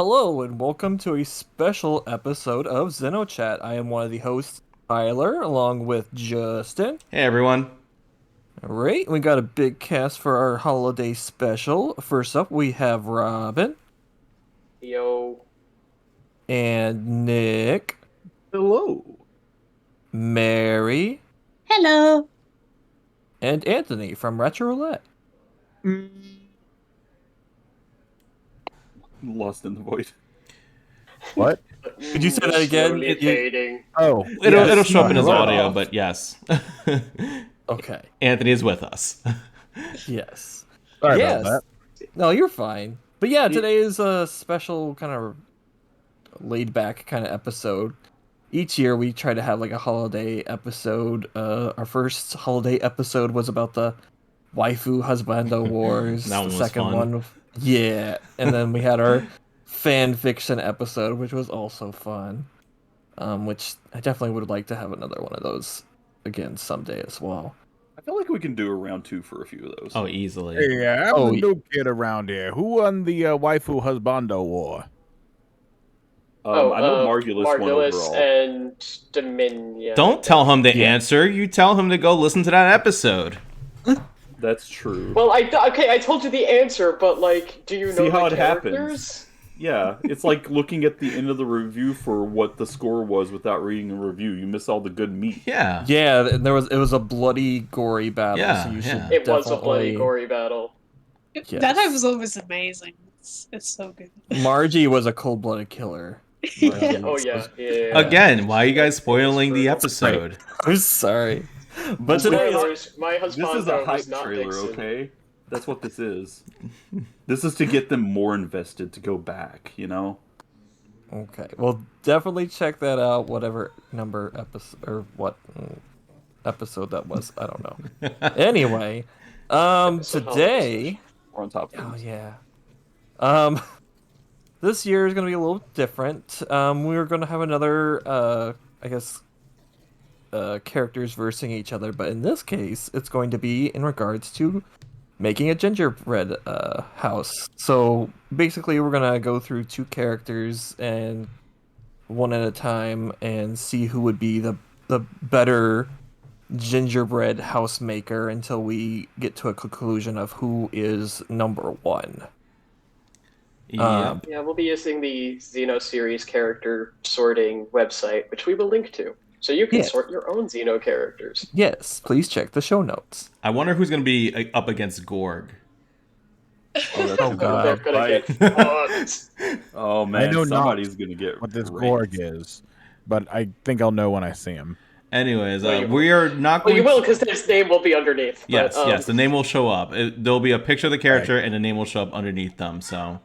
Hello and welcome to a special episode of XenoChat. I am one of the hosts, Tyler, along with Justin. Hey everyone. Alright, we got a big cast for our holiday special. First up, we have Robin. Yo. And Nick. Hello. Mary. Hello. And Anthony from Retro Roulette. Lost in the void. What? Could you say that again? Slowly fading. Oh, It'll show up in his Right audio, off. but yes. Okay. Anthony is with us. Yes. sorry Yes. about that. No, you're fine. But yeah, today is a special kind of laid back kind of episode. Each year we try to have like a holiday episode. Our first holiday episode was about the waifu husbando wars. That one the was second fun. one, yeah, and then we had our fan fiction episode, which was also fun. Which I definitely would like to have another one of those again someday as well. I feel like we can do a round 2 for a few of those. Oh, easily. Hey, I'm Oh, the yeah. new kid around here. Who won the waifu husbando war? I know Margulis won overall. and Dominion. Don't tell him the Yeah. answer. You tell him to go listen to that episode. That's true. Well, I told you the answer, but like, do you See know how the it happens. characters? Yeah, it's like looking at the end of the review for what the score was without reading the review. You miss all the good meat. Yeah. Yeah, it was a bloody, gory battle. Yeah, so you yeah. should It was a bloody, definitely- gory battle. Yes. That episode was amazing. It's so good. Margie was a cold-blooded killer. Yeah. Oh yeah. Again, why are you guys spoiling the episode? I'm sorry, but Spoilers, today my husband This is a hype was not trailer, Dixon. okay? That's what this is. This is to get them more invested to go back, you know? okay. Well, definitely check that out. Whatever number episode or what episode that was, I don't know. Anyway, today. We're on top of Oh things. yeah. This year is gonna be a little different. We're gonna have another, I guess, characters versing each other, but in this case, it's going to be in regards to making a gingerbread house. So basically, we're gonna go through two characters and one at a time and see who would be the better gingerbread house maker until we get to a conclusion of who is number one. Yeah. Yeah, we'll be using the Xeno series character sorting website, which we will link to, so you can Yeah. sort your own Xeno characters. Yes, please check the show notes. I wonder who's going to be up against Gorg. Oh, that's Oh, a God. They're good gonna fight. get fucked. Oh man, I know not somebody's gonna get what this raped. Gorg is, but I think I'll know when I see him. Anyways, Well, you- we are not Well, going you will, because his name will be underneath. But, Yes, yes, the name will show up. There'll be a picture of the character, Right. and the name will show up underneath them. So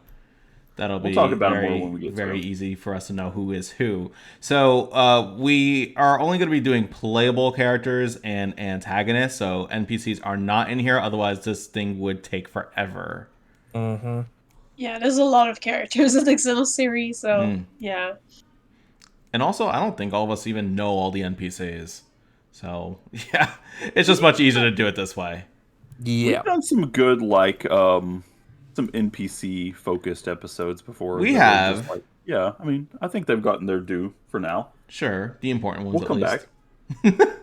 that'll We'll be talk about it very, more when we get to very it. easy for us to know who is who. So we are only going to be doing playable characters and antagonists. So NPCs are not in here. Otherwise, this thing would take forever. Mm-hmm. Yeah, there's a lot of characters in the Xeno series, so Mm. yeah. And also, I don't think all of us even know all the NPCs. So yeah, it's just much easier to do it this way. Yeah. We've done some good some NPC focused episodes before. We that were have. just like- yeah, I mean, I think they've gotten their due for now. Sure, the important ones We'll at come least. back.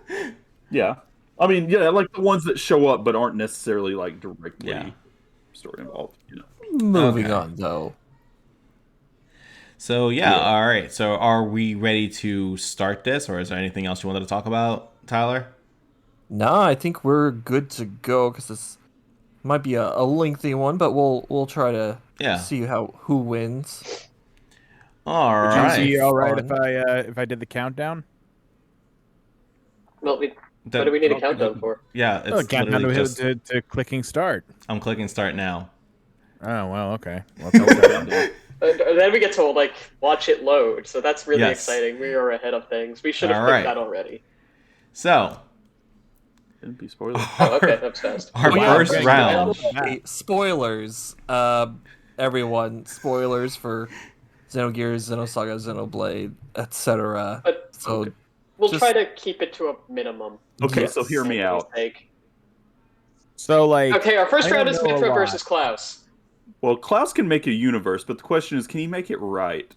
Yeah, I mean, yeah, like the ones that show up but aren't necessarily like directly Yeah. story involved. You know, Moving Okay. on, though. So yeah, all right. So are we ready to start this, or is there anything else you wanted to talk about, Tyler? No, I think we're good to go because this might be a lengthy one, but we'll try to Yeah. see who wins. All Would you right. see all right Fun. if I did the countdown? Well, what That- do we need a countdown for? Yeah, it's Oh, countdown literally to, just. to clicking start. I'm clicking start now. Oh well, okay. Well, that's And then we get to like watch it load, so that's really Yes. exciting. We are ahead of things. We should have All picked right. that already. So didn't be spoilers. Oh, okay, that's fast. our Oh, yeah, first okay. round. Hey, spoilers. Everyone, spoilers for Xenogears, Xenosaga, Xenoblade, etc. But So we'll just- try to keep it to a minimum. Okay, Yes. so hear me out. Sake. so like. Okay, our first I round don't is know a Mithra lot. versus Klaus. Well, Klaus can make a universe, but the question is, can he make it right?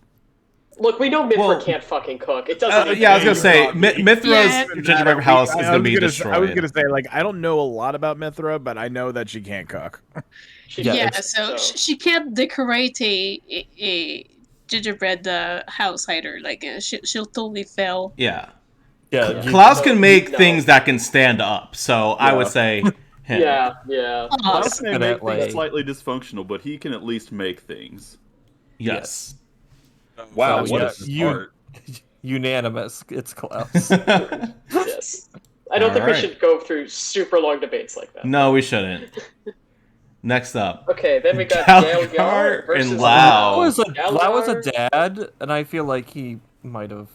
Look, we know Mithra Well, can't fucking cook. It doesn't even yeah, I was gonna matter. say Yeah. Mithra's gingerbread house is gonna be I destroyed. was gonna say, like, I don't know a lot about Mithra, but I know that she can't cook. She Yeah, Yeah, can't, so she can't decorate a gingerbread house either. Like she'll totally fail. Yeah, Yeah, Klaus So, can make no. things that can stand up. So I would Yeah. say him. Yeah. Aw, Klaus may make Definitely. things slightly dysfunctional, but he can at least make things. Yes. Wow, So, what yeah, a start. unanimous. It's Klaus. Yes. I don't think we Alright. should go through super long debates like that. No, we shouldn't. Next up, Okay, then we got Galgar Galgar versus and Lau Lau. was a Galgar. dad, and I feel like he might have,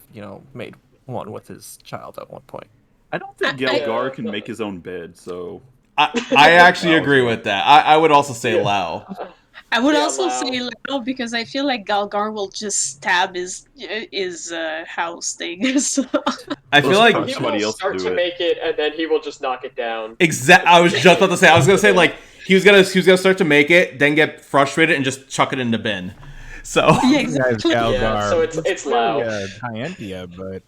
made one with his child at one point. I don't think I- Galgar can make his own bed, so I actually agree with that. I would also say Lau. I would Yeah, also Lau. say Lau because I feel like Galgar will just stab his house thing. So I feel Those like parts- He Somebody will else start do to it. make it, and then he will just knock it down. I was just about to say. I was gonna say like he was gonna start to make it, then get frustrated and just chuck it in the bin. So yeah, Guys, exactly. Galgar. so it's Lau. Hyantia, but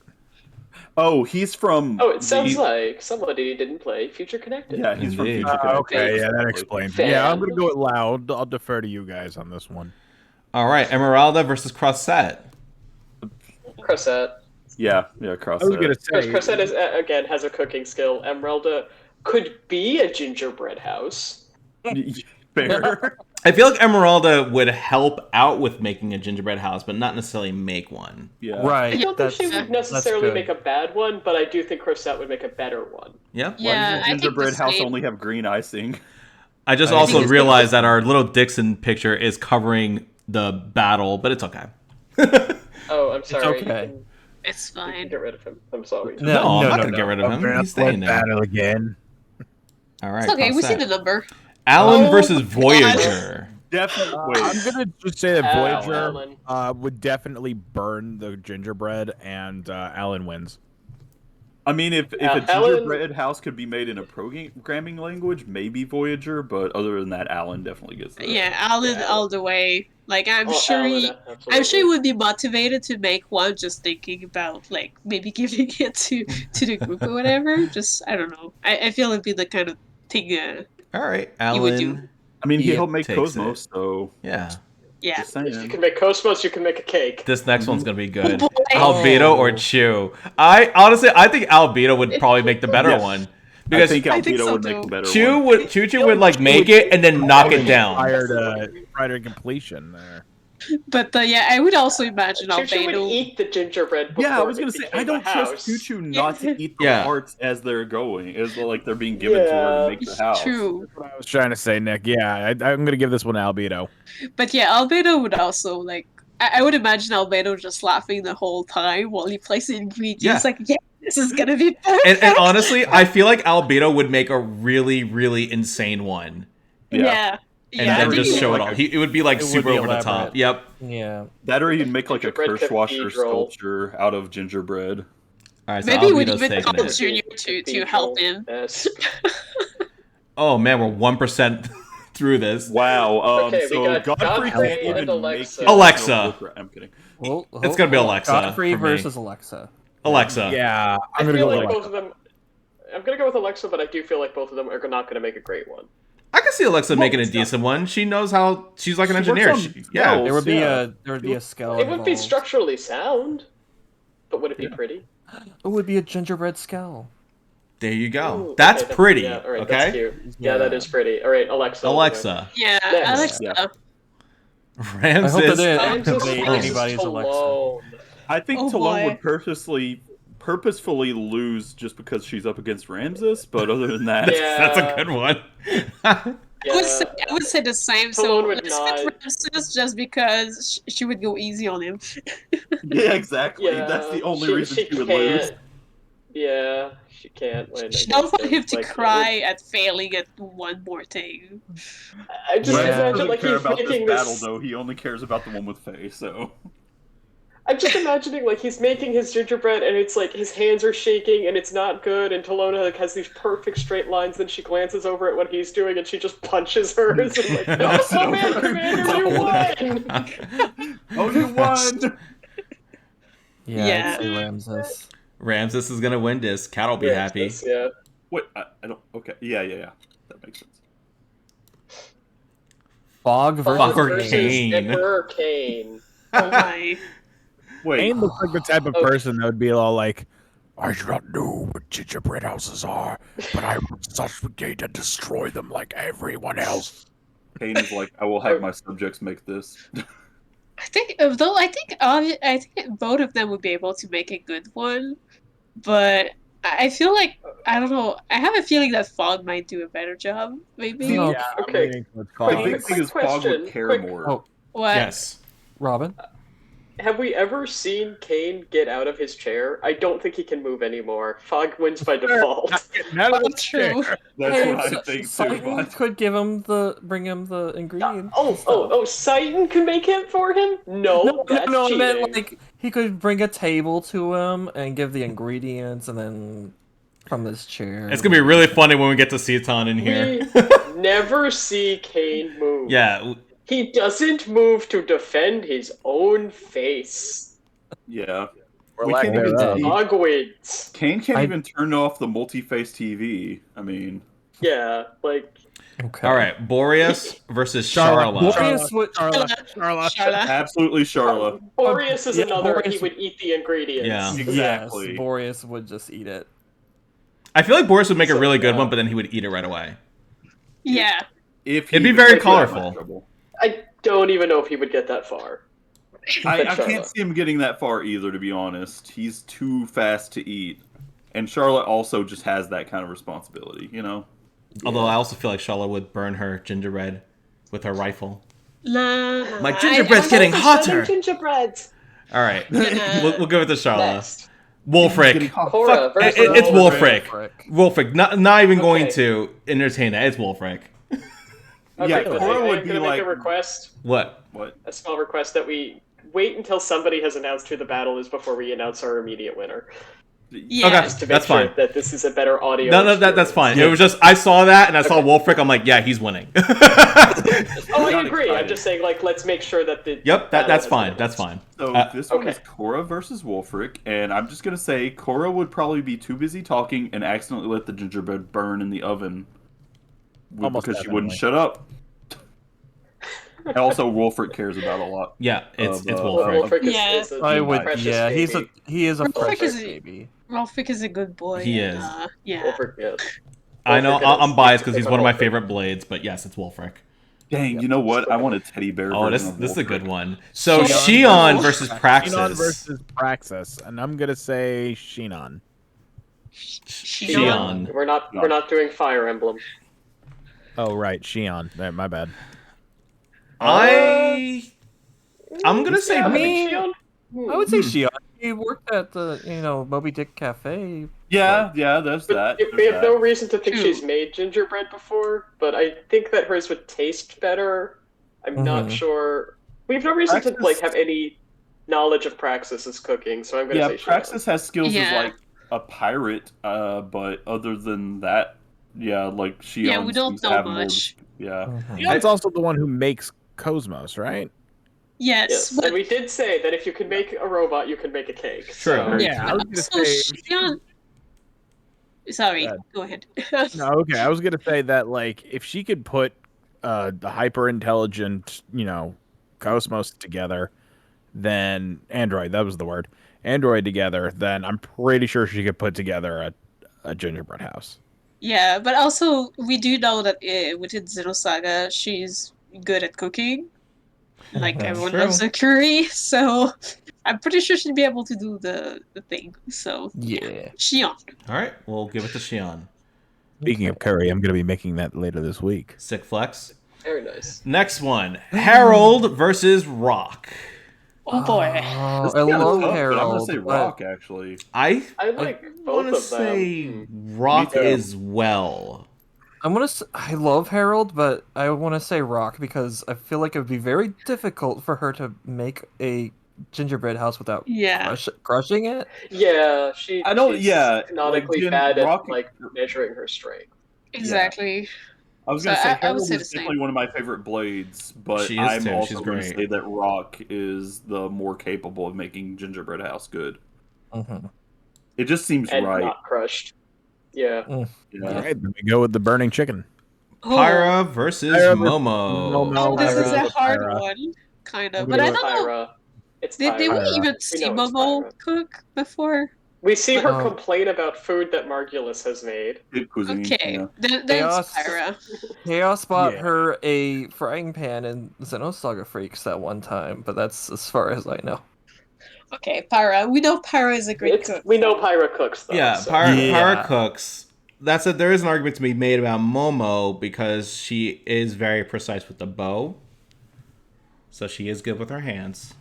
oh, he's from. Oh, it sounds the- like somebody didn't play Future Connected. Yeah, he's from Indeed. Future Connected. okay, yeah, that Exactly. explains it. Fan. Yeah, I'm gonna go with loud. I'll defer to you guys on this one. all right, Emeralda versus Crossette. Crosette. Yeah, cross. I was gonna say, Crosette is again has a cooking skill. Emeralda could be a gingerbread house. Fair. I feel like Emeralda would help out with making a gingerbread house, but not necessarily make one. Yeah. I Right. don't think she would necessarily good. make a bad one, but I do think Crosette would make a better one. Yeah. Why Yeah, does I a think gingerbread the house same. only have green icing? I just I also think it's realized that our little Dixon picture is covering the battle, but it's okay. Oh, I'm sorry. okay. It's You can fine. get rid of him. I'm sorry. No, I'm not gonna no. get rid of him. Okay, He's staying there. battle again. All right. It's okay. We see Crossette. the number. Alan Oh versus my God. Voyager. Definitely. I'm gonna just say that Alan. Voyager would definitely burn the gingerbread, and Alan wins. I mean, if a Alan- gingerbread house could be made in a programming language, maybe Voyager, but other than that, Alan definitely gets it. Yeah, Alan Yeah. all the way. Like I'm Oh, sure Alan, he. absolutely. I'm sure he would be motivated to make one just thinking about like maybe giving it to the group or whatever. Just I don't know. I feel it'd be the kind of thing. All right, You would Alan. do. I mean, he He helped make takes Cosmos, so Yeah. Yeah. just If you saying. can make Cosmos, you can make a cake. This next one's gonna be good. boy. Albedo or Chew? I honestly, I think Albedo would probably make the better Yes. one I because think I think Albedo so, would make too. the better Chew one. would Choo would like make it and then knock it down. Prior to completion there. But yeah, I would also imagine Chuchu would Albedo. eat the gingerbread before Yeah, I was it gonna say became I a don't house. trust Choo not to eat the Yeah. parts as they're going, as like they're being given to her Yeah. to make the house. True. That's what I was trying to say, Nick. Yeah, I'm gonna give this one to Albedo. But yeah, Albedo would also like. I would imagine Albedo just laughing the whole time while he plays the ingredients. Yeah. Like, yeah, this is gonna be perfect. And honestly, I feel like Albedo would make a really, really insane one, Yeah. and Yeah, I then think just he show would. it all. It would be like It would super be over the top. elaborate. Yep. Yeah. That or he'd make like a Gingerbread Kirschwasser cathedral. sculpture out of gingerbread. All right, so Maybe we Albedo's even taking call it. Junior to help him. Yes. Oh man, we're 1% through this. Wow. Okay, we So got Godfrey Godfrey can't and even Alexa. make Alexa. I'm kidding. Well, It's gonna be Alexa Godfrey for me. versus Alexa. Alexa. Yeah, I I'm gonna feel go like with both of them. I'm gonna go with Alexa, but I do feel like both of them are not gonna make a great one. I can see Alexa making a it's not- decent one. She knows how. She's like an She works engineer. on Yeah. skills. There would be Yeah. a skull. It would be involved. structurally sound, but would it be pretty? It would be a gingerbread skull. There you go. Ooh, That's okay, pretty. Yeah, all right, that's Okay. cute. Yeah, that is pretty. All right, Alexa. Alexa. Yeah, Next. Alexa. Yeah. I hope Ramses. that I'm just Debate anybody's Alexa. Talone. I think Oh, Talone boy. would purposefully lose just because she's up against Ramses, but other than that, Yeah. That's a good one. Yeah. I would say the same. So Talone would let's pick not. Ramses just because she would go easy on him. yeah, exactly. Yeah, That's the only reason she would lose. can't. Yeah, she can't win. She don't want him to Like, cry at failing at one more thing. I just Yeah. Ramses imagine doesn't like care he's about making this battle, this. though. He only cares about the one with Faye. So I'm just imagining like he's making his gingerbread and it's like his hands are shaking and it's not good and Talona like has these perfect straight lines, then she glances over at what he's doing and she just punches hers and like, oh man, Commander, you won! Oh, you won! Yeah. I'd say Ramses. Ramses is gonna win this. Cat'll be happy. Yeah. Wait, I don't. Okay, yeah. That makes sense. Fog Fog versus Kane. Emperor Kane. Oh my. Wait, Kane looks like the type of person that would be all like, I do not know what gingerbread houses are, but I will subjugate and destroy them like everyone else. Kane is like, I will have my subjects make this. I think both of them would be able to make a good one, but I feel like I don't know. I have a feeling that Fog might do a better job. Maybe. No. Yeah, I'm Okay. leaning towards I Fog. think Quick because Fog would question, care quick- more. Oh. What? Yes. Robin. Have we ever seen Kane get out of his chair? I don't think he can move anymore. Fog wins by default. Now that Oh, it's true. fair. That's Hey, what I think too. Satan But could bring him the ingredients. Oh, Satan can make it for him? No, that's no, I cheating. meant like he could bring a table to him and give the ingredients, and then from this chair. It's gonna be really funny when we get to Seaton in here. We never see Kane move. Yeah. He doesn't move to defend his own face. yeah, Or we lack can't even thereof. see. Fog wins. Kane can't I- even turn off the multi-face TV. I mean, Yeah, like Okay. All right. Boreas versus Charlotte. Charla. Boreas would. Charlotte. Charla. absolutely, Charla. Boreas is yeah, another. Boreas- He would eat the ingredients. Yeah. Exactly. Yes, Boreas would just eat it. I feel like Boreas would make a really good yeah. one, but then he would eat it right away. Yeah. If It'd be he very gets that much colorful. trouble. I don't even know if he would get that far. I But can't Charlotte. see him getting that far either, to be honest. He's too fast to eat. And Charlotte also just has that kind of responsibility, you know? Although I also feel like Charla would burn her gingerbread with her rifle. Nah. My gingerbread's getting hotter. Gingerbreads. All right. Yeah. We'll give it to Charla. Next. Wolfric. Cora versus It's Wolfric. Wolfric. Wolfric. Not even going Okay. to entertain that. It's Wolfric. Okay, Yeah, but Cora I would am be gonna make like- a request. What? What? A small request that we wait until somebody has announced who the battle is before we announce our immediate winner. Yeah. Okay. Just to make That's sure fine. that this is a better audio. No, that's fine. It was just I saw that and I saw Okay. Wolfric. I'm like, yeah, he's winning. Oh, I Not agree. I'm excited. just saying, like, let's make sure that the Yep, battle that's has fine. been That's announced. fine. So this one Okay. is Cora versus Wolfric, and I'm just gonna say Cora would probably be too busy talking and accidentally let the gingerbread burn in the oven Almost because she wouldn't definitely. shut up. And also, Wolfric cares about a lot. Yeah, it's Of, Wolfric. Wolfric is, Yeah. is a I would. precious Yeah, baby. he is a Wolfric precious is a- baby. Rolfic is a good boy. He and, is. Yeah. Wolfric, yeah. I know Wolfric I'm is- biased because he's it's one of my Wolfric. favorite blades, but yes, it's Wolfric. Dang, you know what? I want a teddy bear. Oh, version of this is a Wolfric. good one. So Shion Shion versus Shinon Praxis. versus Praxis, and I'm gonna say Shinon. Shion. We're not doing Fire Emblem. Oh right, Shion. My bad. I'm gonna say Yeah, I me. think Shion? I would say Shion. He worked at the Moby Dick Cafe. Yeah, there's But that. we have there's no that. reason to think True. she's made gingerbread before, but I think that hers would taste better. I'm not Mhm. sure. We have no reason to Praxis- have any knowledge of Praxis's cooking, so I'm gonna Yeah, say Shion. Praxis has skills Yeah. as like a pirate, but other than that, yeah, like she. Yeah, we don't know much. Yeah. Shion's also the one who makes Cosmos, right? Yes. Yes, but and we did say that if you can make a robot, you can make a cake. True. So- Yeah, I was gonna so say. Shion. Sorry, Go ahead. go ahead. No, okay. I was gonna say that like if she could put the hyper intelligent, Cosmos together, then Android, that was the word. Android together, then I'm pretty sure she could put together a gingerbread house. Yeah, but also we do know that within Xenosaga, she's good at cooking. Like That's everyone true. loves a curry, so I'm pretty sure she'd be able to do the thing. So Yeah. Shion. All right, we'll give it to Shion. Speaking of curry, I'm gonna be making that later this week. Sick flex. Very nice. Next one, Harold versus Rock. Oh boy. Oh, This I is kinda love tough, Harold. but I'm gonna say but- Rock actually. I I like both want of to them. say Rock Me too. as well. I love Harold, but I want to say Rock because I feel like it would be very difficult for her to make a gingerbread house without Yeah. crushing it. Yeah, I don't. she's Yeah, canonically Jin, bad Rock. at like measuring her strength. Exactly. I was So gonna say I would Herald say the is definitely same. one of my favorite blades, but She is I'm too. also She's going to great. say that Rock is the more capable of making gingerbread house good. Mm-hmm. It just seems And right. not crushed. Yeah. Mm. Yeah. All right, then we go with the burning chicken. Pyra versus Pyra versus Momo. Oh, this is Pyra. a hard Pyra. one, kind We'll of. go But I with don't know. Pyra. It's Did we Pyra. even We see know it's Momo Pyra. cook before? We see her Um, complain about food that Margulis has made. Good cuisine. Okay, Yeah. then it's Chaos. Pyra. Chaos bought Yeah. her a frying pan in Xenosaga Freaks that one time, but that's as far as I know. Okay, Pyra. We know Pyra is a great cook. We know Pyra cooks though. Yeah, so. Pyra cooks. That's it. There is an argument to be made about Momo because she is very precise with the bow, so she is good with her hands.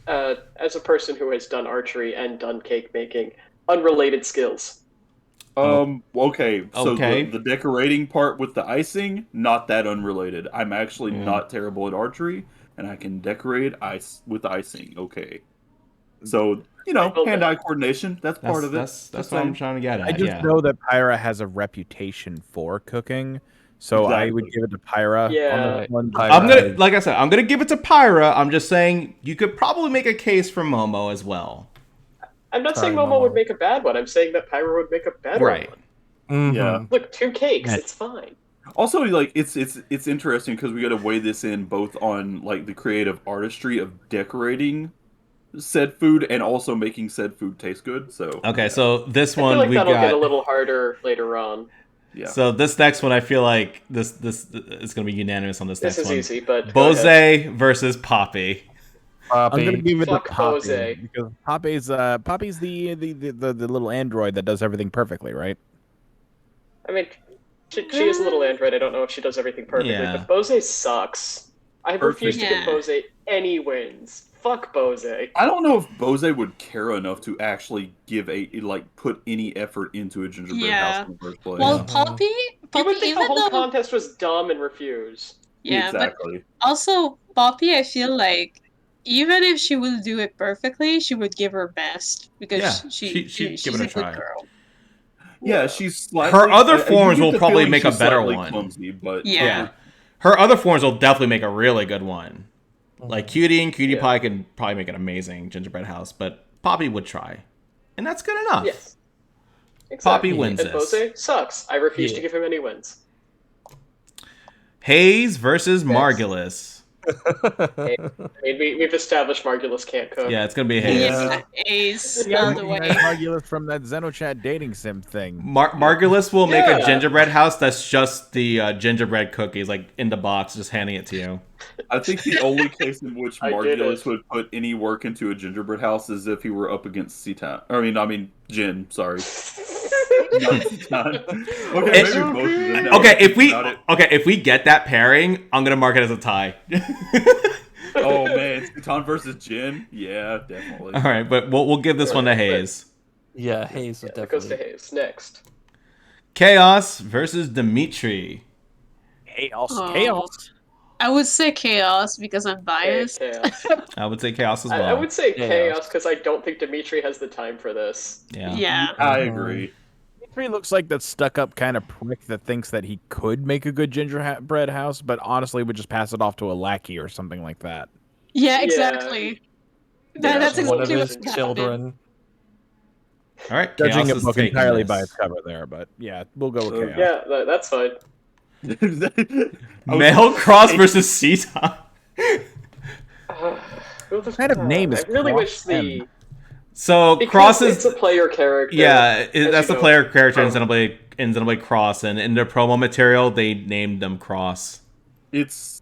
As a person who has done archery and done cake making, unrelated skills. Okay. So Okay. the decorating part with the icing, not that unrelated. I'm actually not terrible at archery, and I can decorate ice with icing. Okay. So hand-eye coordination. That's part of it. That's what I'm trying to get at. I just know that Pyra has a reputation for cooking, so I would Exactly. give it to Pyra. Yeah. On this one. I'm gonna, like I said, I'm gonna give it to Pyra. I'm just saying you could probably make a case for Momo as well. I'm not Sorry, saying Momo Momo. would make a bad one. I'm saying that Pyra would make a better Right. one. Mhm. Yeah. Look, 2 cakes. Yeah. It's fine. Also, like it's interesting because we got to weigh this in both on like the creative artistry of decorating said food and also making said food taste good. So Okay, so this I one feel like we that'll got. get a little harder later on. yeah. So this next one, I feel like this is gonna be unanimous on this This next is one. easy, but go Bose ahead. versus Poppy. I'm gonna Poppy. give it Fuck to Poppy Jose. because Poppy's the little android that does everything perfectly, right? I mean, she is a little android. I don't know if she does everything perfectly, Yeah. but Bose sucks. I refuse to Yeah. give Bose any wins. Fuck Bose. I don't know if Bose would care enough to actually give put any effort into a gingerbread Yeah. house in the first place. Well, Yeah. Poppy, You Poppy, would think even the whole though, contest was dumb and refuse. yeah, but exactly. also Poppy, I feel like even if she will do it perfectly, she would give her best because Yeah, she's give it a a good try. girl. Yeah, she's slightly. Her other you forms get will the probably feeling make a she's better slightly one. Clumsy, but Yeah. Her other forms will definitely make a really good one. Like Cutie and Cutie Yeah. Pie can probably make an amazing gingerbread house, but Poppy would try, and that's good enough. Yes. Exactly. Poppy wins and this. Bose sucks. I refuse Yeah. to give him any wins. Hayes versus Margulis. I mean, we've established Margulis can't cook. Yeah, it's gonna be Hayes. Yeah, Ace Yeah, all the way. Margulis from that XenoChat dating sim thing. Margulis will make a Yeah. gingerbread house that's just the gingerbread cookies, like in the box, just handing it to you. I think the only case in which I did Margulis it. would put any work into a gingerbread house is if he were up against Seaton. I mean, Jin. Sorry. Not Seaton. Okay, It- maybe both of them. Now Okay, that I think about it. if we get that pairing, I'm gonna mark it as a tie. Oh man, Seaton versus Jin. Yeah, definitely. All right, but we'll give this one to Hayes. Yeah, Hayes Yeah, would that goes to definitely. Hayes. Next. Chaos versus Dimitri. Chaos. Oh. Chaos. I would say chaos because I'm biased. Chaos. I would say chaos as well. I would say Chaos. chaos because I don't think Dimitri has the time for this. Yeah. Yeah. I agree. Dimitri looks like that stuck-up kind of prick that thinks that he could make a good gingerbread house, but honestly would just pass it off to a lackey or something like that. Yeah, Yeah. exactly. Yeah, That's one One of exactly his what's happening. children. All right, Judging chaos a is book taking entirely this. by its cover there, but yeah, we'll go with chaos. Yeah, that's fine. Male cross versus Seaton. Who the What kind of name is I really wish Cross M? the So because cross it's is a player character. yeah, as that's you the know. player character in Oh. Xenoblade Cross, and in their promo material they named them Cross. It's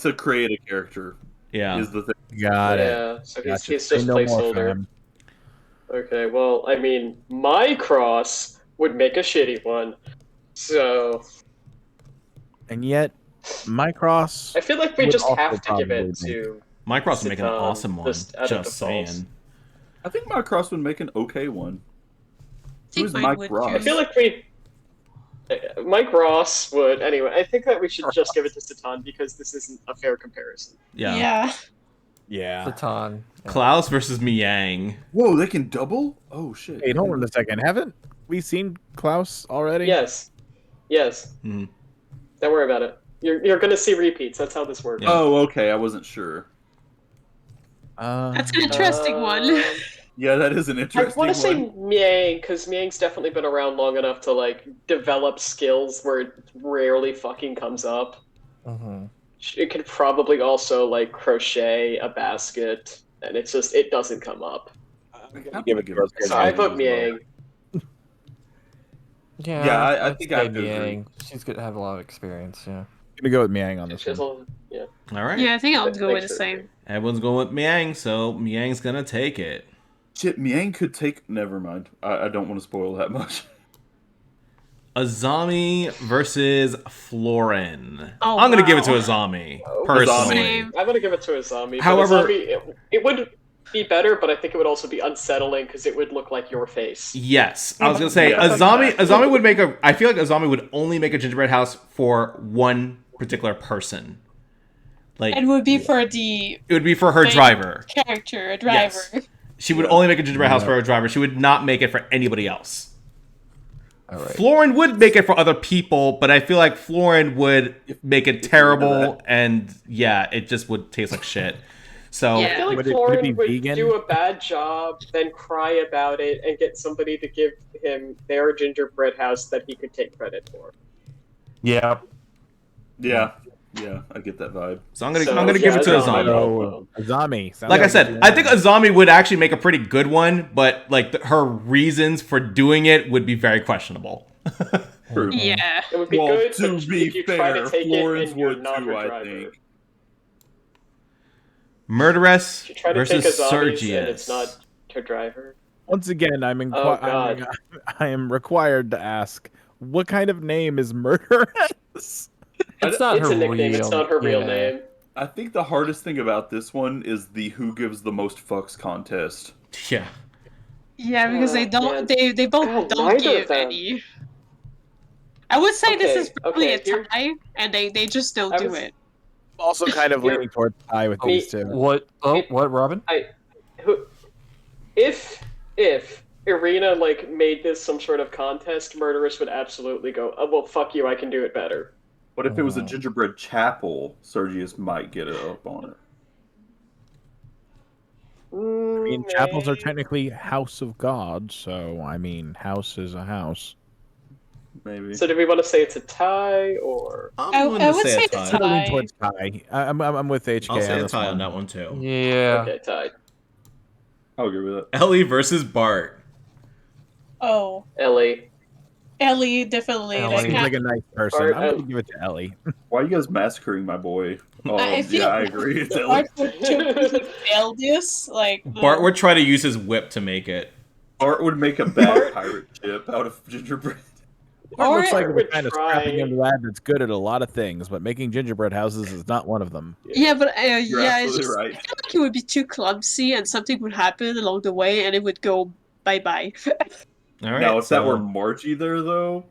a creative character. Yeah. Is the thing. Got it. Yeah, so he's Gotcha. just Say no more, placeholder. fam. Okay, well, I mean, my cross would make a shitty one. So And yet, my cross. I feel like we Would just also have to give probably it to. My Cross would make an Seaton, awesome one. just out of Just default. saying. I think my cross would make an okay one. I think Who's mine Mike would Ross? I feel like Mike Ross would. Anyway, I think that we should just give it to Satan because this isn't a fair comparison. Yeah. Yeah. Yeah. Satan. Yeah. Klaus versus Miang. Whoa, they can double? Oh shit. Wait, hold on a second. Haven't we seen Klaus already? Yes. Yes. Mhm. Don't worry about it. You're gonna see repeats. That's how this works. Yeah. Oh, okay. I wasn't sure. That's an interesting one. Yeah, that is an I interesting want to say one. Miang, because Miang's definitely been around long enough to like develop skills where it rarely fucking comes up. Mhm. It could probably also like crochet a basket, and it's just it doesn't come up. I'm gonna give it to us. So I vote Miang. Yeah, I I'd think I say have to agree. Miang. She's gonna have a lot of experience. Yeah. Gonna go with Miang on this She's one. yeah. All right. Yeah, I think I'll go with the Thanks for- same. Everyone's going with Miang, so Miang's gonna take it. Shit, Miang could take. Never mind. I don't want to spoil that much. Azami versus Florin. Oh, I'm gonna give it to wow. Azami Oh, personally. Same. I'm gonna give it to Azami. However- but Azami, it would be better, but I think it would also be unsettling because it would look like your face. Yes, I was gonna say Yeah, Azami. exactly. Azami would make a. I feel like Azami would only make a gingerbread house for one particular person. Like It would be for the it would be for her main driver. character, a driver. Yes. She would only make a gingerbread house for her driver. She would not make it for anybody else. All right. Florin would make it for other people, but I feel like Florin would make it terrible, and yeah, it just would taste like shit. So Yeah. I feel like Would it Florin be would vegan? do a bad job, then cry about it, and get somebody to give him their gingerbread house that he could take credit for. Yeah. Yeah, I get that vibe. I'm gonna So, I'm gonna give yeah, it to Azami. Azami. So, Azami. Sounds Like I like said, I think Azami would actually make a pretty good one, but like her reasons for doing it would be very questionable. True. Yeah. It would be Well, good, to but be if you try fair, to take Florence it and you're would not too, her I driver. think. Murderess If you try to versus take Azami's Sergius. and it's not her driver. Once again, Oh, God. I am required to ask, what kind of name is Murderess? It's not It's her a nickname, real. it's not her real yeah. name. I think the hardest thing about this one is the who gives the most fucks contest. Yeah. Yeah, because they don't. man. They both God, don't neither give of them. any. I would say this Okay, is probably okay, a here- tie, and they just don't I do was- it. Also kind of Here- leaning towards tie with these two. What? Oh, what, Robin? If Irina like made this some sort of contest, Murderous would absolutely go, oh, well, fuck you, I can do it better. But if it was a Oh. gingerbread chapel, Sergius might get it up on it. I mean, chapels are technically house of God, so I mean, house is a house. Maybe. So do we want to say it's a tie, or... I would say it's I'm gonna lean tie. towards tie. I'm with HK I'll say on a this tie one. on that one too. Yeah. Okay, tie. I'll agree with that. Ellie versus Bart. Oh, Ellie. Ellie definitely. Ellie. Like, Seems like a nice person. Art, I'm gonna give it to Ellie. Why are you guys massacring my boy? Oh, I feel yeah, I agree. It's Ellie. Bart would totally fail this. Like Bart would try to use his whip to make it. Art would make a bad pirate ship out of gingerbread. It Or- looks like Or the would kind of try- scrappy young lad that's good at a lot of things, but making gingerbread houses is not one of them. Yeah, but You're yeah, it's absolutely just, right. I feel like it would be too clumsy, and something would happen along the way, and it would go bye bye. All right. Now, if that so- were Margie there, though,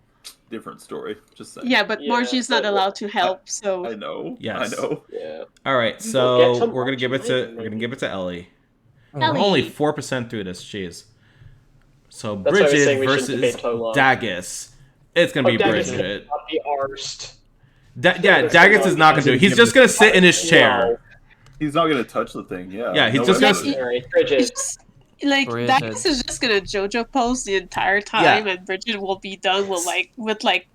different story. Just saying. Yeah, but Yeah, Margie's not that would- allowed to help, so I know. Yes. I know. Yeah. all right, We'll so get to we're gonna give it Margie to later, Ellie. Ellie. We're only 4% through this. Jeez. So That's why I was Bridget saying we shouldn't versus debate so long. Daggis. It's gonna be Daggis Bridget. Not be arsed. Yeah, Daggis is not gonna do it. He's just gonna sit in his chair. He's not going to touch the thing, yeah. Yeah, he's No just gonna- evidence. Alright, Bridget. it's just like Bridget. Daggis is just gonna JoJo pose the entire time, and Bridget will be done with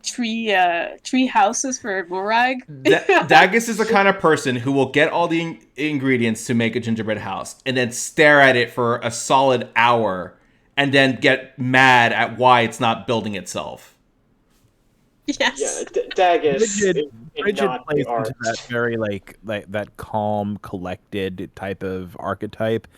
three houses for Morag. Daggis is the kind of person who will get all the ingredients to make a gingerbread house and then stare at it for a solid hour and then get mad at why it's not building itself. Yes. Yeah, Daggis. Bridget plays into that very like that calm, collected type of archetype,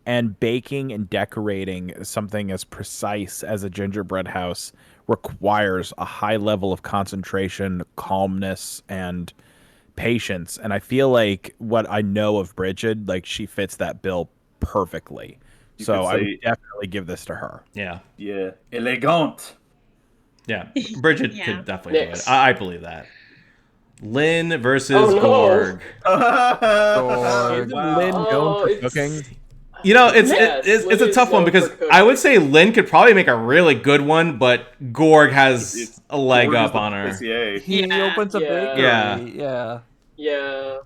and baking and decorating something as precise as a gingerbread house requires a high level of concentration, calmness, and patience. And I feel like what I know of Bridget, like she fits that bill perfectly. You So could I would say- definitely give this to her. Yeah. Yeah. Elegant. Yeah. Bridget Yeah. could definitely do it. Next. I believe that. Lin versus Oh, no. Gorg. Isn't Lin known for cooking? You know, it's Yes, it's a Lin tough is one known because for cooking. I would say Lin could probably make a really good one, but Gorg has It's- a leg Gorg is up the on her. PCA. He Yeah. opens a Yeah. bakery. Yeah. Yeah. Yeah.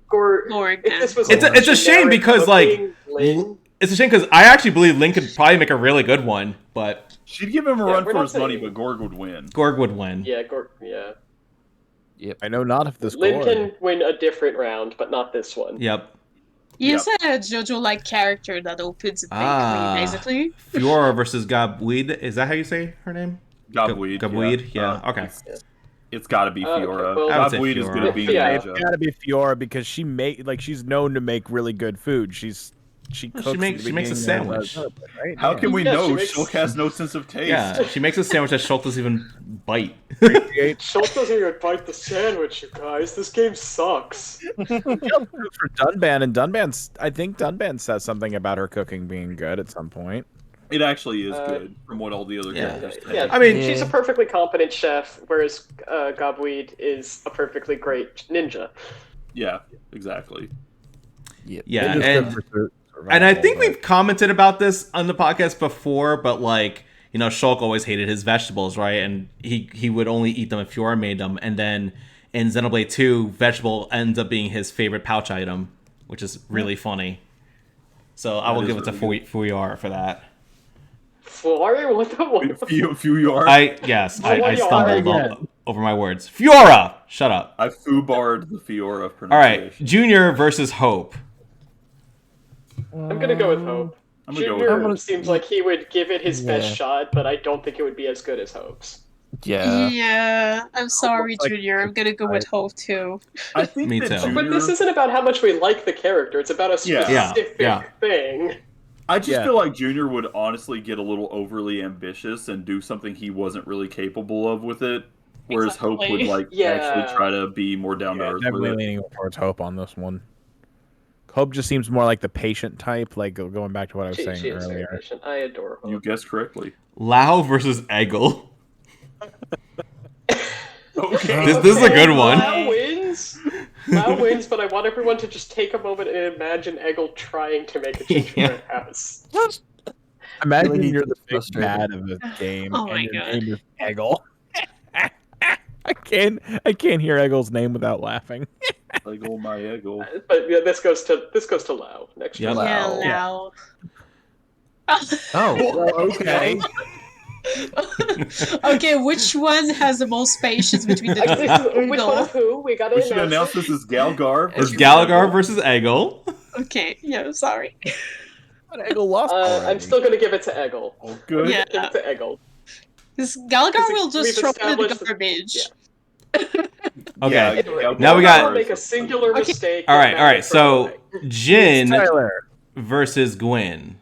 Gorg. Gorg If this and was It's like a, it's a shame generic because like cooking, Lin. it's a shame because I actually believe Lin could probably make a really good one, but She'd give him a Yeah, run we're for not his money, saying- but Gorg would win. Gorg would win. Yeah, Gorg. Yeah. I know not if this Lin Gorg. can win a different round, but not this one. Yep. He's a JoJo-like character that opens a bakery, Ah. basically. Fiora versus Gabweed. Is that how you say her name? Gobweed. Gabweed. Yeah. Okay. It's got to be Okay, Fiora. well- I would say Gobweed is Fiora. good at being Yeah. a It's ninja. gotta be Fiora because she's known to make really good food. She cooks. She makes at a the beginning sandwich. of the- right? How Yeah. can we Yeah, know she makes- Shulk has no sense of taste? Yeah, she makes a sandwich that Schultz doesn't even bite. Schultz doesn't even bite the sandwich, you guys. This game sucks. for Dunban, and I think Dunban says something about her cooking being good at some point. It actually is Uh, good from what all the other Yeah. characters say. Yeah, I mean- she's a perfectly competent chef, whereas Gobweed is a perfectly great ninja. Yeah, exactly. Yep. Yeah, Ninja's and good for survival, and I think but- we've commented about this on the podcast before, but like, you know, Shulk always hated his vegetables, right? And he would only eat them if Fiora made them. And then in Xenoblade 2, vegetable ends up being his favorite pouch item, which is really funny. So I will That give is it to really Fiora for that. Florry? What the what? Few you are. I stumbled over my words. Fiora! Shut up. I foobarred the Fiora All pronunciation. right, Junior versus Hope. I'm gonna go with Hope. I'm gonna go with Junior Hope. seems like he would give it his best Yeah. shot, but I don't think it would be as good as Hope's. Yeah. Yeah, I'm sorry, looks like- Junior. I'm gonna go with Hope too. I think Me that too. Junior, But this isn't about how much we like the character, it's about a Yeah. specific Yeah. thing. I just Yeah. feel like Junior would honestly get a little overly ambitious and do something he wasn't really capable of with it. Whereas Hope would Exactly. like actually try to be more down to Yeah, earth definitely with it. leaning towards Hope on this one. Hope just seems more like the patient type, like going back to what I was She saying is very earlier. patient. I adore Hope. You guessed correctly. Lao versus Eggle. Okay. This is a good one. Lau wins. Lau wins, but I want everyone to just take a moment and imagine Eggle trying to make a gingerbread house. Imagine Really you're the big frustrating. bad of the game, Oh my and your God. name is Eggle. I can't hear Eggle's name without laughing. Eggle, my Eggle. But yeah, this goes to Lau next Yep. round. Yeah, Wow. Lau. Oh, okay. Okay, which one has the most patience between the Actually, two? which one of who? We gotta We should announce announce it. this as Galgar. It's Gallagher versus Eggle. Okay, yeah, I'm sorry. But Eggle lost I'm already. still gonna give it to Eggle. Oh, good. Yeah. Give it to Eggle. Because Gallagher Because will just we've throw it in the established that- garbage. Okay. Yeah, Anyway, Now we got- I'll make a singular Okay. mistake. All that right. matters for So everybody. Jin Tyler. versus Gwen.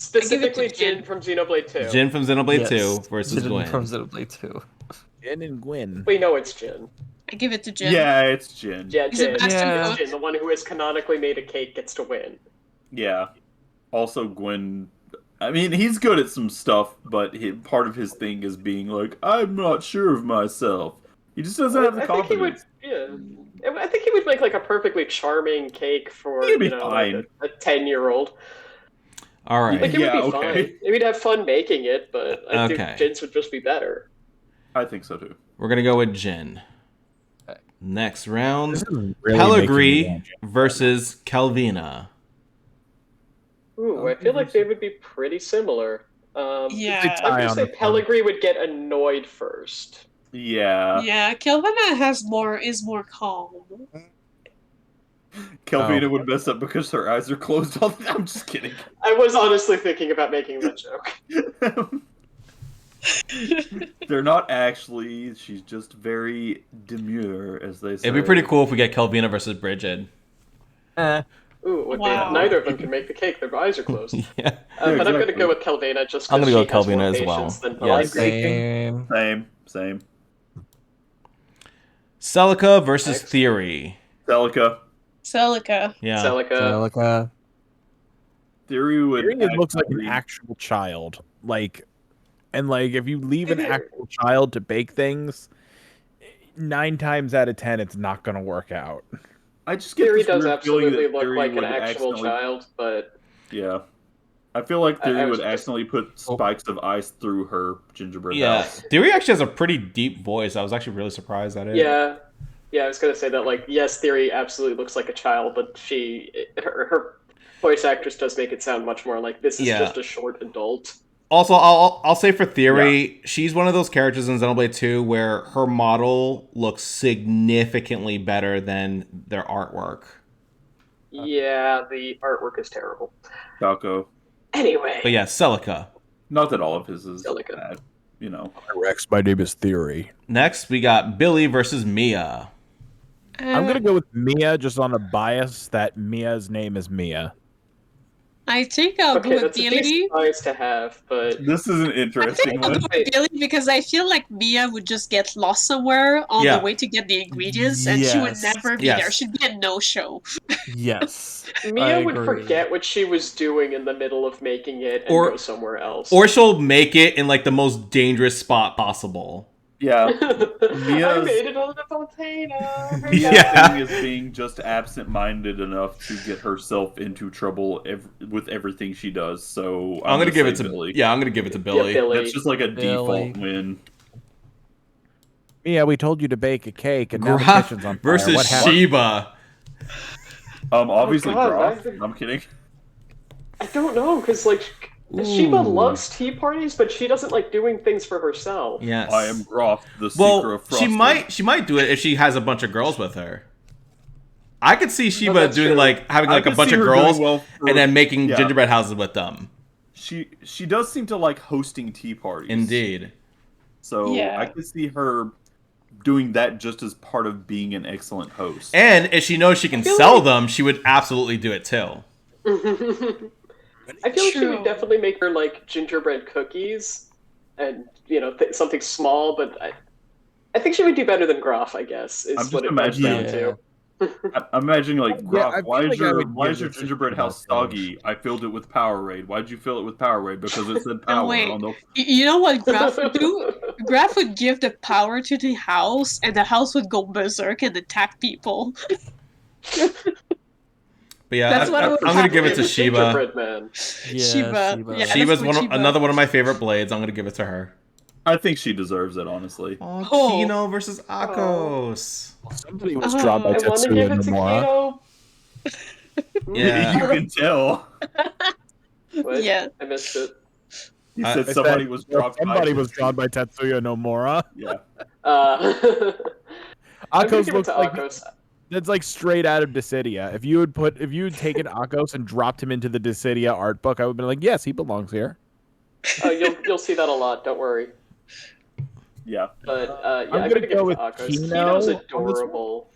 Specifically, Jin. Jin from Xenoblade 2. Jin from Xenoblade Yes. 2 versus Jin Gwen. from Xenoblade 2. Jen and Gwyn. We know it's Jin. I give it to Jin. Yeah, it's Jin. Yeah, He's a Jin. bastard Yeah. cook. Jin, the one who has canonically made a cake, gets to win. Yeah. Also, Gwen. I mean, he's good at some stuff, but part of his thing is being like, I'm not sure of myself. He just doesn't have the I think he would. confidence. Yeah, I think he would make like a perfectly charming cake for He'd be like fine. a 10-year-old. All right. Like it Yeah, would be okay. fine. We'd have fun making it, but I Okay. think Jin's would just be better. I think so too. We're gonna go with Jin. Next round, This is really making me Pellegrini want Jen. versus Calvina. Ooh, I feel like they would be pretty similar. Yeah. It's a I'm tie gonna on say this one. Pellegrini would get annoyed first. Yeah. Yeah, Kelvina is more calm. Kelvina Oh. would mess up because her eyes are closed all the time. I'm just kidding. I was honestly thinking about making that joke. They're not actually. She's just very demure, as they say. It'd be pretty cool if we get Calvina versus Bridget. Ooh, would Wow. neither of them can make the cake. Their eyes are closed. Yeah. Yeah, But I'm gonna exactly. go with Kelvina just I'm because gonna she go has with more Kelvina as well. patience than Yes. Pellegrini. Same. Celica versus Next. Theory. Celica. Celica. Yeah. Celica. Celica. Theory would. Tyrion looks like an actually- actual child. Like, and like if you leave an Yeah. actual child to bake things, 9 times out of 10, it's not going to work out. I just get Theory this does weird feeling absolutely that look Theory like an would actual accidentally. child, but Yeah. I feel like Theory I would was just- accidentally put spikes of ice through her gingerbread Yeah, house. Theory actually has a pretty deep voice. I was actually really surprised at it. yeah, I was gonna say that. Like, yes, Theory absolutely looks like a child, but her voice actress does make it sound much more like this is Yeah. just a short adult. Also, I'll say for Theory, she's one of those characters in Xenoblade 2 where her model looks significantly better than their artwork. Yeah, the artwork is terrible. Falco. Anyway, But yeah, Celica. Not that all of his is Celica. bad, you know. Rex, my name is Theory. Next, we got Billy versus Mia. I'm going to go with Mia just on a bias that Mia's name is Mia. I think I'll go okay, with that's a Billy. decent bias to have, but This is an I interesting think I'll one. go with Billy because I feel like Mia would just get lost somewhere on Yeah. the way to get the ingredients, and she would Yes. never be Yes. there. She'd be a no-show. Yes. Mia I would agree. forget what she was doing in the middle of making it and Or- go somewhere else. Or she'll make it in like the most dangerous spot possible. Yeah. I Mia's- made it on the volcano. Mia's Yeah. thing is being just absent-minded enough to get herself into trouble with everything she does. So I'm gonna give it say to Billy. I'm gonna give it to Billy. Yeah, Billy. That's just like a Billy. default win. Mia, we told you to bake a cake, and now the Graf kitchen's on fire. versus What happened? Sheba. Obviously, God, Graf. I'm kidding. I don't know, because like Sheba loves tea parties, but she doesn't like doing things for herself. Yes. I am Graf, the seeker Well, of frosting. she might do it if she has a bunch of girls with her. I could see Sheba that's doing true. like having I like a could bunch see of her doing girls well for- and then making yeah. gingerbread houses with them. She does seem to like hosting tea parties. Indeed. So Yeah. I could see her doing that just as part of being an excellent host. And if she knows she can feel sell like- them, she would absolutely do it too. I feel like she True. would definitely make her like gingerbread cookies, and something small. But I think she would do better than Graf. I guess is I'm just what it comes down imagining- to. I'm imagining like, Yeah, Graf, I why feel is like I your would why give is your it to gingerbread house Graf. soggy? I filled it with Powerade. Why'd you fill it with Powerade? Because it said power wait. on the. You know what Graf would do? Graf would give the power to the house, and the house would go berserk and attack people. But yeah, That's what I would I'm gonna give it to The Sheba. Gingerbread man. Yeah, Shiba. Yeah, Sheba's that's Sheba. another one of my favorite blades. I'm gonna give it to her. I think she deserves it, honestly. Oh, Oh. Kino versus Akos. Somebody was Oh, drawn by I want to Tetsuya give it to Nomura. Kino. Yeah. You can tell. What? Yeah. I missed it. He I- said I somebody said, was dropped. Somebody by was drawn by Tetsuya Nomura. Yeah. I'm gonna Akos give it looks to like Akos. that's like straight out of Dissidia. If you had taken Akos and dropped him into the Dissidia art book, I would have been like, yes, he belongs here. You'll see that a lot. Don't worry. Yeah. But yeah, I'm I'm gonna gonna give go it with to Akos. Kino Kino's on this one. adorable.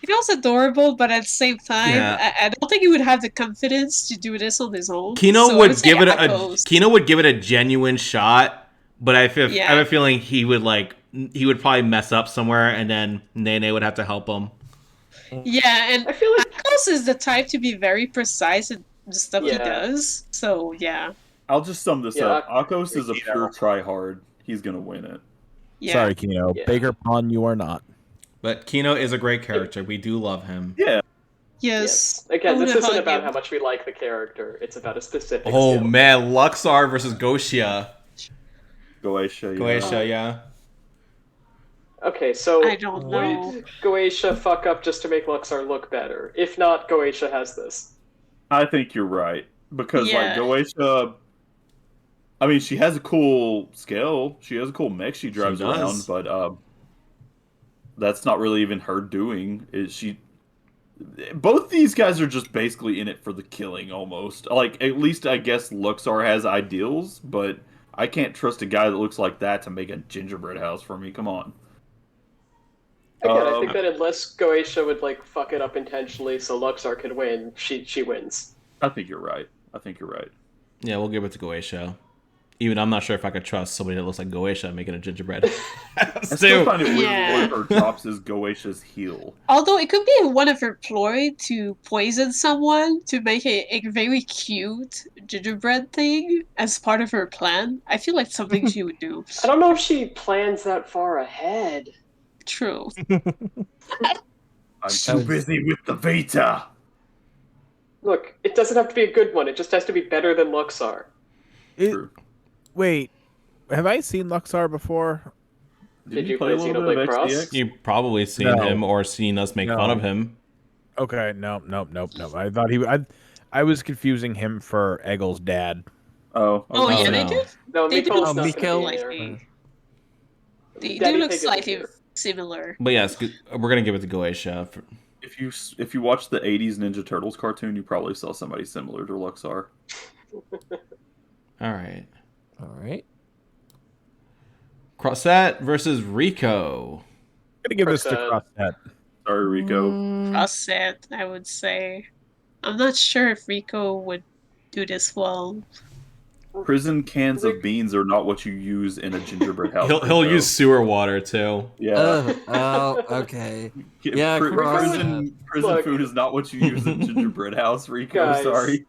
Kino's adorable, but at the same time, Yeah. I don't think he would have the confidence to do this on his own. Kino So I would say give it Akos. Kino would give it a genuine shot, but I Yeah. have a feeling he would probably mess up somewhere, and then Nene would have to help him. Yeah, and I feel like Akos is the type to be very precise in the stuff he Yeah. does. So yeah, I'll just sum this Yeah, up. Akos is a Kino. pure try-hard. He's gonna win it. yeah. Sorry, Kino. Yeah. Baker Pawn, you are not. But Kino is a great character. We do love him. Yeah. Yes. Again, I this wanna isn't hug about him. how much we like the character. It's about a specific. Oh skill. man, Luxar versus Goshia. Goetia. Goetia, yeah. Okay, so I don't know. would Goetia fuck up just to make Luxar look better? If not, Goetia has this. I think you're right because Yeah. like Goetia. I mean, she has a cool skill. She has a cool mech she drives does. around, but that's not really even her doing. Is she? Both these guys are just basically in it for the killing, almost. Like at least I guess Luxar has ideals, but I can't trust a guy that looks like that to make a gingerbread house for me. Come on. Again, I think that unless Goetia would like fuck it up intentionally so Luxar could win, she wins. I think you're right. I think you're right. Yeah, we'll give it to Goetia. Even I'm not sure if I could trust somebody that looks like Goetia making a gingerbread. I still find it weird Yeah. one of her drops is Goetia's heel. Although it could be one of her ploy to poison someone to make a very cute gingerbread thing as part of her plan. I feel like something she would do. I don't know if she plans that far ahead. True. I'm too busy with the Vita. Look, it doesn't have to be a good one. It just has to be better than Luxar. True. Wait, have I seen Luxar before? Did you play a play little bit Xenoblade of Cross? XDX? You've probably seen No. him or seen us make No. fun of him. Okay, nope. I thought I was confusing him for Eggel's dad. Oh, Oh okay. yeah, no. they do. No, They do Miko's look not Miko? going to be like in there. they do Daddy look Pig isn't slightly here. similar. But yes, we're gonna give it to Goetia. If you watch the '80s Ninja Turtles cartoon, you probably saw somebody similar to Luxar. All right, All right. Crossette versus Rico. I'm gonna give this to Crossette. Crossette. Sorry, Rico. Crossset, I would say. I'm not sure if Rico would do this well. Prison cans of beans are not what you use in a gingerbread house. He'll Rico. use sewer water too. Yeah. Oh, okay. Yeah, prison Look. food is not what you use in gingerbread house, Rico. Guys. Sorry.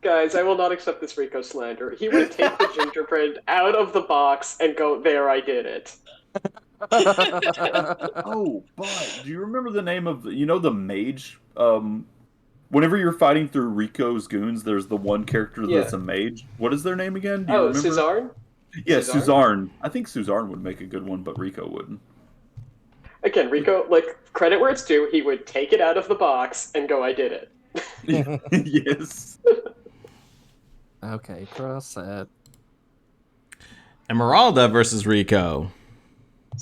Guys, I will not accept this Rico slander. He would take the gingerbread out of the box and go, there, I did it. Oh, but do you remember the name of the mage? Whenever you're fighting through Rico's goons, there's the one character that's Yeah. a mage. What is their name again? Do you Oh, remember? Suzarn? Yeah, Suzarn? Suzarn. I think Suzarn would make a good one, but Rico wouldn't. Again, Rico, credit where it's due, he would take it out of the box and go, I did it. Yes. Okay, cross that. Emeralda versus Rico.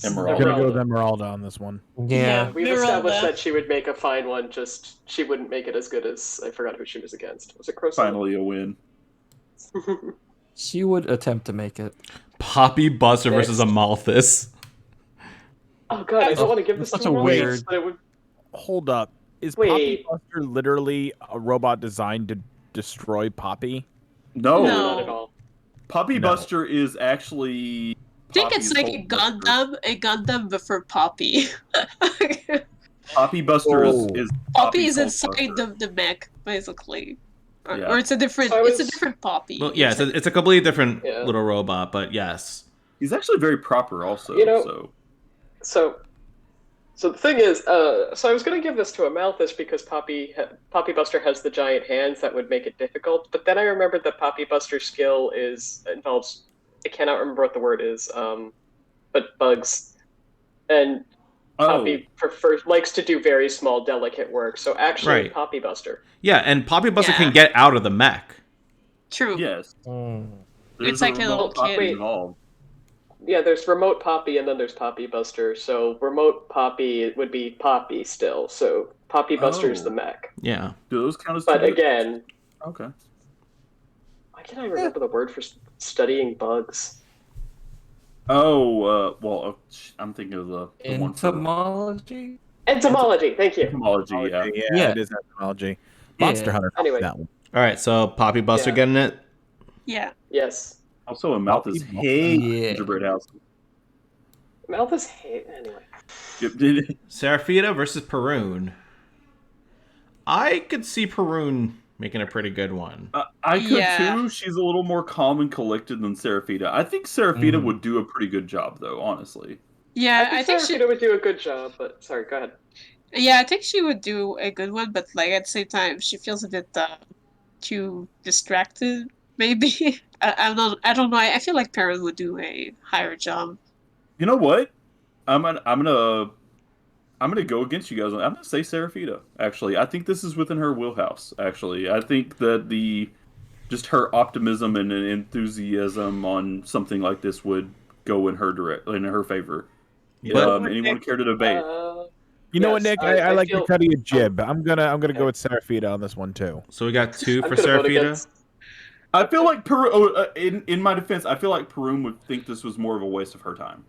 I'm Emeralda. gonna go with Emeralda on this one. Yeah. We've Miranda. established that she would make a fine one, just she wouldn't make it as good as, I forgot who she was against. Was it Crossette? Finally a win. She would attempt to make it. Poppy Buster versus Amalthus. Oh god, I don't want to give this Such to a Amalthus, weird- but it would... Hold up. Is Wait. Poppy Buster literally a robot designed to destroy Poppy? No. No. Not at all. Poppy No. Buster is actually. I think it's like a Gundam before Poppy. Poppy Buster Oh. is Poppy is Cold inside Buster. the mech, basically. Or, Yeah. or it's a different So I it's a was- different Poppy. Well, yeah, it's a completely different Yeah. little robot, but yes. He's actually very proper, also. So the thing is, so I was going to give this to Amalthus because Poppy Buster has the giant hands that would make it difficult, but then I remembered that Poppy Buster's skill involves, I cannot remember what the word is, but bugs. And Poppy likes to do very small, delicate work, so actually Right. Poppy Buster. Yeah, and Poppy Buster Yeah. can get out of the mech. True. Yes. Mm. It's like a remote little Poppy kid. involved. Yeah, there's Remote Poppy and then there's Poppy Buster, so Remote Poppy would be Poppy still, so Poppy Buster's Oh. the mech. Yeah. Do those count as But two? again, Okay. why can't I remember the word for studying bugs? Oh, I'm thinking of the one for Entomology? Entomology, thank you. entomology. Yeah. Yeah, it is etymology. Yeah. Monster Hunter. Anyway. That one. All right, so Poppy Buster Yeah. getting it. Yeah. Yes. Also, Amalthus Poppy hates Yeah. gingerbread house. Malthus hate anyway. Seraphita versus Perun. I could see Perun making a pretty good one. I could Yeah. too. She's a little more calm and collected than Seraphita. I think Seraphita Mhm. would do a pretty good job, though. Honestly. Yeah, I think Seraphita would do a good job, but sorry, go ahead. I think she would do a good one, but at the same time, she feels a bit too distracted. Maybe I don't know. I feel like Perrin would do a higher job. You know what? I'm gonna go against you guys. I'm gonna say Seraphita. Actually, I think this is within her wheelhouse. Actually, I think that just her optimism and enthusiasm on something like this would go in her favor. But Anyone care to debate? You know what, Yes, Nick? I like feel- to cut you a jib. I'm gonna go with Seraphita on this one too. so we got two I'm for gonna vote Seraphita. against- I feel like Peru. In my defense, I feel like Perun would think this was more of a waste of her time.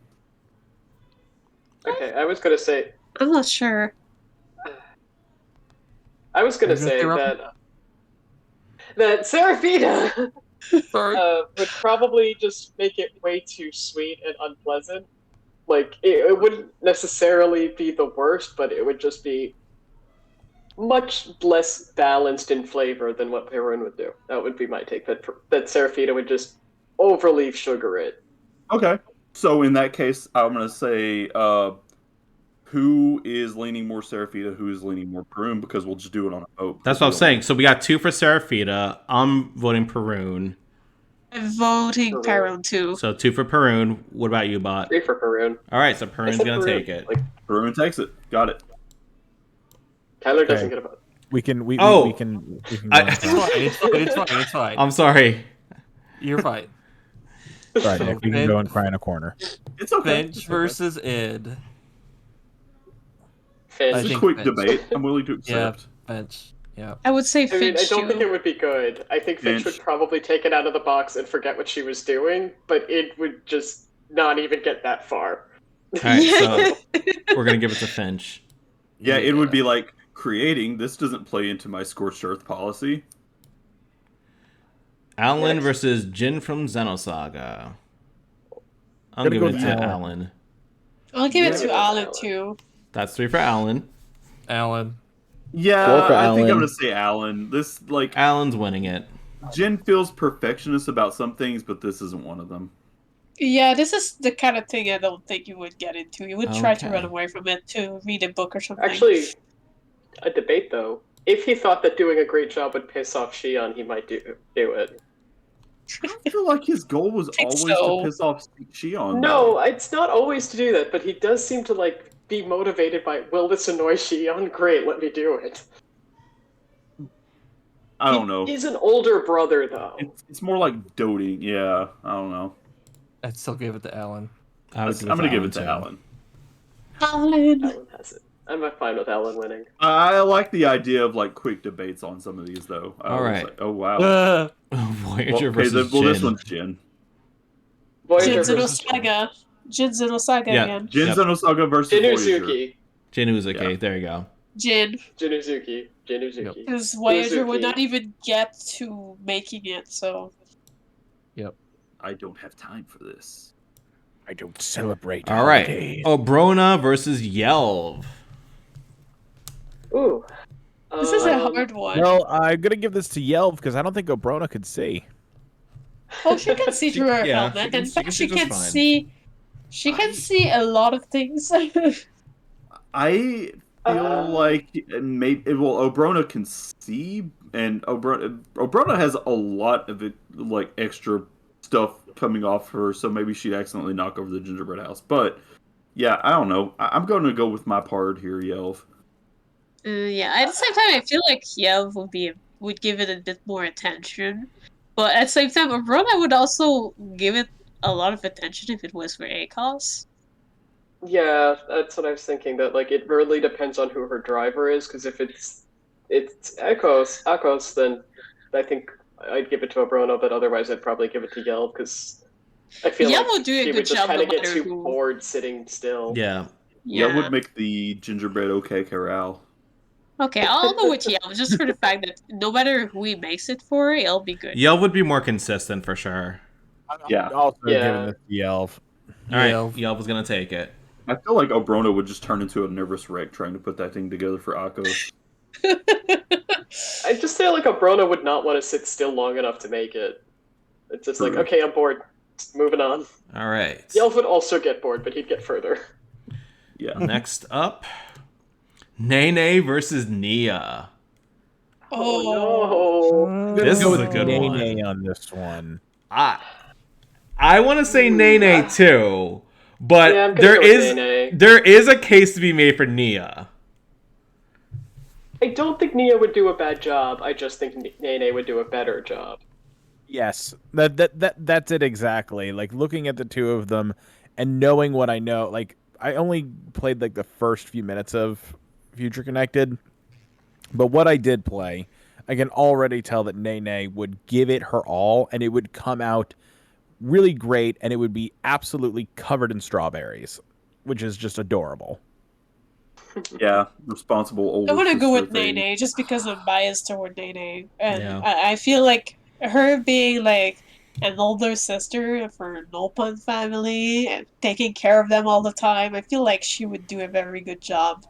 Okay, I was gonna say I'm not sure. that Seraphita Sorry. would probably just make it way too sweet and unpleasant. Like it wouldn't necessarily be the worst, but it would just be much less balanced in flavor than what Perun would do. That would be my take. That Seraphita would just overly sugar it. Okay. So in that case, I'm gonna say who is leaning more Seraphita, who is leaning more Perun, because we'll just do it on a vote. That's what I'm saying. So we got 2 for Seraphita. I'm voting Perun. I'm voting Perun too. So 2 for Perun. What about you, Bot? 3 for Perun. All right, so Perun's gonna take it. Like, Perun takes it. Got it. Tyler doesn't get a vote. We can go It's fine. I'm sorry. You're fine. Right, Nick, we can go and cry in a corner. It's okay. Finch versus Id. Finch. I It's a think quick Finch. debate. I'm willing to accept. Yeah, Finch. Yeah. I would say I mean, Finch I don't think too. it would be good. I think Finch would probably take it out of the box and forget what she was doing, but it would just not even get that far. All right, so we're gonna give it to Finch. Yeah, it would be like creating. This doesn't play into my scorched earth policy. Alan versus Jin from Xenosaga. I'm giving it to Alan. I'll give it to Alan too. That's 3 for Alan. Alan. Yeah, 4 for I think Alan. I'm gonna say Alan. This Alan's winning it. Jin feels perfectionist about some things, but this isn't one of them. Yeah, this is the kind of thing I don't think you would get into. You would try to Okay. run away from it to read a book or something. Actually, a debate though. If he thought that doing a great job would piss off Shion, he might do it. I feel like his goal was think always so. to piss off Shion. No, it's not always to do that, but he does seem to like be motivated by, will this annoy Shion? Great, let me do it. I don't know. He's an older brother though. It's more like doting. Yeah, I don't know. I'd still give it to Alan. I'm gonna give it to Alan. Alan. Alan has it. I'm fine with Alan winning. I like the idea of like quick debates on some of these though. All right. Like, oh wow. Voyager Okay, versus well, this Jin. one's Jin. Voyager Jin versus Xenosaga. Jin Xenosaga Yeah. again. Jin Yep. Xenosaga versus Voyager. Jinuzuki. Jin Uzuki. Yeah. There you go. Jin. Jinuzuki. Yep. Because Voyager would Suzuki. not even get to making it, so. I don't have time for this. I don't celebrate. All right. holidays. Obrona versus Yelv. Ooh. This is a hard one. Well, I'm gonna give this to Yelv because I don't think Obrona could see. Oh, she can see through her yeah, helmet. she can In see- fact, she she can can see just see. She can see a lot of things. I feel like maybe Obrona can see, and Obrona has a lot of it, like extra stuff coming off her, so maybe she'd accidentally knock over the gingerbread house. But yeah, I don't know. I'm going to go with my part here, Yelv. Yeah, at the same time, I feel like Yev would give it a bit more attention, but at the same time, Aurora would also give it a lot of attention if it was for ACOS. Yeah, that's what I was thinking. That like it really depends on who her driver is. Because if it's Akos, then I think I'd give it to Abrona. But otherwise, I'd probably give it to Yelp because I feel Yelp like would do a she good would just job kind no of get matter too who. bored sitting still. Yeah. That would make the gingerbread okay corral. Okay, I'll go with Yelp just for the fact that no matter who he makes it for, it'll be good. Yelv would be more consistent for sure. Yeah. I'm also Yeah. giving this to Yelv. All right, Yelv. Yelv was gonna take it. I feel like Obrona would just turn into a nervous wreck trying to put that thing together for Akos. I just feel like Abrona would not want to sit still long enough to make it. It's just like, True. okay, I'm bored. Just moving on. All right. Yelp would also get bored, but he'd get further. Yeah. Next up, Nene versus Nia. Oh no! This Go is a with good one. Nene on this one. I want to say Nene too, but Yeah, I'm gonna there go with is Nene. there is a case to be made for Nia. I don't think Nia would do a bad job. I just think Nene would do a better job. Yes, that's it exactly. Like looking at the two of them and knowing what I know. Like I only played like the first few minutes of Future Connected, but what I did play, I can already tell that Nene would give it her all, and it would come out really great, and it would be absolutely covered in strawberries, which is just adorable. Yeah. Responsible older I want to go sister with thing. Nene just because I'm biased toward Nene, and Yeah. I feel like her being like an older sister for an open family and taking care of them all the time, I feel like she would do a very good job.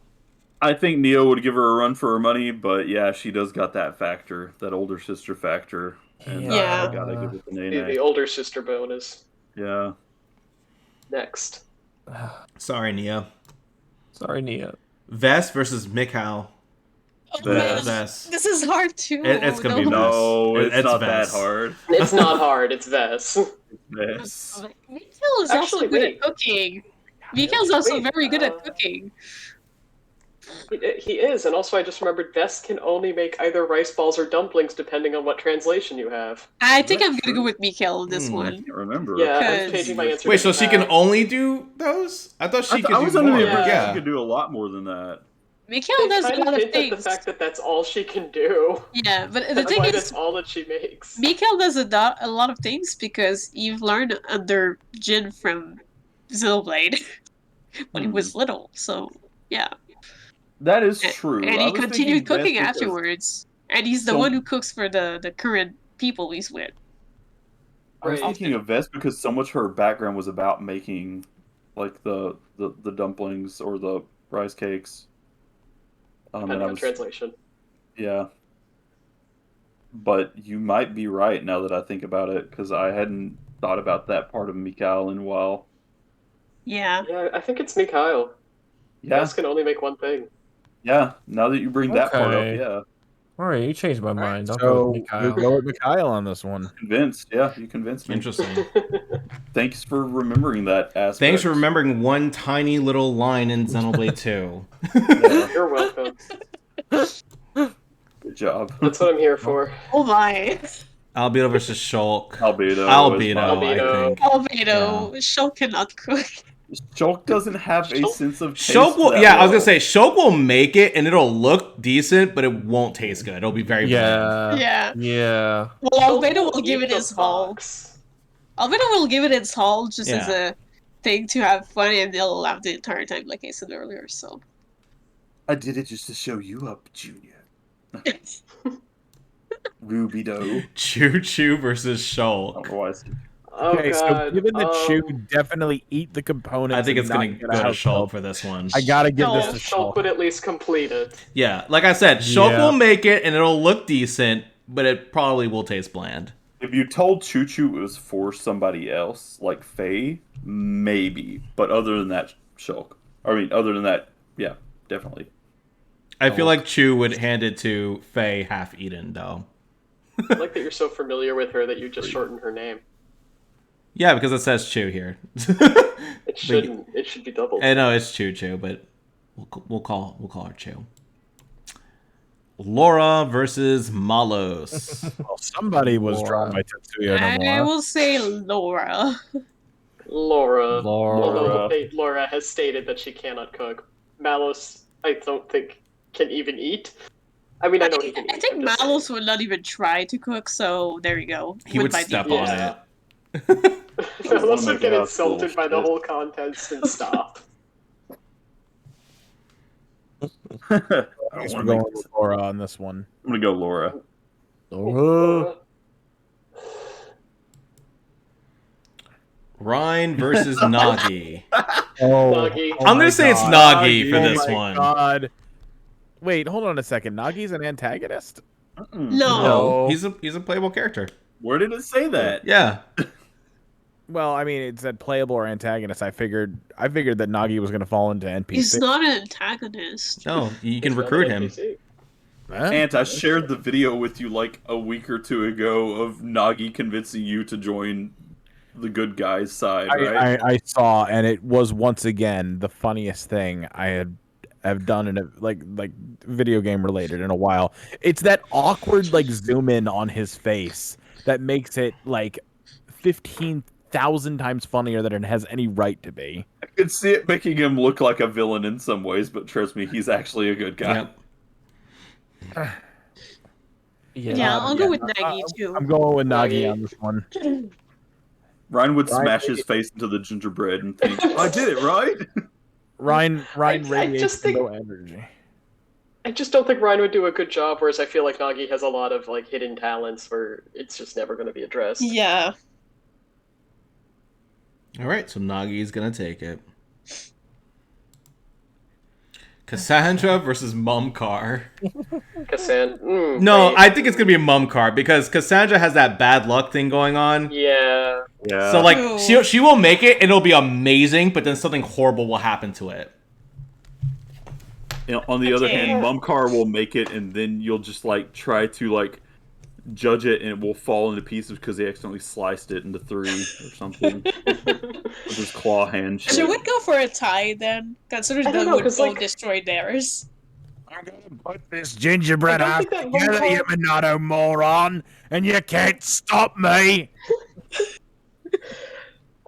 I think Neo would give her a run for her money, but yeah, she does got that factor, that older sister factor. And Yeah. I gotta give it to The Nene. older sister bonus. Yeah. Next. Sorry, Nia. Sorry, Nia. Vest versus Mikhail. Oh, Vest. man, Vest. this is hard too. It's gonna be Vest. No, it's It's not Vest. that hard. It's not hard. It's Vess. Yes. Mikhail is also Actually, good wait. at cooking. Mikhail's also Wait, very good at cooking. He is, and also I just remembered Vess can only make either rice balls or dumplings depending on what translation you have. I think That's I'm gonna true. go with Mikhail on this Hmm. I one. can't remember. Yeah, I'm Because- changing my answer. Wait, to so she can Matt. only do those? I thought she could I was do under more. the impression Yeah. she could do a lot more than that. Mikhail They does a kind lot of of hint at the things. fact that that's all she can do. Yeah, but the That's thing why is, that's all that she makes. Mikhail does a lot of things because you've learned under Jin from Xenoblade when he was little. So yeah, That is A- true. and I he was continued thinking cooking Vest because- afterwards. And he's the So- one who cooks for the current people he's with. I was Right. thinking of Vest because so much of her background was about making, like the dumplings or the rice cakes. And Depending I on was translation. yeah. But you might be right now that I think about it because I hadn't thought about that part of Mikhail in a while. Yeah. Yeah, I think it's Mikhail. Yeah, Vess can only make one thing. yeah. Now that you bring that part up, Okay. yeah, All right, you changed my mind. I'll go So with we Mikhail. go with Mikhail on this one. convinced. Yeah, you convinced me. Interesting. Thanks for remembering that aspect. Thanks for remembering one tiny little line in Xenoblade 2. Yeah, You're welcome. good job. That's what I'm here for. Oh my. Albedo versus Shulk. Albedo. Albedo, is my- Albedo. I think. Albedo, Shulk cannot cook. Shulk doesn't have a Shulk- sense of taste. Shulk will, that yeah, I was well. gonna say Shulk will make it and it'll look decent, but it won't taste good. It'll be very bland. Yeah. Yeah. Yeah. Well, Albedo will give Eat it the his all. box. Albedo will give it its all just as Yeah. a thing to have fun, and they'll laugh the entire time, like I said earlier. So. I did it just to show you up, Junior. Ruby dough. Choo Choo versus I Shulk. don't know why I said- Oh Okay, so god. given that Chew um, definitely eat the components, I think and it's gonna not go get to out Shulk for this one. I gotta give No, this yeah, to Shulk Shulk. would at least complete it. Yeah, like I said, Shulk Yeah. will make it and it'll look decent, but it probably will taste bland. If you told Choo Choo it was for somebody else, like Faye, maybe. But other than that, Shulk. I mean, other than that, yeah, definitely. I feel like Chew would hand it to Faye half eaten though. I like that you're so familiar with her that you just shortened her name. Yeah, because it says Chew here. It shouldn't. It should be doubled. I know it's Choo Choo, but we'll call her Chew. Laura versus Malos. Well, somebody was Laura. drawn by Tetsuya I Nomura. will say Laura. Laura. Laura. Although Laura has stated that she cannot cook. Malos, I don't think, can even eat. I mean, I know he can eat. I think I'm just Malos would not even try to cook, so there you go. He Win would by step default. on Yeah. it. saying. Malos wanna would get make insulted by the bullshit. whole contents and stop. I I don't guess wanna we're make going this- with Laura on this one. I'm gonna go Laura. Laura. Ryan versus Nagi. Oh, Nagi. I'm my gonna say it's God. Nagi for Oh this my one. God. Wait, hold on a second. Nagi's an antagonist? Mm-mm. No. No, he's a playable character. Where did it say that? Yeah. Well, I mean, it said playable or antagonist. I figured that Nagi was going to fall into NPC. He's not an antagonist. No, you can He's not recruit an him. NPC. Huh? Ant, I shared the video with you like a week or two ago of Nagi convincing you to join the good guy's side, right? I saw, and it was once again the funniest thing I have done in a like video game related in a while. It's that awkward like zoom in on his face that makes it like 15,000 times funnier than it has any right to be. I could see it making him look like a villain in some ways, but trust me, he's actually a good guy. Yep. Yeah, I'll go with I- Nagi too. I'm going with Nagi Nagi. on this one. Ryan would Ryan, smash his face into the gingerbread and think, I did it, right? Ryan I radiates just think- low energy. I just don't think Ryan would do a good job, whereas I feel like Nagi has a lot of like hidden talents where it's just never going to be addressed. Yeah. All right, so Nagi's gonna take it. Cassandra versus Mumcar. Kassan. No, wait. I think it's gonna be a Mumcar because Cassandra has that bad luck thing going on. Yeah. Yeah. So like Ew. she will make it and it'll be amazing, but then something horrible will happen to it. on the other hand, Okay. Mumcar will make it, and then you'll just like try to like judge it, and it will fall into pieces because he accidentally sliced it into 3 or something with his claw hand shit. Should we go for a tie then? Considering I don't that know, would 'cause, both like- destroy theirs. I'm gonna put this gingerbread I don't house think that together, you Mumcar- Minato moron, and you can't stop me.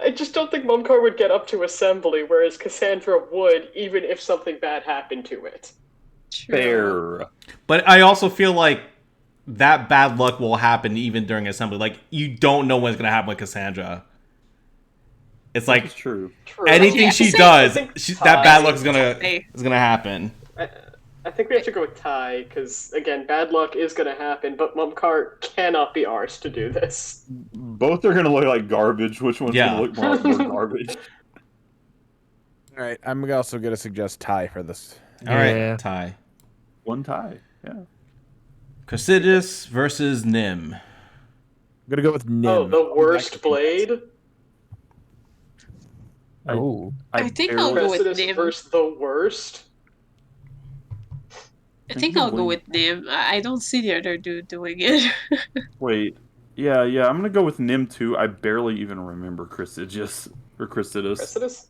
I just don't think Mumcar would get up to assembly, whereas Cassandra would, even if something bad happened to it. True. Fair. But I also feel like that bad luck will happen even during assembly. Like, you don't know what's going to happen with Cassandra. It's It's like true. True. anything Yeah, she I does, think that bad luck is Tie. gonna happen. I think we have to go with tie, because, again, bad luck is going to happen, but Mumcar cannot be arsed to do this. Both are gonna look like garbage. Which one's Yeah. gonna look more garbage? All right, I'm also gonna suggest tie for this. All Yeah. right, tie. One tie. Yeah. Chrysidis versus Nim. I'm gonna go with Nim. Oh, the worst blade? Oh. I think I'll go with Chrysidis Nim. versus the worst? I think I'll go with Nim. I don't see the other dude doing it. Wait. Yeah. I'm gonna go with Nim too. I barely even remember Chrysidis or Chrysidis. Chrysidis?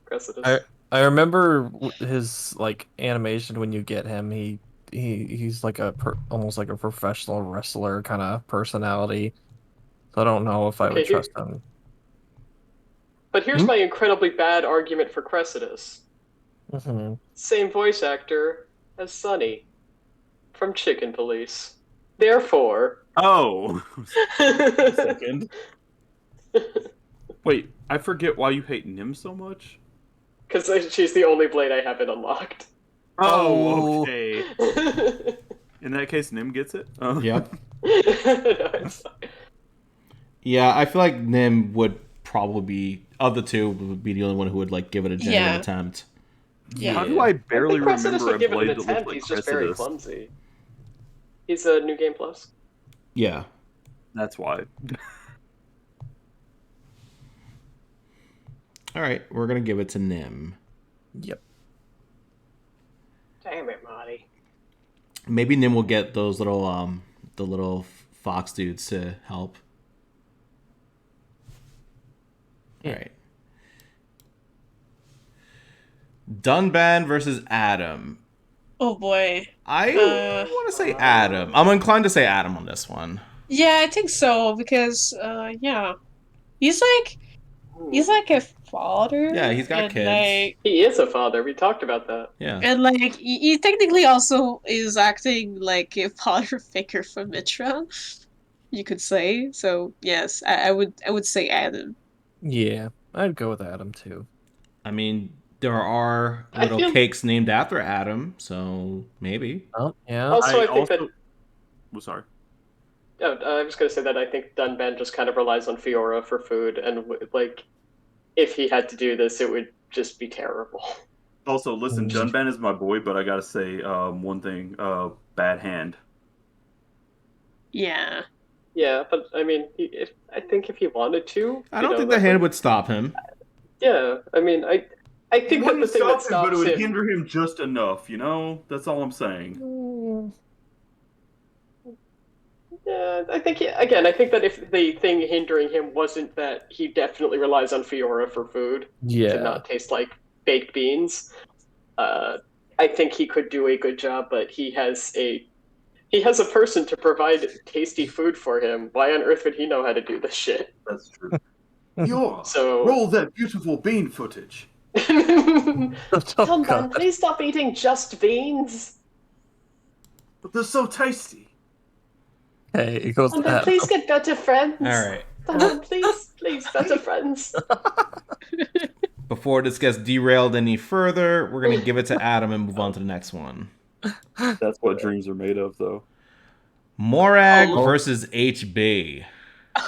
Chrysidis. I remember his like animation when you get him. He's like almost like a professional wrestler kind of personality. So I don't know if I would Okay, trust him. But here's my incredibly bad argument for Chrysidis. Mm-hmm. Same voice actor as Sunny from Chicken Police. Therefore... Oh. Second. Wait. I forget why you hate Nim so much. Because she's the only blade I haven't unlocked. Oh. Okay. In that case, Nim gets it. Yep. No, it's fine. Yeah, I feel like Nim would probably be, of the two, would be the only one who would like give it a genuine Yeah. attempt. Yeah. How do I barely I think Chrysidis remember would a give it blade an that looked attempt. like He's just very Chrysidis? clumsy. He's a New Game Plus. Yeah. That's why. All right, we're gonna give it to Nim. Yep. Damn it, Marty. Maybe Nim will get those little the little fox dudes to help. All right. Dunban versus Adam. Oh boy. I want to say Adam. I'm inclined to say Adam on this one. Yeah, I think so because yeah, he's like a father. Yeah, he's got and, kids. Like, He is a father. We talked about that. Yeah. and like he technically also is acting like a father figure for Mitra, you could say. So yes, I would say Adam. Yeah, I'd go with Adam too. I mean, there are I little feel- cakes named after Adam, so maybe. Oh yeah. Also, I think that... Oh, sorry. Oh, I was going to say that I think Dunban just kind of relies on Fiora for food, and like, if he had to do this, it would just be terrible. Also, listen, Dunban is my boy, but I gotta say one thing: bad hand. Yeah. Yeah, but I mean, I think if he wanted to, I don't think the hand would stop him. Yeah, I mean, I think that the wouldn't thing that stop him, but it stops would him. hinder him just enough. You know, that's all I'm saying. Yeah, I think I think that if the thing hindering him wasn't that he definitely relies on Fiora for food to Yeah. not taste like baked beans, I think he could do a good job. But he has a person to provide tasty food for him. Why on earth would he know how to do this shit? That's true. Fiora, So roll that beautiful bean footage. Oh, Dunban, God. please stop eating just beans. But they're so tasty. Hey, it goes to Dunban, Adam. please get better friends. All right. Dunban, please, better friends. Before this gets derailed any further, we're going to give it to Adam and move on to the next one. That's what dreams are made of, though. Morag Oh. versus HB.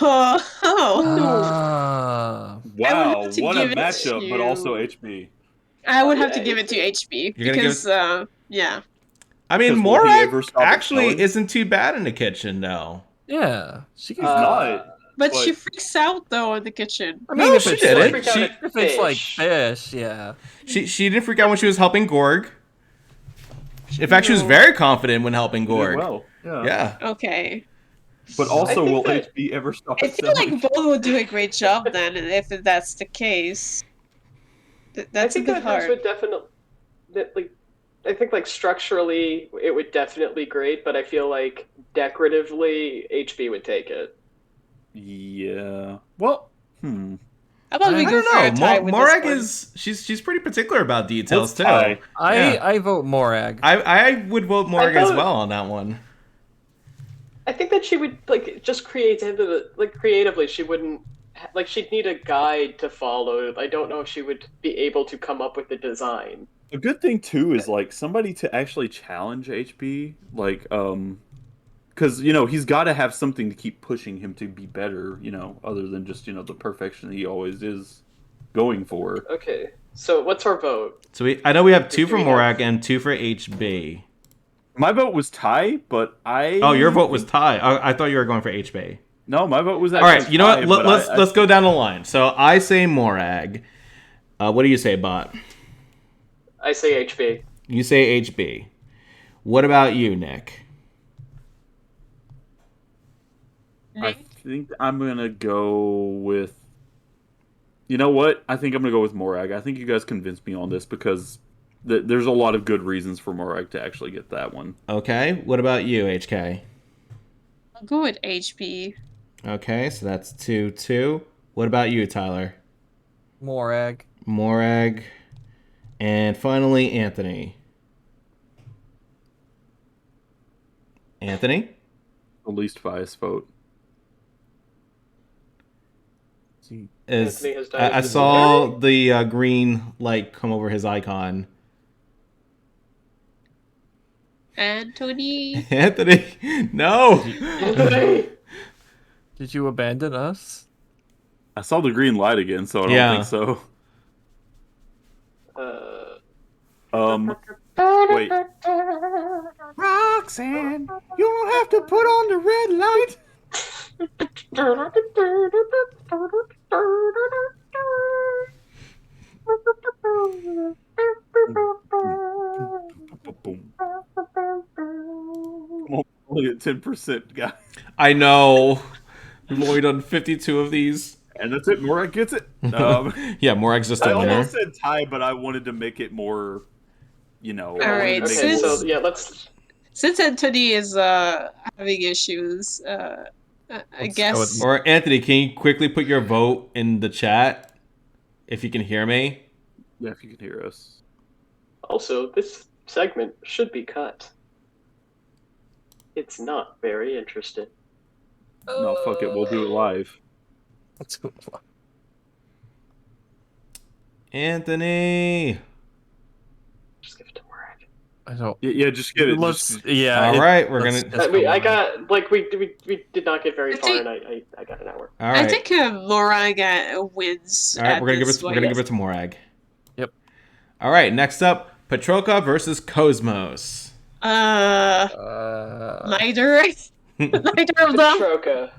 Oh. Ah. Wow, have to what a give it matchup, but to- also HB. I would have to Yeah, give it to HB You're gonna give because yeah. I mean, Because will he Morag ever stop actually excelling? isn't too bad in the kitchen, though. Yeah. She can. Not. But But- she freaks out though in the kitchen. I mean, No, if she it's didn't. like, Freak out at if it's like fish. fish, yeah. She didn't freak out when she was helping Gorg. In fact, she was very confident when helping She did Gorg. well. Yeah. Yeah. Okay. But also, think will that- HB ever stop I feel excelling? like Bo would do a great job then, if that's the case. I That's a think bit that hers hard. would definitely, like, I think like structurally it would definitely be great, but I feel like decoratively HB would take it. Yeah. Well, How about we I go for a don't tie know. with this Morag one? is she's pretty particular about details Let's too. tie. Yeah. I vote Morag. I would vote Morag as thought- well on that one. I think that she would like just creatively she wouldn't like she'd need a guide to follow. I don't know if she would be able to come up with the design. a good thing too is like somebody to actually challenge HB, like because he's got to have something to keep pushing him to be better, other than just the perfection he always is going for. Okay, so what's our vote? So I know we have 2 Do for we Morag have- and 2 for HB. My vote was tie, but Oh, your vote was tie. I thought you were going for HB. no. My vote was All actually right, you know tie, what? but Let's go down the line. So I say Morag. What do you say, Bot? I say HB. You say HB. What about you, Nick? I think I'm gonna go with. You know what? I think I'm gonna go with Morag. I think you guys convinced me on this because there's a lot of good reasons for Morag to actually get that one. Okay. What about you, HK? I'll go with HB. Okay, so that's 2-2. What about you, Tyler? Morag. Morag. And finally, Anthony. Anthony? The least biased vote. Is Anthony has died. I saw the green light come over his icon. Anthony. Anthony, no. Anthony! Did you abandon us? I saw the green light again, so I don't Yeah. think so. Uh, Wait. Roxanne, you don't have to put on the red light. Boom. I'm only at 10%, guys. I know. We've only done 52 of these. And that's it. Morag gets it. Yeah, Morag's just I a winner. almost said tie, but I wanted to make it more, All right, okay, since- so yeah, let's. Since Anthony is having issues, I Let's guess go with Or Anthony, can you quickly put your vote in the chat if you can hear me? Yeah, if you can hear us. Also, this segment should be cut. It's not very interesting. No, fuck it. We'll do it live. Let's go. Anthony. Just give it to Morag. I don't. Yeah, just get it. Let's. Just- Yeah. All right, we're let's gonna. just I go on. got like we did not get very I far, think- and I got an hour. All right. I think Morag wins. All right, at we're gonna give this it. We're gonna one. give it to Morag. Yep. All right. Next up, Petroka versus Cosmos. Neither. Neither of them. Petroka.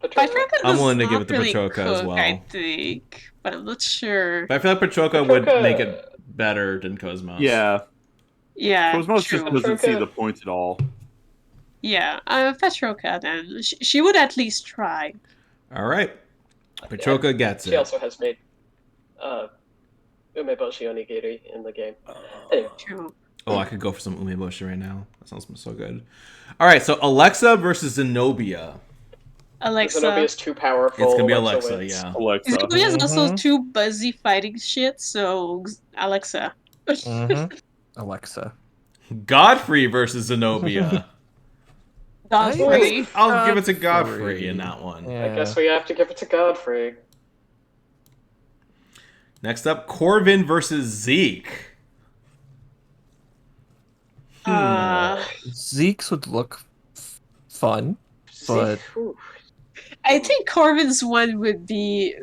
Petroka I'm does willing to give not it to really Petroka as cook, well. I think, but I'm not sure. But I feel like Petroka would Petroka- make it better than Cosmos. Yeah. Yeah, Cosmos true. just doesn't see Petroka- the point at all. Yeah, Petroka then. She would at least try. All right. Petroka gets She it. also has made umeboshi onigiri in the game. Anyway, True. Oh, I could go for some umeboshi right now. That sounds so good. All right, so Alexa versus Zenobia. Alexa. Zenobia is too powerful. It's gonna be Alexa, wins. yeah. Alexa. Zenobia is also Mhm. too busy fighting shit, so Alexa. Mhm. Alexa. Godfrey versus Zenobia. Godfrey. I'll give it to Godfrey. Godfrey in that one. Yeah. I guess we have to give it to Godfrey. Next up, Corvin versus Zeke. Zeke's would look fun, but Ooh. I think Corvin's one would be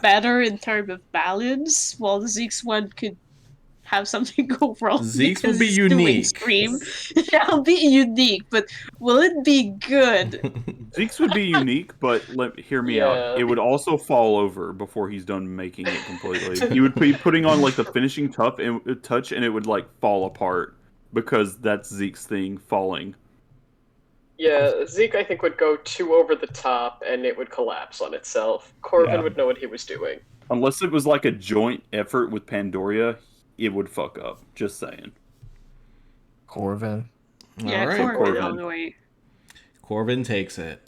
better in terms of balance, while Zeke's one could have something go wrong. Zeke's will because be it's too unique. extreme. It'll be unique, but will it be good? Zeke's would be unique, but hear me Yeah. out. It would also fall over before he's done making it completely. He would be putting on like the finishing touch, and it would like fall apart because that's Zeke's thing, falling. Yeah, Zeke, I think, would go too over the top, and it would collapse on itself. Corvin Yeah. would know what he was doing. Unless it was like a joint effort with Pandoria, it would fuck up. Just saying. Corvin. Yeah, All right, Corvin Corvin. all the way. Corvin takes it.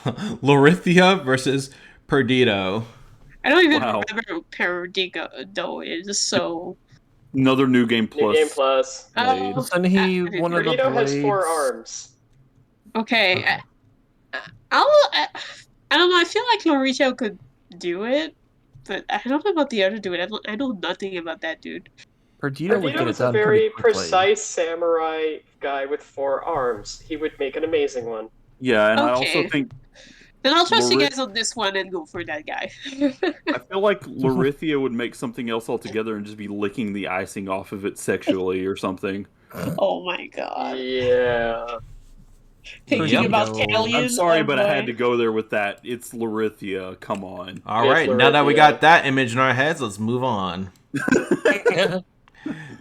Lorithia versus Perdido. I don't even Wow. remember who Perdido though is, so... Another New Game New Plus. Game Plus. Oh, Wasn't he I didn't one of the Perdido has 4 blades? arms. okay. Okay. I don't know, I feel like Lorito could do it, but I don't know about the other dude. I know nothing about that dude. Perdita would get Perdido it is a done pretty very quickly. precise samurai guy with 4 arms. He would make an amazing one. Yeah, and I Okay. also think Then I'll trust you Lorit- guys on this one and go for that guy. I feel like Lorithia would make something else altogether and just be licking the icing off of it sexually or something. Oh my god. Yeah. Thinking Yep. about Perdido. Callian. I'm sorry, oh but I had boy. to go there with that. It's Lorithia. Come on. All Yes, right, now that we Lorithia. got that image in our heads, let's move on.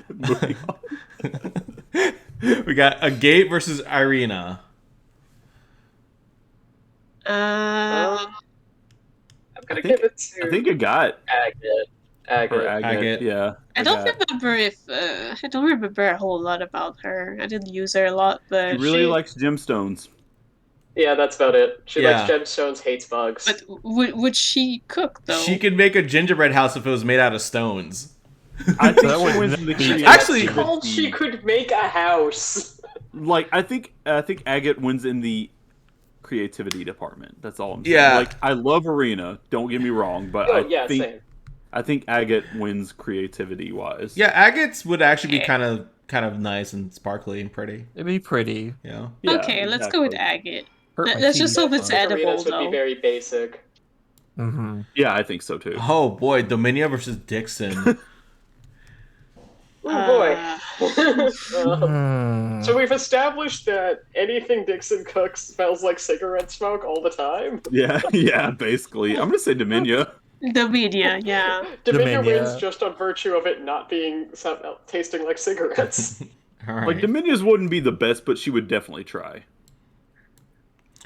Moving on. We got Agate versus Irina. I'm gonna I think- give it to I think it got Agate. or Agate. Agate. Yeah. I don't Agate. remember if I don't remember a whole lot about her. I didn't use her a lot, She but really likes gemstones. Yeah, that's about it. She Yeah. likes gemstones, hates bugs. but would she cook though? She could make a gingerbread house if it was made out of stones. I think That she would wins not in the be- creativity. Actually- Called she could make a house. Like I think Agate wins in the creativity department. That's all I'm saying. Yeah. Like I love Arena, don't get me wrong, but Oh yeah, same. I think Agate wins creativity wise. Yeah, agates would actually be Okay. kind of nice and sparkly and pretty. It'd be pretty. Yeah. Yeah, Okay, let's go with exactly. agate. Hurt my Let's just teeth, hope it's but- edible Arenas would be though. very basic. Mhm. Yeah, I think so too. Oh boy, Dominia versus Dixon. Oh boy. Hmm. So we've established that anything Dixon cooks smells like cigarette smoke all the time. Yeah, basically. I'm gonna say Dominia. The media, yeah. Dominion Dominion. wins just on virtue of it not being tasting like cigarettes. All right. Like Dominia's wouldn't be the best, but she would definitely try.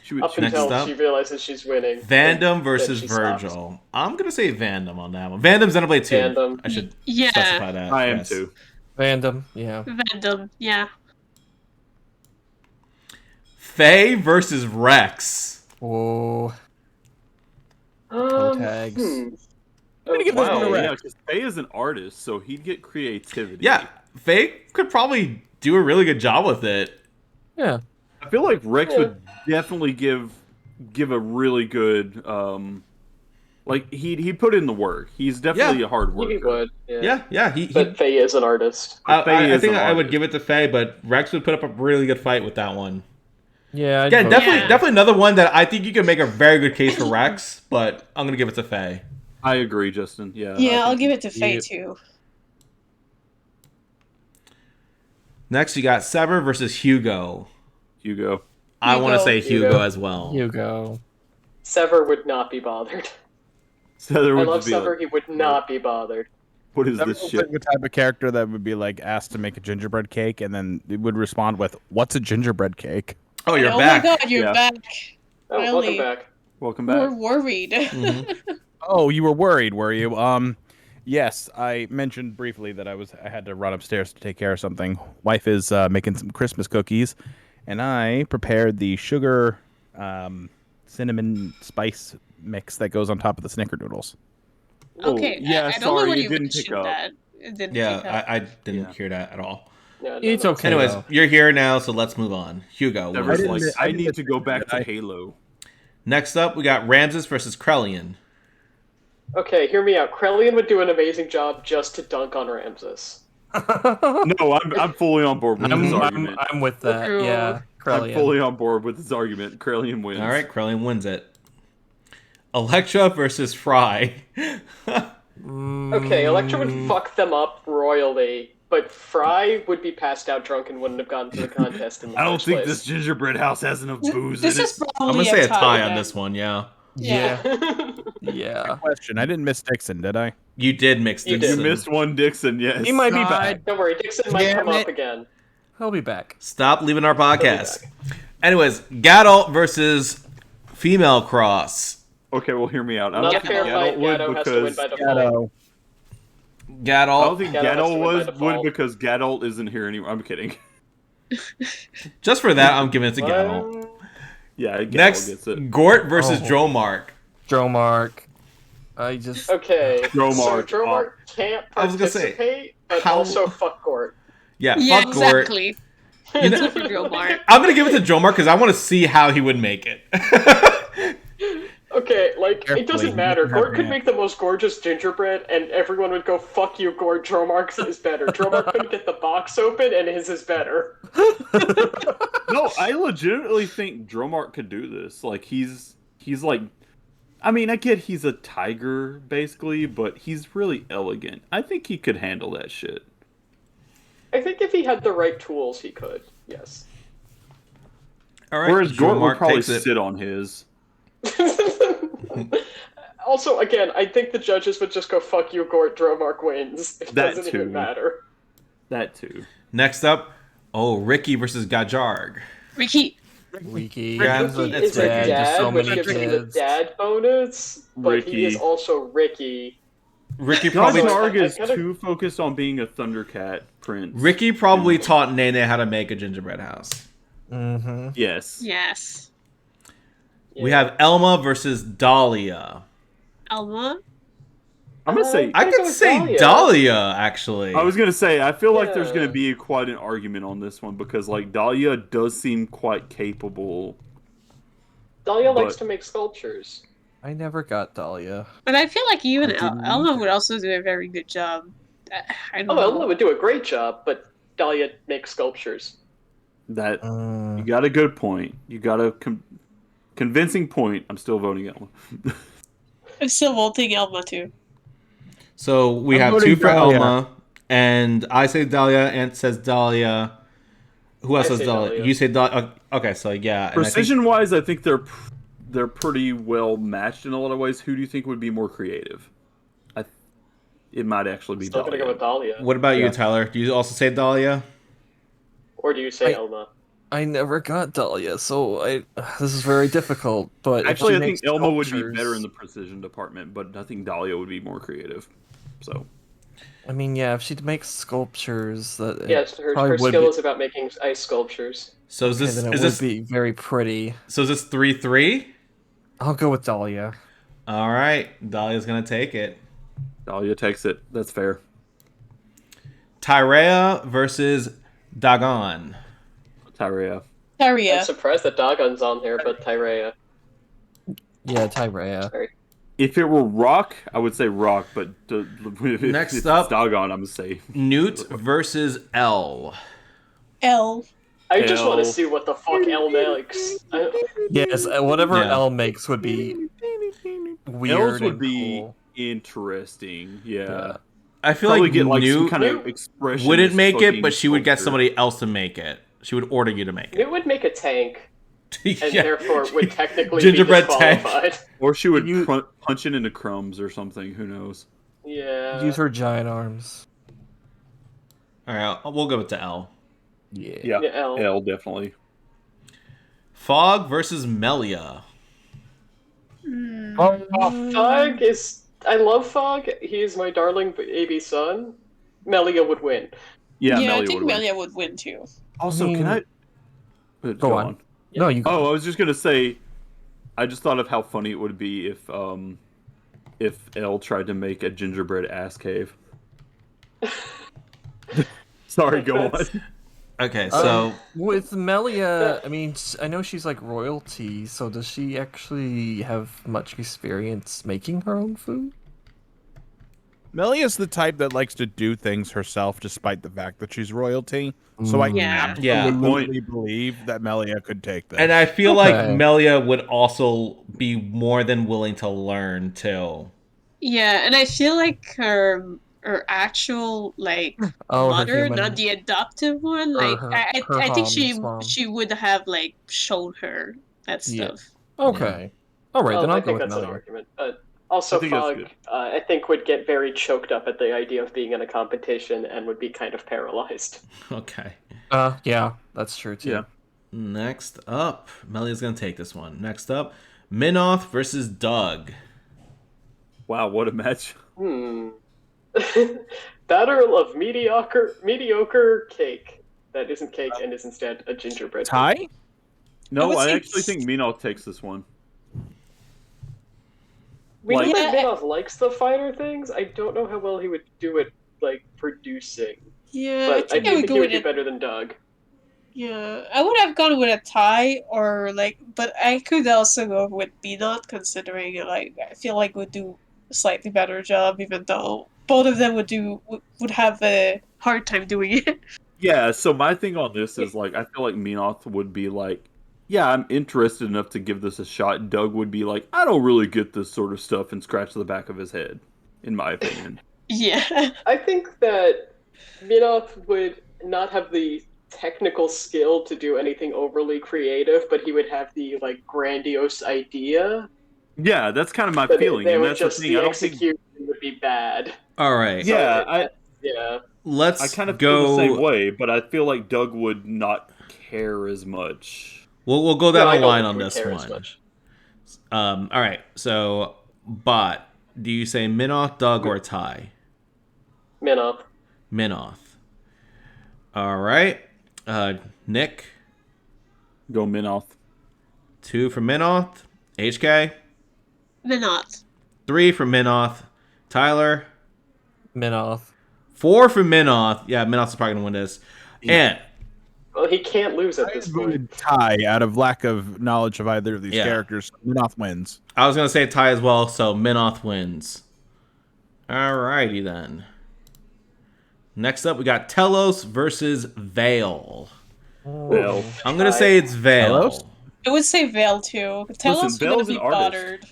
She would. Up Next until up. she realizes she's winning. Vandom Then versus she stops. Virgil. I'm gonna say Vandom on that one. Vandom's Xenoblade 2. Vandom. I should Yeah. specify that. I am yes. too. Vandom, yeah. Vandom, yeah. Faye versus Rex. Whoa. Toe tags. I'm gonna give this one to Wow, Rex. yeah, because Faye is an artist, so he'd get creativity. Yeah, Faye could probably do a really good job with it. Yeah. I feel like Rex Yeah. would definitely give a really good like he'd put in the work. He's definitely a hard worker. He would. Yeah. Yeah, But Faye is an artist. Faye I is think an I would artist. give it to Faye, but Rex would put up a really good fight with that one. Yeah, I'd Yeah, vote definitely, Yeah. definitely another one that I think you can make a very good case for Rex, but I'm gonna give it to Faye. I agree, Justin. Yeah. Yeah, I I'll think- give it to Faye Yep. too. Next, you got Sever versus Hugo. Hugo. I want to Hugo. say Hugo Hugo. as well. Hugo. Sever would not be bothered. So there I would love just be Sever. like, He would not be bothered. what is That this was shit? like the type of character that would be like asked to make a gingerbread cake, and then it would respond with, "What's a gingerbread cake?" Oh, you're oh back. my god, you're Yeah. back. Oh, Really? welcome back. Welcome We're back. worried. Mhm. Oh, you were worried, were you? Yes, I mentioned briefly that I had to run upstairs to take care of something. Wife is making some Christmas cookies, and I prepared the sugar, cinnamon spice mix that goes on top of the snickerdoodles. Okay, yeah, I don't know sorry, when it you didn't pick mentioned up. that. It didn't pick Yeah, up. I didn't Yeah. hear that at all. No, It's no. okay. Anyways, though. you're here now, so let's move on. Hugo. Sever's wins didn't- this. like, I I didn't need to go back to I- Halo. Next up, we got Ramses versus Krellian. Okay, hear me out. Krellian would do an amazing job just to dunk on Ramses. No, I'm fully on board with his argument. I'm with that. True. Yeah. I'm Krellian. fully on board with his argument. Krellian wins. All right, Krellian wins it. Electra versus Fry. Okay, Electra would fuck them up royally, but Fry would be passed out drunk and wouldn't have gotten to the contest in the I don't first think place. this gingerbread house has enough booze This in is it. I'm probably gonna say a tie on then. this one. Yeah. Yeah. Yeah. Yeah. Question: I didn't miss Dixon, did I? You did mix You Dixon. did. You missed one, Dixon. Yes. He might be God. back. Don't worry, Dixon might Damn come it. up again. He'll be back. Stop leaving our He'll be podcast. back. Anyways, Gadol versus Female Cross. Okay, well, hear me out. I Not don't a think fair fight. Gadol would Gatto has to win because by default. Gatto. I Gadol. don't think Gadol has to Gadol win by would default. because Gadol isn't here anymore. I'm kidding. Just for that, I'm giving it to Gadol. Well, Yeah, Gadol Next, gets it. Gort versus Oh. Dromark. Dromark. I just okay, so Dromark. Dromar can't I was gonna say, participate, but how- also fuck Gort. Yeah, Yeah, fuck Gort. exactly. You know- That's for Dromar. I'm gonna give it to Dromark because I want to see how he would make it. Okay, like, Carefully, it doesn't you matter. can have Gort could an make the most gorgeous gingerbread, and everyone would go, fuck you, Gort, Dromark's is better. Dromark couldn't get the box open, and his is better. No, I legitimately think Dromark could do this. Like he's like, I mean, I get he's a tiger basically, but he's really elegant. I think he could handle that shit. I think if he had the right tools, he could, yes. All right, Whereas Gort would Dromark probably takes it. sit on his. Also, again, I think the judges would just go, fuck you, Gort, Dromark wins. It That doesn't too. even matter. That too. Next up, Ricky versus Gajarg. Ricky. Wiki. Yeah, Ricky that's is a Ricky. Just dad, so which many gives him the kids. dad bonus, but Ricky. he is also Ricky. Ricky probably Gajarg I is kinda- too focused on being a Thundercat prince. taught Nene how to make a gingerbread house. Mm-hmm. Yes. Yes. We have Elma versus Dahlia. Elma. I'm gonna say. I gotta could go with say Dahlia. Dahlia, actually. I was gonna say. I feel like there's Yeah. gonna be quite an argument on this one because like Dahlia does seem quite capable. Dahlia likes But- to make sculptures. I never got Dahlia. But I feel like even I didn't Elma either. would also do a very good job. I don't Oh, know. Elma would do a great job, but Dahlia makes sculptures. That you Mm. got a good point. You got a convincing point. I'm still voting Elma. I'm still voting Elma too. So we I'm have voting two for Dahlia. Elma, and I say Dahlia, and says Dahlia. Who else I says say Dahlia? Dahlia. You say Dahlia. Okay, so yeah. and I think- Precision wise, I think they're pretty well matched in a lot of ways. Who do you think would be more creative? It might actually be Still gonna go Dahlia. with Dahlia. What about you, Yeah. Tyler? Do you also say Dahlia? Or do you say I- Elma? I never got Dahlia, so this is very difficult. But if Actually, she I think makes Elma would be sculptures- better in the precision department, but I think Dahlia would be more creative. So I mean, yeah, if she makes sculptures, that Yes, her probably would skill be, is about making ice sculptures. So is this then it is would this be very pretty. so is this 3-3? I'll go with Dahlia. All right, Dahlia's gonna take it. Dahlia takes it. That's fair. Tyrea versus Dagon. Tyrea. I'm Taria. surprised that Dagon's on there, but Tyrea. Yeah, Tyrea. If it were Rock, I would say Rock, but Next if up- it's Doggone, I'm gonna say Newt versus L. L. I just want to L. see what the fuck El makes. Yes, whatever Yeah. L makes would be weird L's would and be cool. interesting. Yeah. Yeah. I feel Probably like get like some Newt kind of expression. wouldn't make it, but she would get somebody else to make it. She would order you to make it. It would make a tank, and Yeah. therefore would technically Gingerbread be tank. disqualified. Or she would You- punch it into crumbs or something. Who knows? Yeah. Use her giant arms. All right, we'll go with the L. Yeah. Yeah. Yeah, L. L definitely. Fog versus Melia. Fog is. I love Fog. He is my darling baby son. Melia would win. Yeah, I Melia think would win. Melia would win too. Also, I mean- can I Go on. No, you go. Oh, I was just gonna say, I just thought of how funny it would be if Elle tried to make a gingerbread ass cave. Sorry, go on. Okay, so With Melia, I mean, I know she's like royalty, so does she actually have much experience making her own food? Melia's the type that likes to do things herself despite the fact that she's royalty. So I Yeah. absolutely believe that Melia could take this. and I feel like Okay. Melia would also be more than willing to learn too. Yeah, and I feel like her actual like Oh, her mother, human- not the adoptive one. Like her- I her think mom's mom. she would have like shown her that Yeah. stuff. Okay. All right, Well, then I I'll go think with that's an Melia. argument. But Also, I think that's Fog, good. I think, would get very choked up at the idea of being in a competition and would be kind of paralyzed. Okay. Yeah, that's true too. Yeah. Next up, Melia's gonna take this one. Next up, Minoth versus Doug. Wow, what a match. Battle of mediocre cake that isn't cake and is instead a gingerbread. Ty? No, would I say- actually think Minoth takes this one. We know Like- that Minoth likes the fighter things. I don't know how well he would do it, like, producing. Yeah, But I I think I do would think go he with would do it. better than Doug. Yeah, I would have gone with a tie or like, but I could also go with Peanut considering like I feel like would do a slightly better job, even though both of them would have a hard time doing it. Yeah, so my thing on this is like I feel like Minoth would be like, yeah, I'm interested enough to give this a shot. Doug would be like, I don't really get this sort of stuff and scratch the back of his head, in my opinion. Yeah. I think that Minoth would not have the technical skill to do anything overly creative, but he would have the like grandiose idea. Yeah, that's kind of my But feeling, they and would that's just the thing. I the don't think. execution would be bad. All right. So Yeah, yeah. Let's I kind of go. feel the same way, but I feel like Doug would not care as much. We'll go down No, I the don't line think on he would this care as one. much. All right. So, Bot, do you say Minoth, Doug, or Ty? Minoth. Minoth. All right. Nick, Go Minoth. 2 for Minoth. HK, They're not. 3 for Minoth. Tyler, Minoth. 4 for Minoth. Yeah, Minoth's probably gonna win this. And Well, he can't lose at I this just point. voted Ty out of lack of knowledge of either of these Yeah. characters. Minoth wins. I was gonna say Ty as well, so Minoth wins. Alrighty then. Next up, we got Telos versus Vale. Well, I'm gonna say it's Vale. Telos? I would say Veil too. Tell Listen, us we're gonna Vale's be an artist. bothered.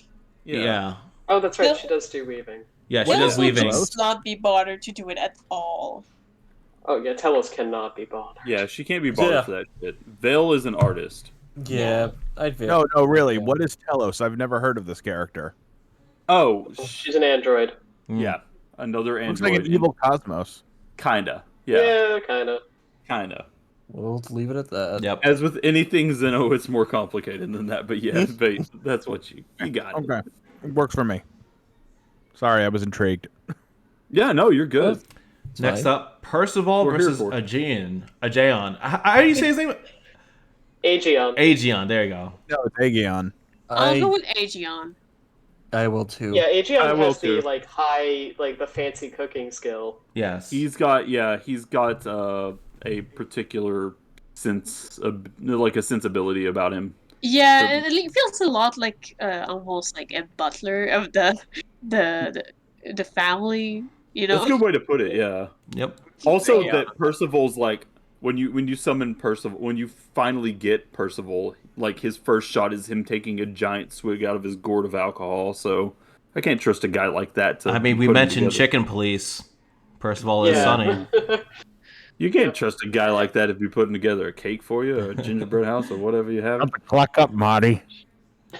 Yeah. Oh, that's right. Well- She does do weaving. Yeah, she Veil does will weaving. just not be bothered to do it at all. Oh yeah, Telos cannot be bothered. yeah, she can't be bothered Yeah. for that shit. Vale is an artist. Yeah, I'd veil. No, really. Yeah. What is Telos? I've never heard of this character. Oh, She's an android. yeah, another Looks android. like an evil Cosmos. Kinda. Yeah, kind of. kinda. We'll leave it at that. Yep. As with anything Xeno, it's more complicated than that. But yeah, that's what you got. It. Okay. It works for me. Sorry, I was intrigued. Yeah, no, you're good. It's Next fine. up, Percival We're here versus for it. Aegeon. Aegeon. How do you say his name? Aegeon. Aegeon. There you go. No, it's Aegeon. I'll go I with Aegeon. I will too. Yeah, Aegeon I will has the too. like high, like the fancy cooking skill. Yes. He's got a particular sense of like a sensibility about him. Yeah, So- it feels a lot like almost like a butler of the family. You That's a know. good way to put it. Yeah. Yep. Also, Yeah. that Percival's like when you summon Percival, when you finally get Percival, like his first shot is him taking a giant swig out of his gourd of alcohol. So I can't trust a guy like that. To I mean, we put him mentioned together. Chicken Police. Percival is Sunny. You can't trust a guy like that if you're putting together a cake for you, or a gingerbread house, or whatever you have. Up the clock up, Marty.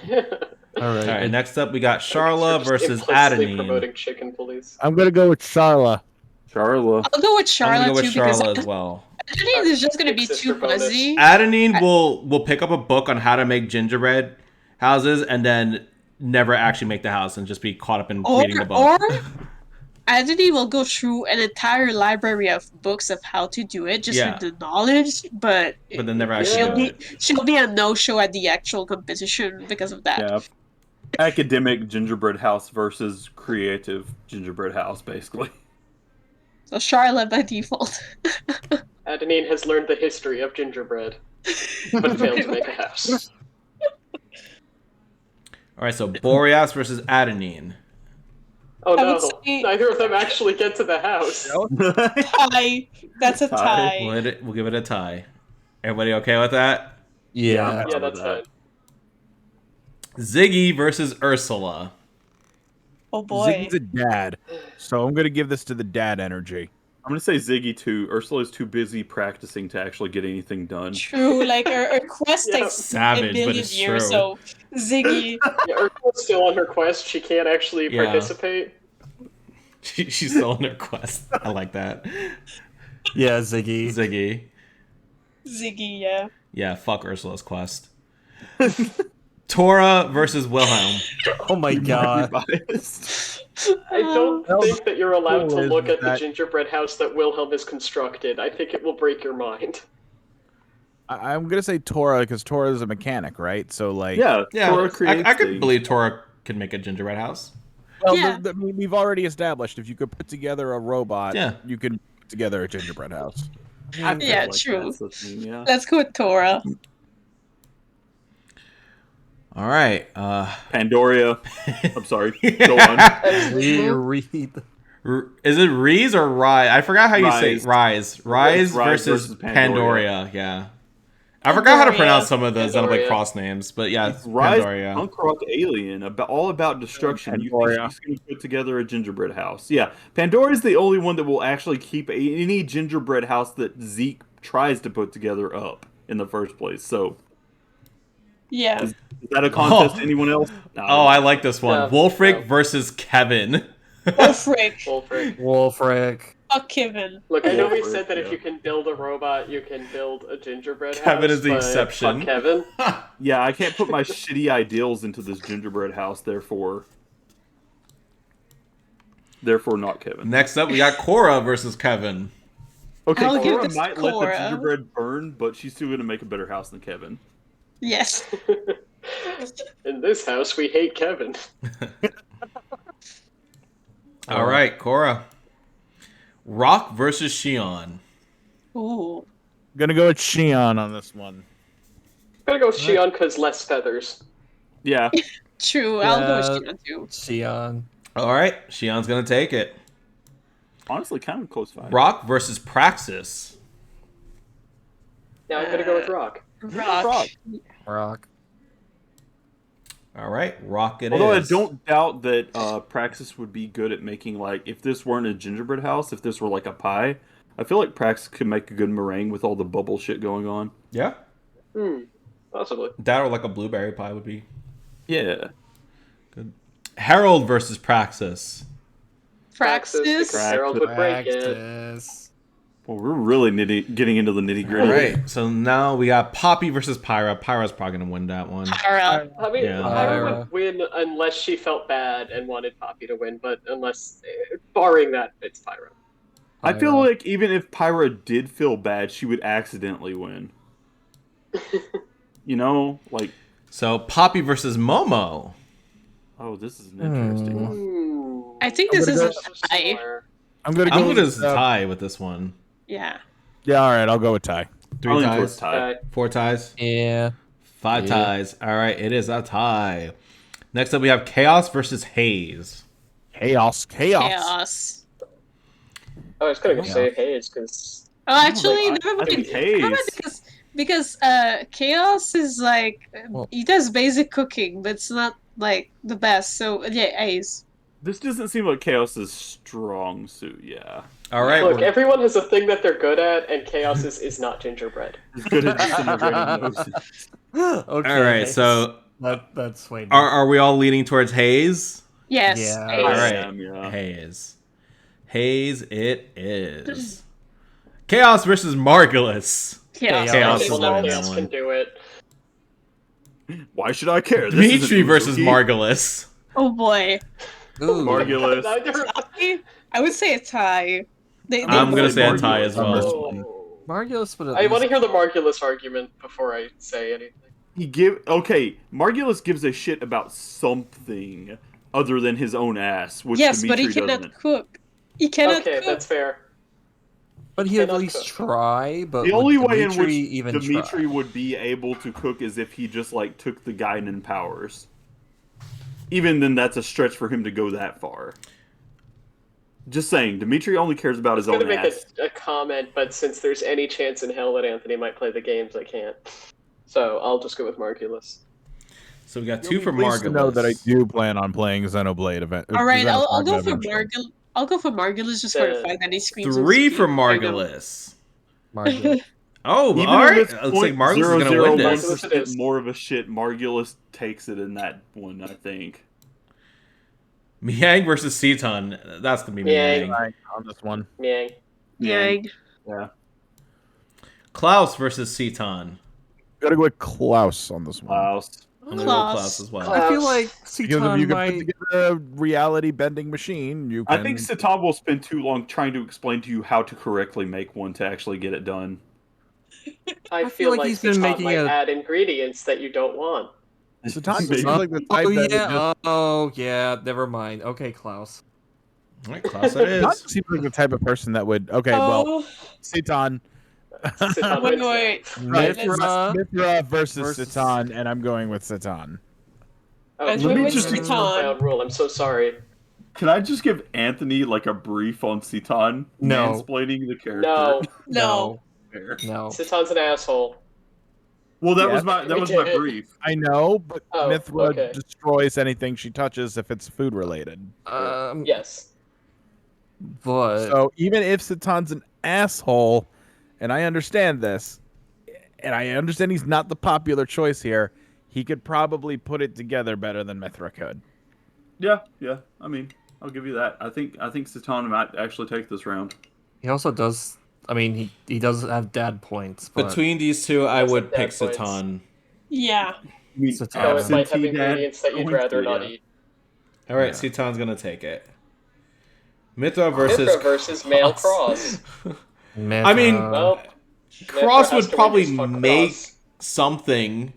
All right. All right. Next up, we got Charla Just versus implicitly Adenine. promoting chicken police. I'm gonna go with Charla. Charla. I'll go with I'm Charlotte gonna go with too because Charla as well. Adenine is just gonna be Sister too bonus. fuzzy. Adenine will pick up a book on how to make gingerbread houses and then never actually make the house and just be caught up in reading the book. Or Adenine will go through an entire library of books of how to do it, just Yeah. with the knowledge, but But then never actually she'll do be it. she'll be a no-show at the actual competition because of that. Yeah. Academic gingerbread house versus creative gingerbread house, basically. So Charlotte by default. Adenine has learned the history of gingerbread, but failed to make a house. All right, so Boreas versus Adenine. Oh I would no, say- neither of them actually get to the house. Tie. That's a tie. We'll give it a tie. Everybody okay with that? Yeah. Yeah, that's fine. Ziggy versus Ursula. Oh boy. Ziggy's a dad, so I'm gonna give this to the dad energy. I'm gonna say Ziggy too. Ursula is too busy practicing to actually get anything done. True, like her quest Yeah. takes Savage, a but million it's years, true. so Ziggy. Yeah, Ursula's still on her quest. She can't actually Yeah. participate. She's still on her quest. I like that. Yeah, Ziggy. Ziggy. Ziggy, yeah. Yeah, fuck Ursula's quest. Tora versus Wilhelm. Oh my god. Biased. I don't Well, think that you're allowed to cool is look at the that- gingerbread house that Wilhelm has constructed. I think it will break your mind. I'm gonna say Tora because Tora is a mechanic, right? So like, Yeah, Yeah, Tora creates I could things. believe Tora could make a gingerbread house. well, Yeah. I mean, we've already established if you could put together a robot, Yeah. you can put together a gingerbread house. I feel Yeah, like true. that's the thing, yeah. Let's go with Tora. All right. Pandoria. I'm sorry. Go on. Read. Is it Reese or Rise? I forgot how you say Rise. Rise Rise versus versus Pandoria. Yeah. I forgot how to Pandoria. pronounce some of the Pandoria. Xenoblade cross names, but yeah, It's Rise Pandoria. punk rock alien, all about destruction. You think Pandoria. she's going to put together a gingerbread house? Yeah, Pandora's the only one that will actually keep any gingerbread house that Zeke tries to put together up in the first place. So, Yeah. is that a contest? Oh. Anyone else? No, Oh, I like this one. Yeah. Wolfric Yeah. versus Kevin. Wolfric. Wolfric. Wolfric. Fuck Kevin. Look, I know we Wolfric, said that if yeah. you can build a robot, you can build a gingerbread house. Kevin is the but exception. Fuck Kevin. Yeah, I can't put my shitty ideals into this gingerbread house. Therefore, not Kevin. Next up, we got Cora versus Kevin. Okay, I'll give Cora this might to let the Cora. gingerbread burn, but she's still going to make a better house than Kevin. Yes. In this house, we hate Kevin. All right, Cora. Rock versus Shion. Ooh. Gonna go with Shion on this one. I'm gonna go with Shion because less feathers. Yeah. True. I'll go with Yeah. Shion too. Xion. All right, Shion's gonna take it. Honestly, kind of close fight. Rock versus Praxis. Yeah, I'm gonna go with Rock. Rock. Rock. All right, Rock it Although is. I don't doubt that Praxis would be good at making, like, if this weren't a gingerbread house, if this were like a pie, I feel like Praxis could make a good meringue with all the bubble shit going on. Yeah, Possibly. that or like a blueberry pie would be Yeah. good. Harold versus Praxis. Praxis. Harold would break it. Practice. Well, we're really getting into the nitty All gritty. right, so now we got Poppy versus Pyra. Pyra's probably gonna win that one. Tara. I mean, Yeah. Pyra would win unless she felt bad and wanted Poppy to win, but barring that, it's Pyra. I feel like even if Pyra did feel bad, she would accidentally win. You know? Like, So Poppy versus Momo. oh, this is an interesting one. Ooh. I think this is a tie. Similar. I'm gonna go. I'm with, gonna tie with this one. Yeah. Yeah, all right. I'll go with Ty. 3 I'll lean towards ties, tie. 4 ties, Yeah. 5 Yeah. ties. All right, it is a tie. Next up, we have Chaos versus Haze. Chaos. Chaos. I was gonna say Hayes because Oh, actually, I never think mind. Hayes. Never mind, because Chaos is like Well- he does basic cooking, but it's not like the best. So yeah, Ace. This doesn't seem like Chaos's strong suit, yeah. All right, look, we're- everyone has a thing that they're good at, and Chaos is not gingerbread. He's good at disintegrating noses. Okay. all right. So that's swayed me. are we all leaning towards Haze? Yes. Yeah. Ace. All right, Yeah. Haze. Haze it is. Chaos versus Margulis. Chaos. Chaos Ace. is People know winning that Chaos one. can do it. Why should I care? This Dimitri isn't versus Uzuki. Margulis. Oh boy. Ooh. Margulis. I would say a tie. They I'm gonna gonna say say a tie Margulis as on this well. one. Margulis would at I want to least- hear the Margulis argument before I say anything. Margulis gives a shit about something other than his own ass, which yes, but he Dimitri cannot doesn't. cook. He cannot Okay, cook. that's fair. But he'd at cannot least cook. try. But The would only way in Dimitri which even Dimitri try? would be able to cook is if he just like took the Guinan powers. Even then, that's a stretch for him to go that far. Just saying, Dimitri only cares about his I was own gonna make ass. a comment, but since there's any chance in hell that Anthony might play the games, I can't. So I'll just go with Margulis. So we got 2 for Please Margulis. know that I do plan on playing Xenoblade event. All right, I'll go for eventually. I'll go for Margulis just for the fact that he screams. on 3 screen. for I know. Margulis. Margula. Oh, Even all in right. this Looks like Margulis is going to 001 win Margulis this. it is. more of a shit. Margulis takes it in that one, I think. Miang versus Seton. That's going to be Miang. Miang. On this one. Yang. Yang. Yeah. Klaus versus Seton. Gotta go with Klaus on this one. Klaus. I'm going to go Klaus. Klaus as well. Klaus. I feel like Because if Seton you can put might. together a reality bending machine, you can. I think Satan will spend too long trying to explain to you how to correctly make one to actually get it done. I feel feel like like he's been Satan making might a- add ingredients that you don't want. Satan Maybe. seems like the type Oh that would yeah. just. Oh yeah. Never mind. Okay, Klaus. All right, Klaus it Satan is. seems like the type of person that would. Okay, well, Oh, Satan. Satan wait, wins wait. Right, Mithra Mithra versus versus- Satan, and I'm going with Satan. Oh, Let me it's just- a profound rule. I'm so sorry. Can I just give Anthony like a brief on Satan? No. Mansplaining the character. No, No. Fair. No. Satan's an asshole. Well, that Yeah. was my brief. I know, but Oh, Mithra okay. destroys anything she touches if it's food related. Yes. But So even if Satan's an asshole, and I understand this, and I understand he's not the popular choice here, he could probably put it together better than Mithra could. Yeah. I mean, I'll give you that. I think Satan might actually take this round. he also does. I mean, he does have dad points. But Between these two, I That's would a pick bad point. Satan. Yeah. I mean, Satan. So it might have absentee dad ingredients that you'd going rather to, not yeah. eat. All right, Yeah. Seton's going to take it. Mithra versus Mithra versus male cross. Mithra, I mean, Well, Cross Mithra has would to probably win just fuck make Cross. something.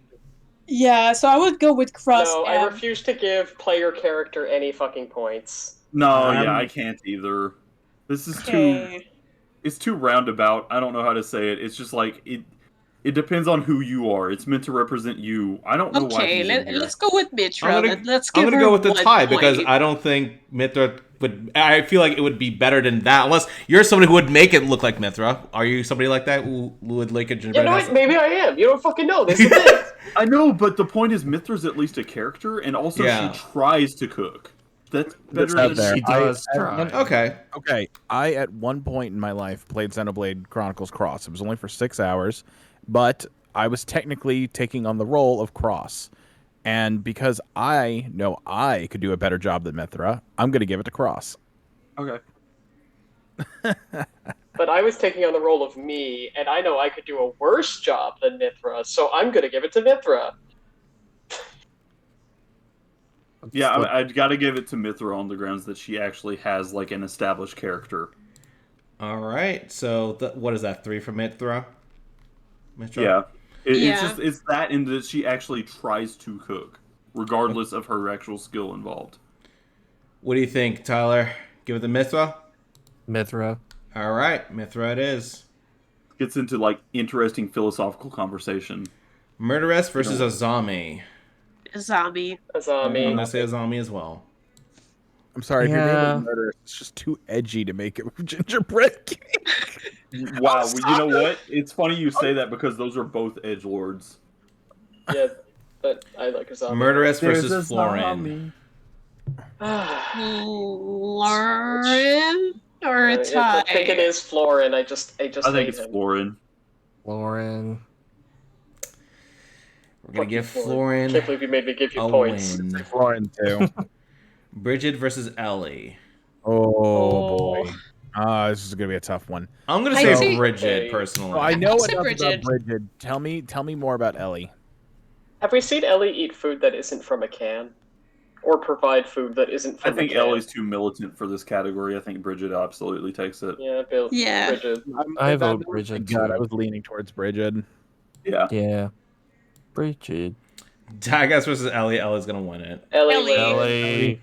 Yeah, so I would go with Cross. No, I refuse to give player character any fucking points. No, I'm- yeah, I can't either. This is too. Okay. It's too roundabout. I don't know how to say it. It's just like it. It depends on who you are. It's meant to represent you. I don't know why Okay, he's in here. let's go with Mitra. Let's I'm give gonna her go with the 1 tie because point. I don't think Mithra would. I feel like it would be better than that. Unless you're somebody who would make it look like Mithra. Are you somebody like that who would like a You gingerbread know house? what? Maybe I am. You don't fucking know. This is the thing. I know, but the point is, Mithra's at least a character, and also Yeah. she tries to cook. That's That's better out than there. she does I- try. Okay. Okay, I at one point in my life played Xenoblade Chronicles Cross. It was only for 6 hours, but I was technically taking on the role of Cross. And because I know I could do a better job than Mithra, I'm going to give it to Cross. Okay. But I was taking on the role of me, and I know I could do a worse job than Mithra, so I'm gonna give it to Mithra. Yeah, I've got to give it to Mithra on the grounds that she actually has like an established character. All right. So what is that? 3 for Mithra. Mithra? Yeah. It's Yeah. just it's that in that she actually tries to cook, regardless of her actual skill involved. What do you think, Tyler? Give it to Mithra. Mithra. All right, Mithra it is. Gets into like interesting philosophical conversation. Murderess versus Azami. Azami. I'm Azami. gonna say Azami as well. I'm sorry, if your name Yeah. is Murder, it's just too edgy to make it gingerbread cake. Wow, well, you know what? It's funny you say that because those are both edgelords. Yeah, but I like Azami. Murderess versus Florin. Lauren or I Ty? think it is Florin. I just I think hate it's him. Florin. Lauren. We're gonna give Fucking Florin Can't believe you made me give you a points. win. Florin, too. Bridget versus Ellie. Oh, boy. This is going to be a tough one. I'm gonna I say see- Bridget Okay. personally. Well, I know I'll say enough Bridget. about Bridget. Tell me more about Ellie. Have we seen Ellie eat food that isn't from a can? Or provide food that isn't I from think a can? Ellie's too militant for this category. I think Bridget absolutely takes it. Yeah, Bill. Yeah. Bridget. I vote Bridget, God, too. I was leaning towards Bridget. Yeah. Yeah. Bridget. Dagas versus Ellie. Ellie's gonna win it. Ellie. Ellie. wins. Ellie.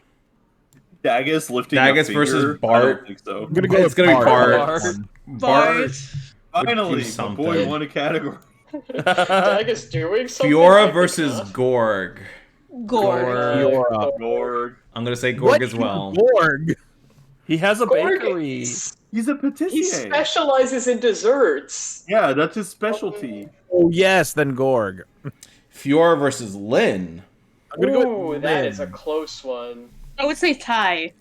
Dagus lifting Dagus a finger? versus I Bart. don't think so. I'm going to go It's with gonna be Bart. Bart. Bart. Finally, do my something. boy won a category. Dag is doing something. I Fiora think versus not. Gorg. Gorg. Fiora. Gorg. I'm gonna say Gorg What? as well. Gorg? He has a Gorg, bakery. He's a patissier. He specializes in desserts. Yeah, that's his specialty. Oh, yes, then Gorg. Fiora versus Lynn. I'm going to go Ooh, with that Lynn. is a close one. I would say Ty.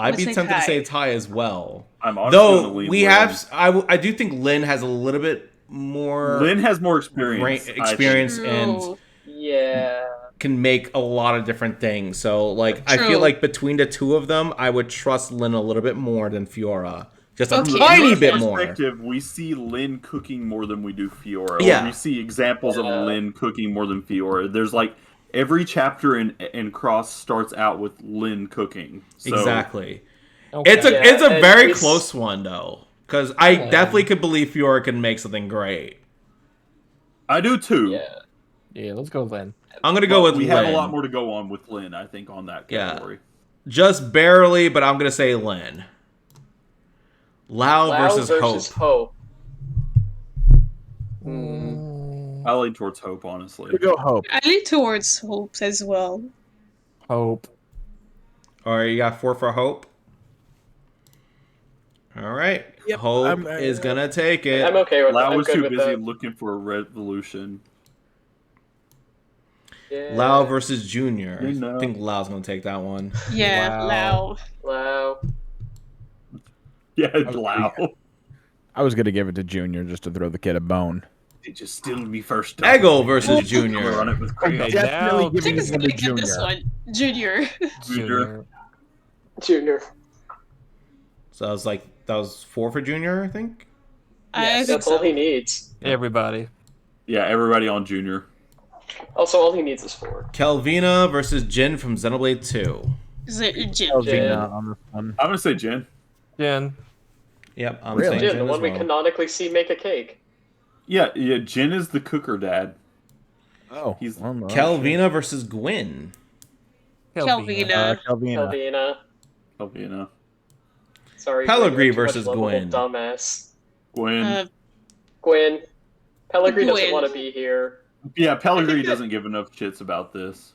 I'd be say tempted to Kai. say Ty as well. I'm honestly gonna Though lean we Lin. have, I do think Lin has a little bit more Lin has more experience. I think. experience and True. Yeah. can make a lot of different things. So like, I feel True. like between the two of them, I would trust Lin a little bit more than Fiora. Just a Okay. tiny From bit this more. perspective, we see Lin cooking more than we do Fiora. Yeah. Or we see examples Yeah. of Lin cooking more than Fiora. There's like every chapter in Cross starts out with Lin cooking. So, Exactly. Okay. It's a Yeah, it's a and very it's- close one though, because I definitely could believe Fiora can make something great. I do too. Yeah. Yeah, let's go Lin. I'm gonna go with We Lin. have a lot more to go on with Lin, I think, on that Yeah. category. Just barely, but I'm gonna say Lin. Lao Lao versus Hope. Hope. Hmm. I lean towards Hope, honestly. We go Hope. I lean towards Hope as well. Hope. All right, you got 4 for Hope. All right, Yep, Hope is gonna take it. I'm okay with that. Lao I'm was good too with busy that. looking for a revolution. Yeah. Lao versus Junior. You know. I think Lao's gonna take that one. Yeah, Wow. Lao. Lao. Yeah, Lao. I was gonna give it to Junior just to throw the kid a bone. They just steal me first. Eggle versus Run Junior. it with crayon. Okay. Definitely now- I giving think this it's one gonna to get this Junior. one. Junior. Junior. Junior. So I was like, that was 4 for Junior, I think. I Yes, think that's so. all he needs. Everybody. Yeah, everybody on Junior. Also, all he needs is 4. Kelvina versus Jin from Xenoblade 2. Is it Jin? Elvina on this one. I'm gonna say Jin. Jen. Yep, I'm Really? saying Jin, Jin the as one we well. canonically see make a cake. Yeah, Jin is the cooker dad. Oh, He's well, no, Kelvina versus Gwyn. Kelvina. Kelvina. Kelvina. Oh, you know. Sorry. Pellegrini Gwen, you're too much versus lovable Gwen. Dumbass. Gwen. Gwen. Pellegrini doesn't Gwen. want to be here. Yeah, Pellegrini I think that- doesn't give enough shits about this.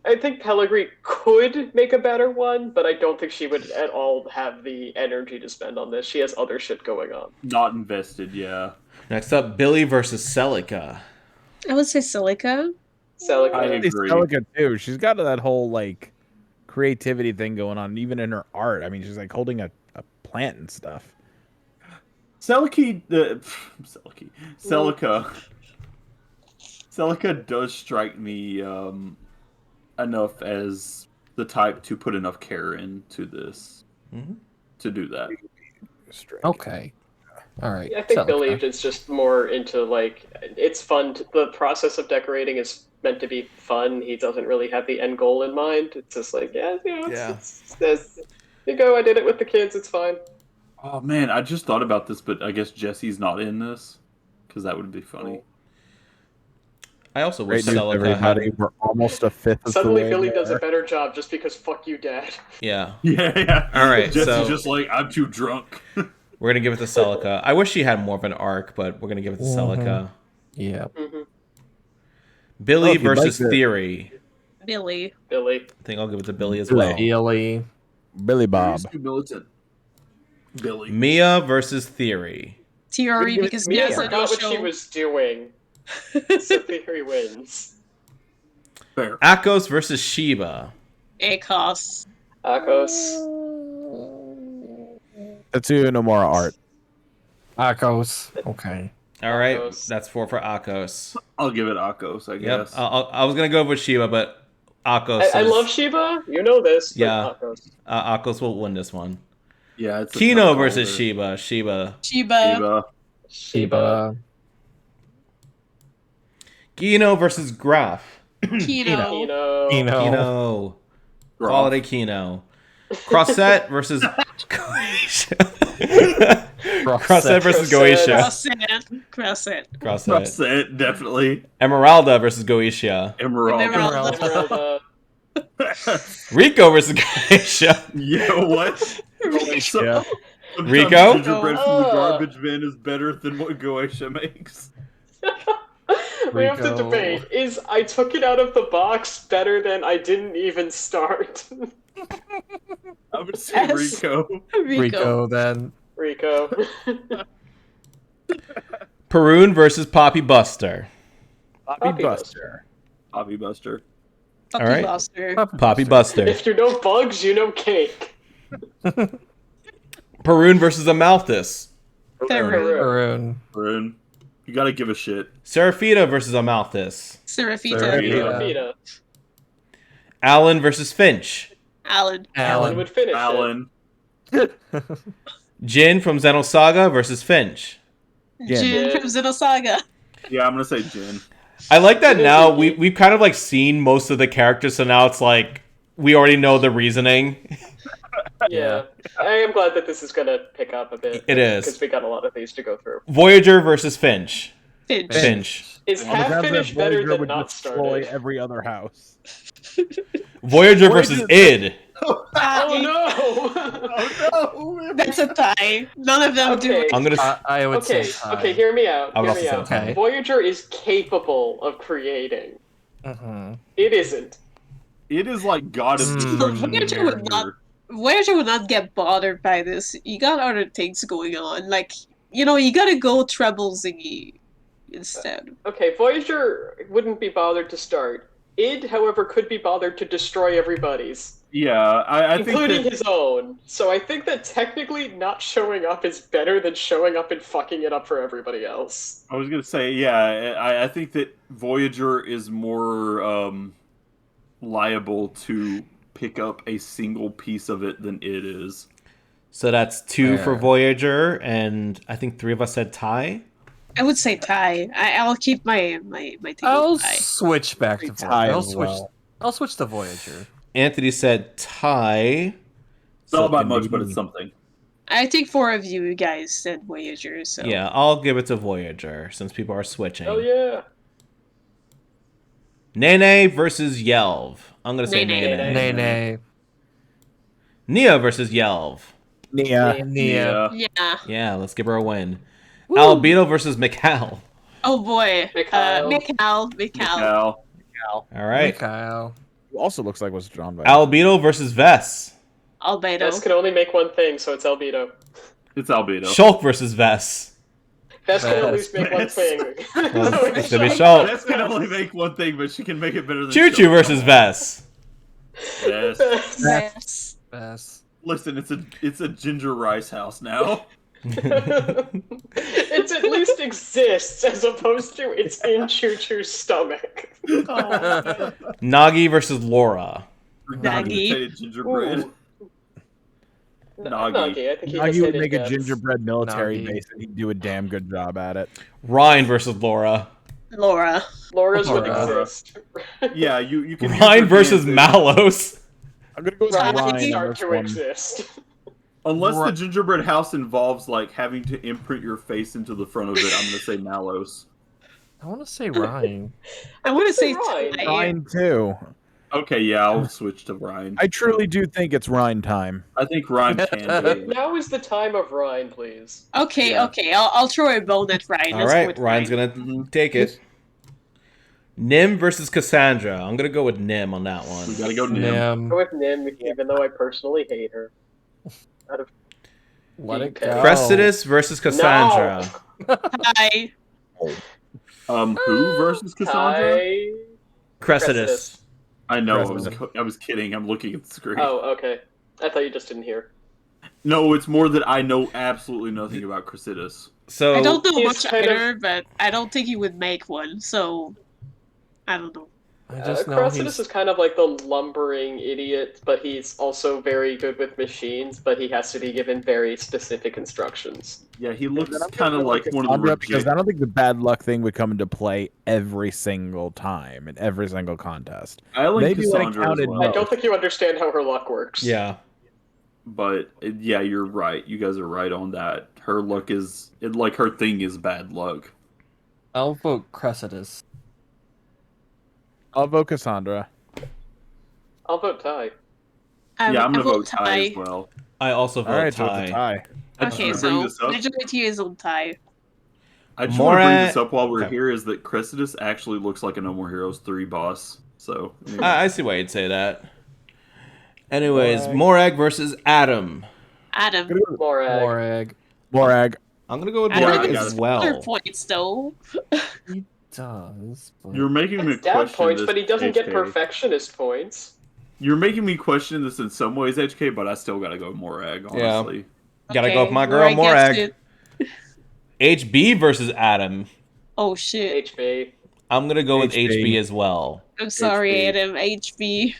I think Pellegrini could make a better one, but I don't think she would at all have the energy to spend on this. She has other shit going on. Not invested, yeah. Next up, Billy versus Celica. I would say Silica. Celica. I It's agree. Celica too. She's got that whole like creativity thing going on, even in her art. I mean, she's like holding a plant and stuff. Celica does strike me enough as the type to put enough care into this to do that. Okay. All right. I think Celica. Billy is just more into like it's fun. The process of decorating is meant to be fun. He doesn't really have the end goal in mind. It's just like it's you go. I did it with the kids. It's fine. Oh man, I just thought about this, but I guess Jesse's not in this because that would be funny. I also Great wish news, Celica everybody. had... We're almost a fifth of the Suddenly, way Billy there. does a better job just because fuck you, Dad. Yeah. Yeah. All right, Jesse's so- just like I'm too drunk. We're going to give it to Celica. I wish she had more of an arc, but we're going to give it to Celica. Yeah. Billy Oh, if you'd versus like to- Theory. Billy. Billy. I think I'll give it to Billy as well. Billy. Billy Bob. He's too militant. Billy. Mia versus Theory. Theory, because Mia Mia's a forgot what she no-show. was doing. So Theory wins. Fair. Akos versus Shiba. Akos. Akos. Tetsuya Nomura art. Akos. Okay. All right, Akos. that's 4 for Akos. I'll give it Akos, I Yep, guess. I was going to go with Shiba, but Akos I is- love Shiba. You know this. But Yeah. Akos. Akos will win this one. Yeah, it's a Kino tough call versus there. Shiba. Shiba. Shiba. Shiba. Kino versus Graf. Kino. Kino. Kino. Quality Kino. Crossette versus Goetia. Crossette versus Goetia. Crossett. Crossette. That's it, definitely. Emeralda versus Goetia. Emerald. Emeralda. Rico versus Goetia. Yeah, what? Yeah. Sometimes Rico? Gingerbread from the garbage bin is better than what Goetia makes. We have to Rico. debate. Is I took it out of the box better than I didn't even start? I would say Yes. Rico. Rico then. Rico. Perun versus Poppy Buster. Poppy Poppy Buster. Hobby Buster. Puppy All right. Buster. Poppy Buster. If you know bugs, you know cake. Perun versus Amalthus. Theron. Maroon. You gotta give a shit. Seraphita versus Amalthus. Seraphita. Seraphita. Alan versus Finch. Alan. Alan would finish it. Alan. Jin from Xenosaga versus Finch. Jin from Xenosaga. Yeah, I'm gonna say Jin. I like that Jin is now. a We've kind of like seen most of the characters, so now it's like we already know the reasoning. Yeah. I am glad that this is gonna pick up a bit. It is. Because we got a lot of these to go through. Voyager versus Finch. Finch. Finch. Is Well, half that finished better Voyager than would not destroy started? every other house. Voyager versus id. Oh no! That's a tie. none of them do Okay. it. I'm gonna. I would Okay, say tie. okay, hear me out. I would Hear me also say out. tie. Voyager is capable of creating. Mhm. It isn't. It is like God of Destruction. Voyager would not- Voyager would not get bothered by this. You got other things going on. Like, you gotta go treble zingy instead. Okay, Voyager wouldn't be bothered to start. Id, however, could be bothered to destroy everybody's, Yeah, I think including that, his own. So I think that technically not showing up is better than showing up and fucking it up for everybody else. I was gonna say, yeah, I think that Voyager is more liable to pick up a single piece of it than it is. So that's 2 for Fair. Voyager, and I think 3 of us said tie. I would say tie. I'll keep my take I'll on tie. switch back to Voyager. Tie I'll as switch. well. I'll switch to Voyager. Anthony said tie. Not by Something much, but maybe. it's something. I think 4 of you guys said Voyager, so Yeah, I'll give it to Voyager since people are switching. Hell yeah. Nene versus Yelv. I'm gonna say Nene. Nene. Nay, nay. Nia versus Yelv. Nia. Nia. yeah. Yeah, let's give her a win. Albedo versus Mikal. Oh boy, Mikhail. Mikhail. Cal. All right. Kyle. Who also looks like was drawn by. Albedo versus Vess. Albedo. Vess can only make one thing, so it's Albedo. It's Albedo. Shulk versus Vess. Vess can at Vess. least make one Vess. thing. Well, So it's it's gonna be Shulk. Shulk. Vess can only make one thing, but she can make it better than Choo Choo Shulk. versus Vess. Yes. Vess. Yes. Best. Listen, it's a ginger rice house now. It at least exists as opposed to it's in Choo Choo's stomach. Oh. Nagi versus Laura. Nagi. Potato gingerbread. Ooh. Nagi. Nagi, I think he Now has he would hidden make a depths. gingerbread military Nagi. base, and he'd do a damn good job at it. Ryan versus Laura. Laura. Laura's would Laura. exist. Yeah, you can. use Ryan your versus hands Malos. I'm gonna go with Ryan would Ryan on start this to one. exist. Unless the Right. gingerbread house involves like having to imprint your face into the front of it, I'm gonna say Malos. I want to say Ryan. I want to say Ryan. tie. Ryan too. Okay, yeah, I'll switch to Ryan. I truly do think it's Ryan time. I think Ryan can do it. Now is the time of Ryan, please. Okay, Yeah. okay. I'll throw a bone at Ryan. All Let's go right, with Ryan's Ryan. gonna take it. Nim versus Cassandra. I'm gonna go with Nim on that We one. gotta go Nim. Nim. Go with Nim, even though I personally hate her. Out of Let it Okay. go. Cressidus versus Cassandra. Tie. Who versus Cassandra? Ty... Cressidus. I know. Cressida. I was kidding. I'm looking at the screen. Oh, okay. I thought you just didn't hear. No, it's more that I know absolutely nothing about Cressidus. So I don't know He's much kind of- either, but I don't think he would make one, so I don't know. I just know Cressidus he's. is kind of like the lumbering idiot, but he's also very good with machines, but he has to be given very specific instructions. Yeah, he looks Then I'm kind of gonna like go with one of the Cassandra because legit. I don't think the bad luck thing would come into play every single time in every single contest. I like maybe when it Cassandra as counted, well. I no. don't think you understand how her luck works. yeah. But yeah, you're right. You guys are right on that. Her luck is like her thing is bad luck. I'll vote Cressidus. I'll vote Cassandra. I'll vote Ty. Yeah, I'm I gonna vote tie. tie as well. I also vote All right, so tie. it's a tie. I just Okay, want to bring so this up. majority is on tie. I just want to bring this Morat- up while we're okay. here. Is that Cressidus actually looks like a No More Heroes 3 boss? So anyway. I see why you'd say that. Anyways, Morag. Morag versus Adam. Adam. Morag. Morag. Morag. I'm gonna go with Adam Morag got as it. Other well. points though. He does. But... You're making me That's down question points, this but he doesn't get HK. perfectionist points. You're making me question this in some ways, HK, but I still gotta go Morag, honestly. Gotta go with my girl Morag gets Morag. it. HB versus Adam. Oh shit. HB. I'm gonna go with HB. HB as well. I'm sorry, HB. Adam. HB.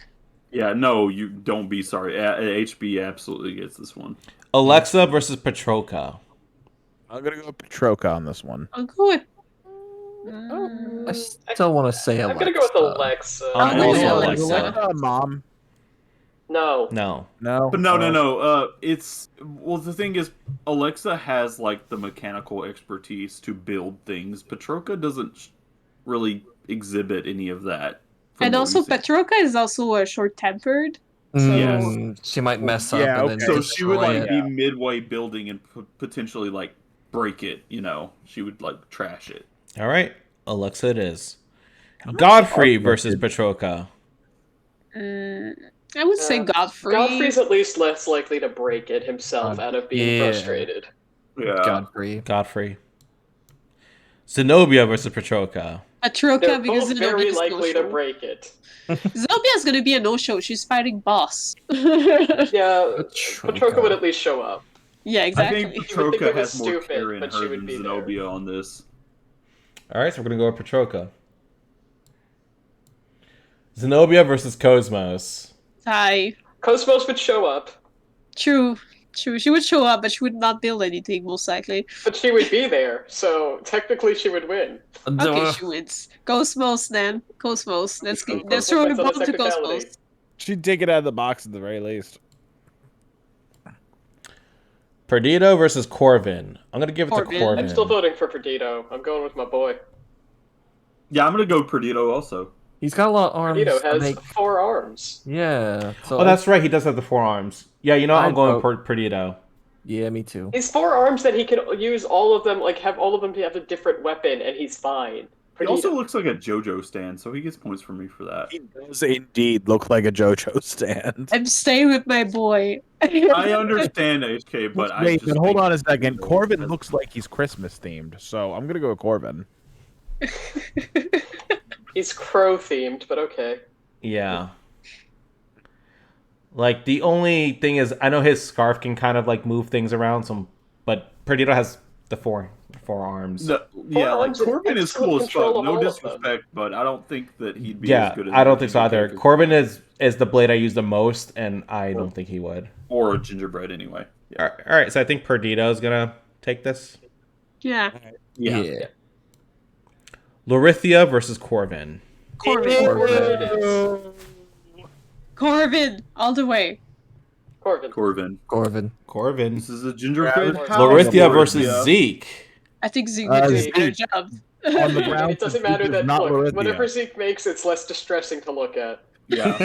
Yeah, no, you don't be sorry. HB absolutely gets this one. Alexa versus Petroka. I'm gonna go with Petroka on this one. I'll go with. I still want to say I'm Alexa. gonna go with Alexa. I'm I'll also go with Alexa. Alexa. Mom. No. No. No. But no. It's well, the thing is, Alexa has like the mechanical expertise to build things. Petroka doesn't really exhibit any of that. from And what also, we've seen. Petroka is also short-tempered. Mm, she might mess up. Yeah, and then okay. So she would destroy like it. be midway building and potentially like break it. You know, she would like trash it. All right, Alexa it is. Godfrey Okay, versus dude. Petroka. I would say Godfrey. Godfrey's at least less likely to break it himself out of being Yeah. frustrated. Yeah. Godfrey. Godfrey. Zenobia versus Petroka. Petroka They're because both very Zenobia's likely to no-show. break it. Zenobia's gonna be a no-show. She's fighting boss. Yeah, Petroka would at least show up. Yeah, I exactly. think You would think Petroka it was has more stupid, care in but she her would than be there. Zenobia on this. All right, so we're gonna go with Petroka. Zenobia versus Cosmos. Hi. Cosmos would show up, True. True. She would show up, but she would not build anything, most likely. but she would be there, so technically she would win. Okay, she wins. Cosmos, then. Cosmos. Let's Cosmos throw the wins on a bomb to technicality. Cosmos. She'd take it out of the box at the very least. Perdido versus Corvin. I'm gonna give it to Corvin. Corvin. I'm still voting for Perdido. I'm going with my boy. Yeah, I'm gonna go Perdido also. He's got a lot of arms. Perdido to has make- 4 arms. Yeah. So Oh, that's right. He does have the 4 arms. Yeah, you know what? I'm I'd going vote- Perdido. Yeah, me too. He's 4 arms that he can use all of them, like have all of them have a different weapon, and he's fine. He Perdido. also looks like a JoJo stand, so he gets points from me for that. He does indeed look like a JoJo stand. I'm staying with my boy. I understand HK, but I Wait, just but hold think- on a second. Corvin looks like he's Christmas themed, so I'm gonna go with Corvin. He's crow themed, but okay. Yeah. Like the only thing is, I know his scarf can kind of like move things around. But Perdido has the four arms. No, yeah, like arms and Corbin is excellent cool as control fuck. of No all of them. disrespect, but I don't think that he'd be Yeah, as good as I don't think so a either. character. Corbin is the blade I use the most, and I don't think he would. Or a gingerbread anyway. Yeah. All right, so I think Perdido is gonna take this. Yeah. Yeah. Lorithia versus Corvin. Corvin. Corvin. All the way. Corvin. Corvin. This is a gingerbread Yeah, house. Lorithia versus Lorithia. Zeke. I think Zeke would do a Zeke. better job. On the ground, It doesn't Zeke matter is that not look, Lorithia. whatever Zeke makes, it's less distressing to look at. Yeah.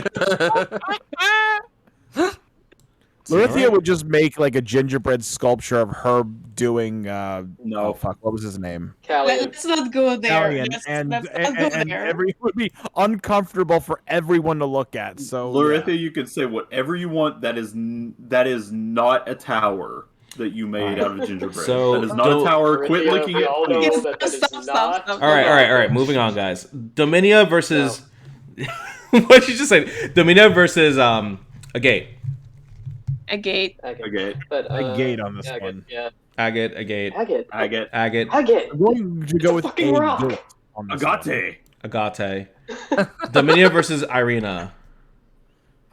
Lorithia would just make like a gingerbread sculpture of her doing. No. Oh fuck! What was his name? Callian. Let's not go there. Italian, Let's and not go there. it would be uncomfortable for everyone to look at. So Lorithia, you can say whatever you want. That is not a tower that you made out of gingerbread. So, that is not a tower. Quit Lorithia, licking we it. all know please. that is Stop. not. All right. Moving on, guys. Dominia versus. What did you just say? Dominia versus Agate. Agate. Okay. But, a gate on this Agate, one. Yeah. Agate. Agate. Agate. Agate. Agate. I'm going to go with fucking a rock. gate on this one. Agate. Agate. Dominia versus Irina.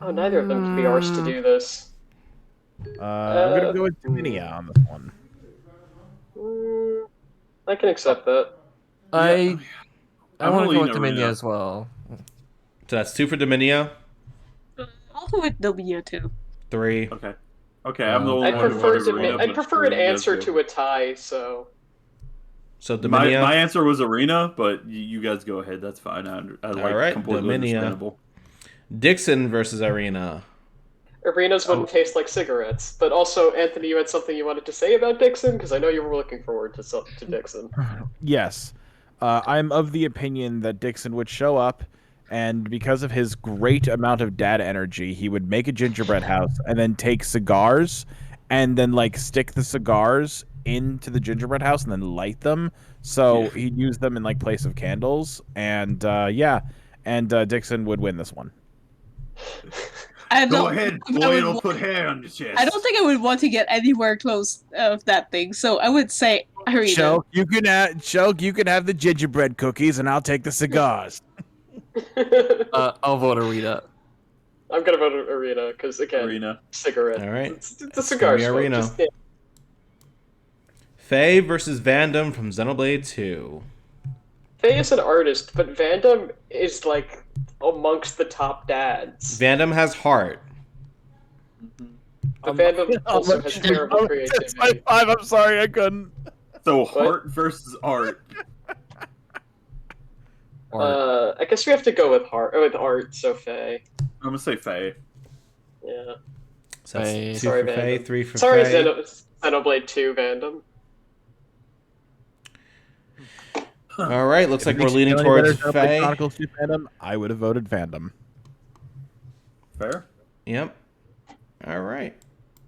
Oh, neither of them can be arsed to do this. I'm gonna go with Dominia on this one. I can accept that. I I'm want to only go with in Dominia Arena. as well. So that's 2 for Dominia. I'll go with Dominia too. 3. Okay. Okay, I'm the only I'd one who prefer voted Arena, I'd but prefer an you guys answer go. to a tie, so So My Dominia. answer was Arena, but you guys go ahead. That's fine. I like All right, completely Dominia. understandable. Dixon versus Irina. arenas wouldn't taste like cigarettes. But also, Anthony, you had something you wanted to say about Dixon? Because I know you were looking forward to Dixon. Yes, I'm of the opinion that Dixon would show up, and because of his great amount of data energy, he would make a gingerbread house and then take cigars and then like stick the cigars into the gingerbread house and then light them. So he'd use them in like place of candles, and Dixon would win this one. I Go don't. ahead, I boy. would It'll wa- put hair on your chest. I don't think I would want to get anywhere close of that thing. So I would say arena. Shulk, you can have the gingerbread cookies, and I'll take the cigars. I'll vote Arena. I'm gonna vote arena because again, Arena. cigarette. All right. It's It's a cigar gonna be smoke. arena. Just, yeah. Faye versus Vandam from Xenoblade 2. Faye is an artist, but Vandam is like amongst the top dads. Vandam has heart. But Vandam also has terrible creativity. I'm sorry, I couldn't. So heart versus art. I guess we have to go with art. So Faye. I'm gonna say Faye. Yeah. So that's Faye. 2 Sorry, for Faye, Vandam. 3 for Sorry, Faye. Xenoblade 2 Vandam. All right, looks like we're Makes you leaning feel any towards better if I played Faye. Chronicles 2 Fandom, I would have voted Fandom. Fair. Yep. All right.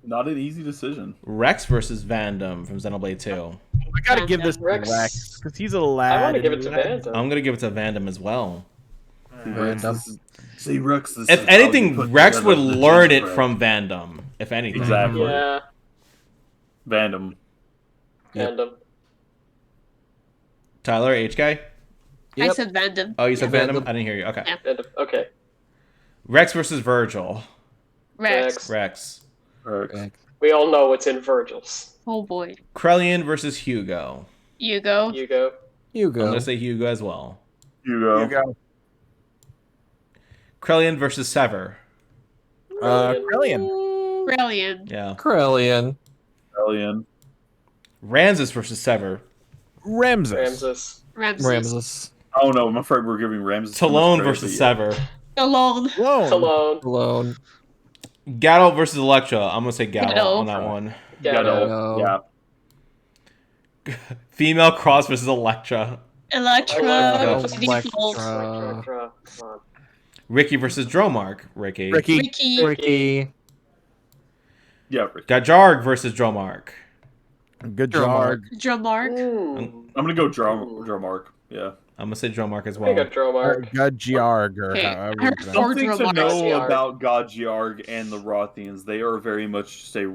Not an easy decision. Rex versus Vandam from Xenoblade 2. I gotta give this to Rex. Rex because he's a lad. I want to give it and to lad- Vandam. I'm gonna give it to Vandam as well. Rex is, see, Rex. This If is how you anything, put Rex would together the learn it gingerbread. from Vandam. If anything. Exactly. Yeah, Vandam. Yep. Vandam. Tyler, HK? I Yep. said Vandam. Oh, you said Yeah, Vandam? Vandam. I didn't hear you. Okay. Yeah. Vandam. Okay. Rex versus Virgil. Rex. Rex. Rex. We all know what's in Virgil's. Oh boy. Krellian versus Hugo. You go. You go. You I'm go. gonna say Hugo as well. You go. You go. Krellian versus Sever. Brilliant. Brilliant. Yeah. Krellian. Alien. Ramses versus Sever. Ramses. Ramses. Ramses. Oh no, I'm afraid we're giving Ramses. too much Talon credit, versus but Sever. Alone. Whoa. Talon. Alone. Gatto versus Electra. I'm gonna say Gatto Gatto. on that one. Yeah, Gatto. No. yeah. Female cross versus Electra. Electra. Electra. Default. Come on. Ricky versus Dromark. Ricky. Ricky. Ricky. Ricky. Yeah. Rick. Gajarg versus Dromark. Good Dromark. job. Dramark. Mm. I'm gonna go draw mark. Yeah. I'm gonna say Dromark as I think well. a Dromark. Good Giarg, or Okay, however I you heard pronounce four it. Something to Dromark. know Gajarg. about Gajarg and the Rothians. They are very much, say,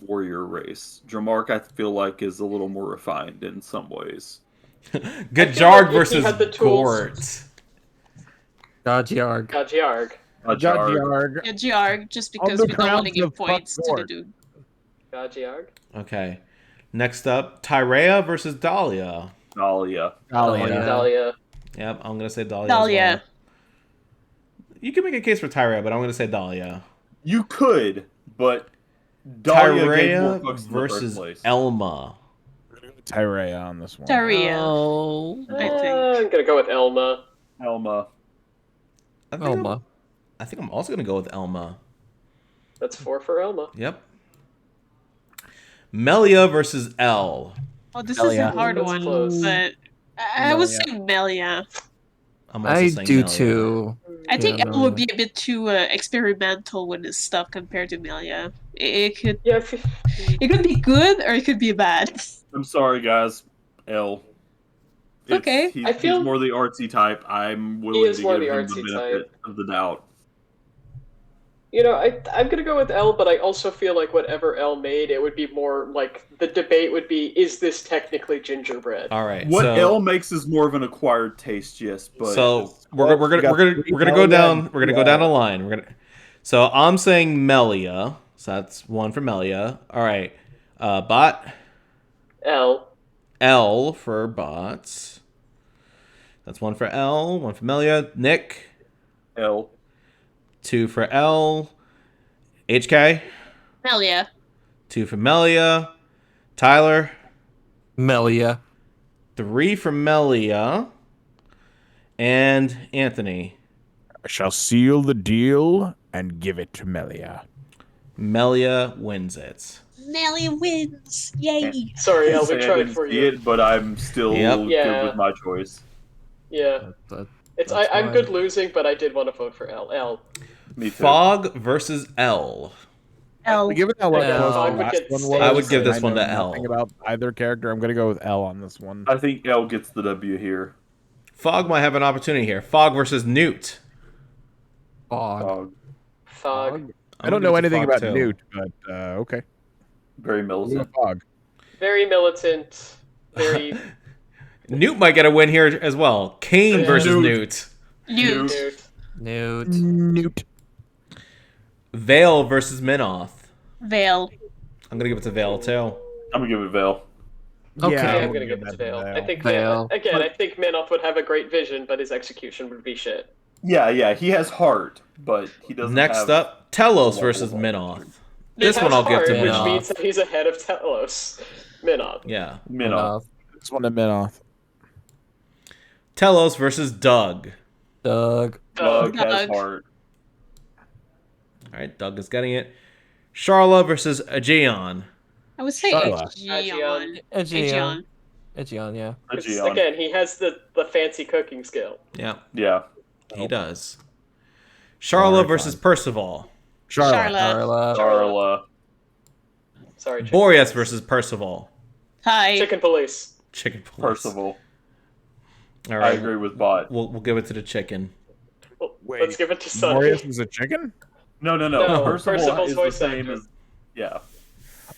warrior race. Dramark, I feel like, is a little more refined in some ways. Gajarg like if he versus had the tools- Gort. Gajarg. Gajarg. Gajarg. Yeah, Giarg, just On because the we don't want to grounds give of points to the Fuckboard. dude. Gajarg. Okay. Next up, Tyrea versus Dahlia. Dahlia. Dahlia. Yeah. Dahlia. Yep, I'm gonna say Dahlia. Dahlia. As well. You can make a case for Tyrea, but I'm gonna say Dahlia. You could, but Dahlia gave more Tyrea fucks in the first versus place. Elma. Tyrea on this one. Taria. Oh. I think. I'm gonna go with Elma. Elma. I think I'm- Elma. I think I'm also gonna go with Elma. That's 4 for Elma. Yep. Melia versus L. Oh, this is a Melia. hard That's one, close. but I would say Melia. I'm also I saying do Melia. too. I think Yeah, Elle would Melia. be a bit too experimental with this stuff compared to Melia. It could Yeah, it could be good or it could be bad. I'm sorry, guys. L. Okay. I feel- he's more the artsy type. I'm willing is to more give the him the artsy benefit of the doubt. You know, I'm gonna go with L, but I also feel like whatever L made, it would be more like the debate would be: is this technically gingerbread? All right. What so, L makes is more of an acquired taste, yes, but So we're Well, gonna you got we're gonna three we're gonna go Melia down and we're gonna two go down a L. line. So I'm saying Melia. So that's one for Melia. All right. Bot. L. L for bots. That's one for L. One for Melia. Nick. L. 2 for L. HK. Melia. 2 for Melia. Tyler. Melia. 3 for Melia. And Anthony. I shall seal the deal and give it to Melia. Melia wins it. Melia wins. Yay. Sorry, L. We Say I tried didn't for see you. it, but I'm still Yep. good Yeah. with my choice. Yeah, That- it's That's I'm fine. good losing, but I did want to vote for L. L. Me too. Fog versus L. L. Given how close L. the I would last get one Stan. was, I would give this and one know to L. nothing about either character. I'm gonna go with L on this one. I think L gets the W here. Fog might have an opportunity here. Fog versus Newt. Fog. Fog. Fog. I don't know anything about Newt, but okay. Very We'll go militant. Fog. Very militant. Very Newt might get a win here as well. Kane Yeah. versus Newt. Newt. Newt. Newt. Newt. Vale versus Minoth. Vale. I'm gonna give it to Vale too. I'm gonna give it Vale. Okay. Yeah, I'm we'll gonna give it that to Vale. I Vale. think Vale. again. I think Manoff would have a great vision, but his execution would be shit. Yeah, he has heart, but he doesn't Next have... up, Telos level versus of Minoth. He This has one I'll give to heart, which Minoth. means that he's ahead of Telos. Minoff. Yeah. Minoth. This one to Minoth. Telos versus Doug. Doug. Doug has Doug. heart. All right, Doug is getting it. Charla versus Aegeon. I would say Charla. Aegeon. Aegeon. Aegeon, yeah. Aegeon. Again, he has the fancy cooking skill. Yeah, Yeah. he does. Charla Alright, versus fine. Percival. Charlotte. Darla. Darla. Sorry, Chicken Boreas Police. versus Percival. Hi. Chicken Police. Chicken Police. Percival. All I right, agree with Bot. we'll give it to the chicken. Well, Wait, let's give it to Sunny. Boreas is a chicken? No. No, Percival Percival's is the voice same actor. as... Yeah.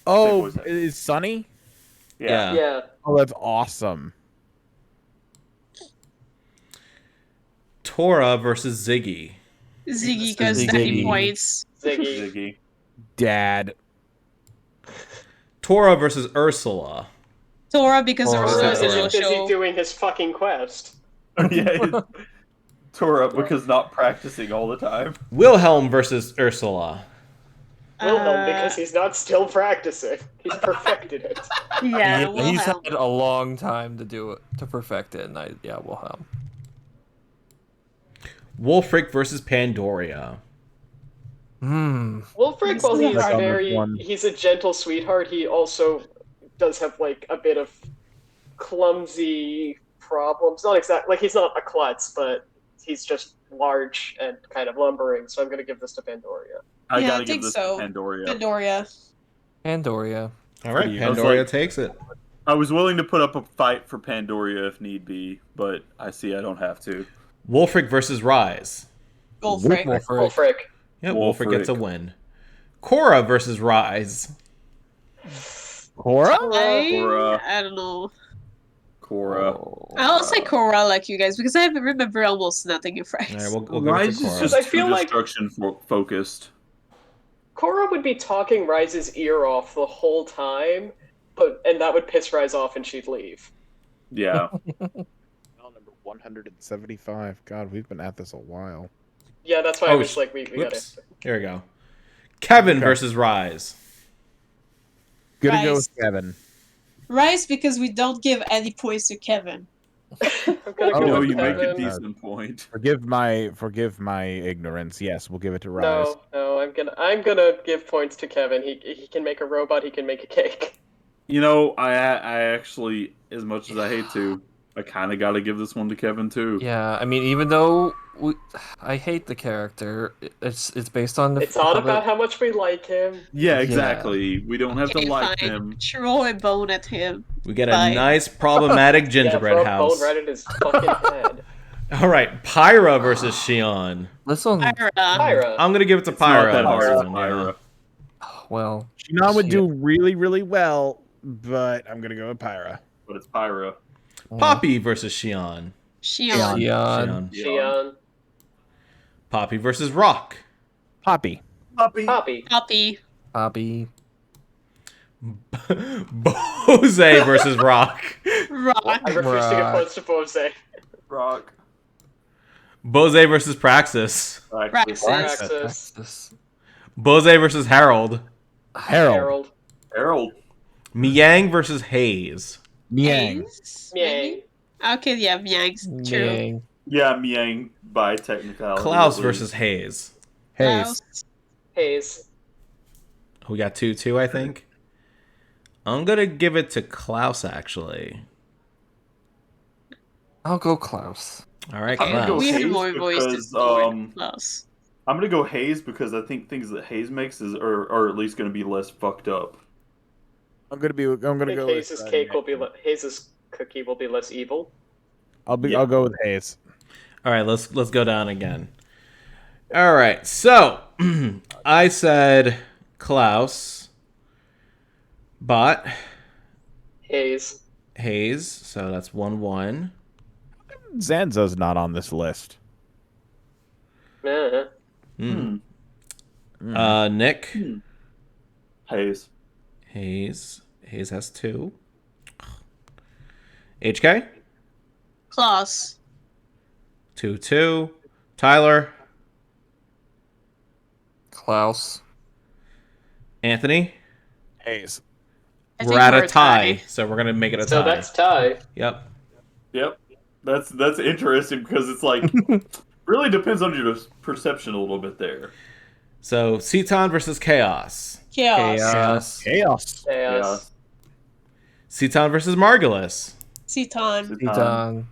Oh, voice actor. is Sunny? Yeah. Yeah. Oh, that's awesome. Tora versus Ziggy. Ziggy because Ziggy. 90 points. Ziggy. Ziggy. Dad. Tora versus Ursula. Tora because Tora. Ursula is a He's busy no-show. doing his fucking quest. Yeah. Tore up because not practicing all the time. Wilhelm versus Ursula. Wilhelm, because he's not still practicing. He's perfected it. Yeah, He's had Wilhelm. a long time to do it, to perfect it, and Wilhelm. Wulfric versus Pandoria. Wulfric, This while is a he's hard one. he's a gentle sweetheart, he also does have like a bit of clumsy problems. Not exactly like he's not a klutz, but he's just large and kind of lumbering. So I'm gonna give this to Pandoria. I Yeah, gotta I give think this so. to Pandoria. Pandoria. Pandoria. All right, I was Pandoria like- takes it. I was willing to put up a fight for Pandoria if need be, but I see I don't have to. Wulfric versus Rise. Wulfric. Wulfric. Yeah, Wulfric. Wulfric gets a win. Cora versus Rise. Cora? I don't know. Cora. I'll say Cora like you guys because I remember almost nothing in Rise. All right, we'll give it Rise to is Cora. just I feel too like- destruction focused. Korra would be talking Rise's ear off the whole time, and that would piss Rise off and she'd leave. Yeah. Number 175. God, we've been at this a while. Yeah, that's why I was like, we gotta. Whoops. Here we go. Kevin Okay. versus Rise. Gonna go Rise. with Kevin. Rise because we don't give any points to Kevin. I'm gonna Oh, go No, with you make a Kevin. decent point. Forgive my ignorance. Yes, we'll give it to Rise. No, I'm gonna give points to Kevin. He can make a robot. He can make a cake. You know, I actually, as much as I hate to, I kind of got to give this one to Kevin too. Yeah, I mean, even though I hate the character, it's based on the. It's not about how much we like him. Yeah, exactly. We don't have to Okay, like fine. him. Throw a bone at him. We get a Fine. nice problematic gingerbread yeah, house. Bone right at his fucking head. All right, Pyra versus Shion. This one, Pyra. Pyra. I'm gonna give it to It's not Pyra. that on this hard, one, Pyra. well, Shinon would Shit. do really, really well, but I'm gonna go with Pyra. But it's Pyra. Poppy versus Shion. Shion. Shion. Xion. Poppy versus Rock. Poppy. Puppy. Poppy. Poppy. Poppy. Bose versus Rock. Rock. I refuse to give Rock. points to Bose. Rock. Bose versus Praxis. Praxis. Praxis. Bose versus Harold. Harold. Harold. Miang versus Hayes. Miang. Hayes? Miang. Okay, yeah, Miang's true. Yang. Yeah, Miang by technicality. Klaus at least. versus Hayes. Hayes. Klaus. Hayes. We got 2-2, I think. I'm gonna give it to Klaus, actually. I'll go Klaus. All right, I'm gonna Klaus. go We have Hayes more voices because, than Klaus. I'm gonna go Hayes because I think things that Hayes makes are at least gonna be less fucked up. I'm gonna I think go Hayes' with cake will be Hayes' cookie will be less evil. I'll go with Hayes. All right, let's go down again. All right, so I said Klaus, Bot, Hayes. Hayes. So that's 1-1. Zanza's not on this list. Eh. Nick, Hayes. Hayes. Hayes has 2. HK, Klaus. 2-2. Tyler, Klaus. Anthony. Hayes. I We're think at we're a tie, so we're gonna make it a So tie. that's tie. Yep. Yep. That's interesting because it's like really depends on your perception a little bit there. So Ceton versus Chaos. Chaos. Chaos. Chaos. Ceton versus Margulis. Ceton. Titan.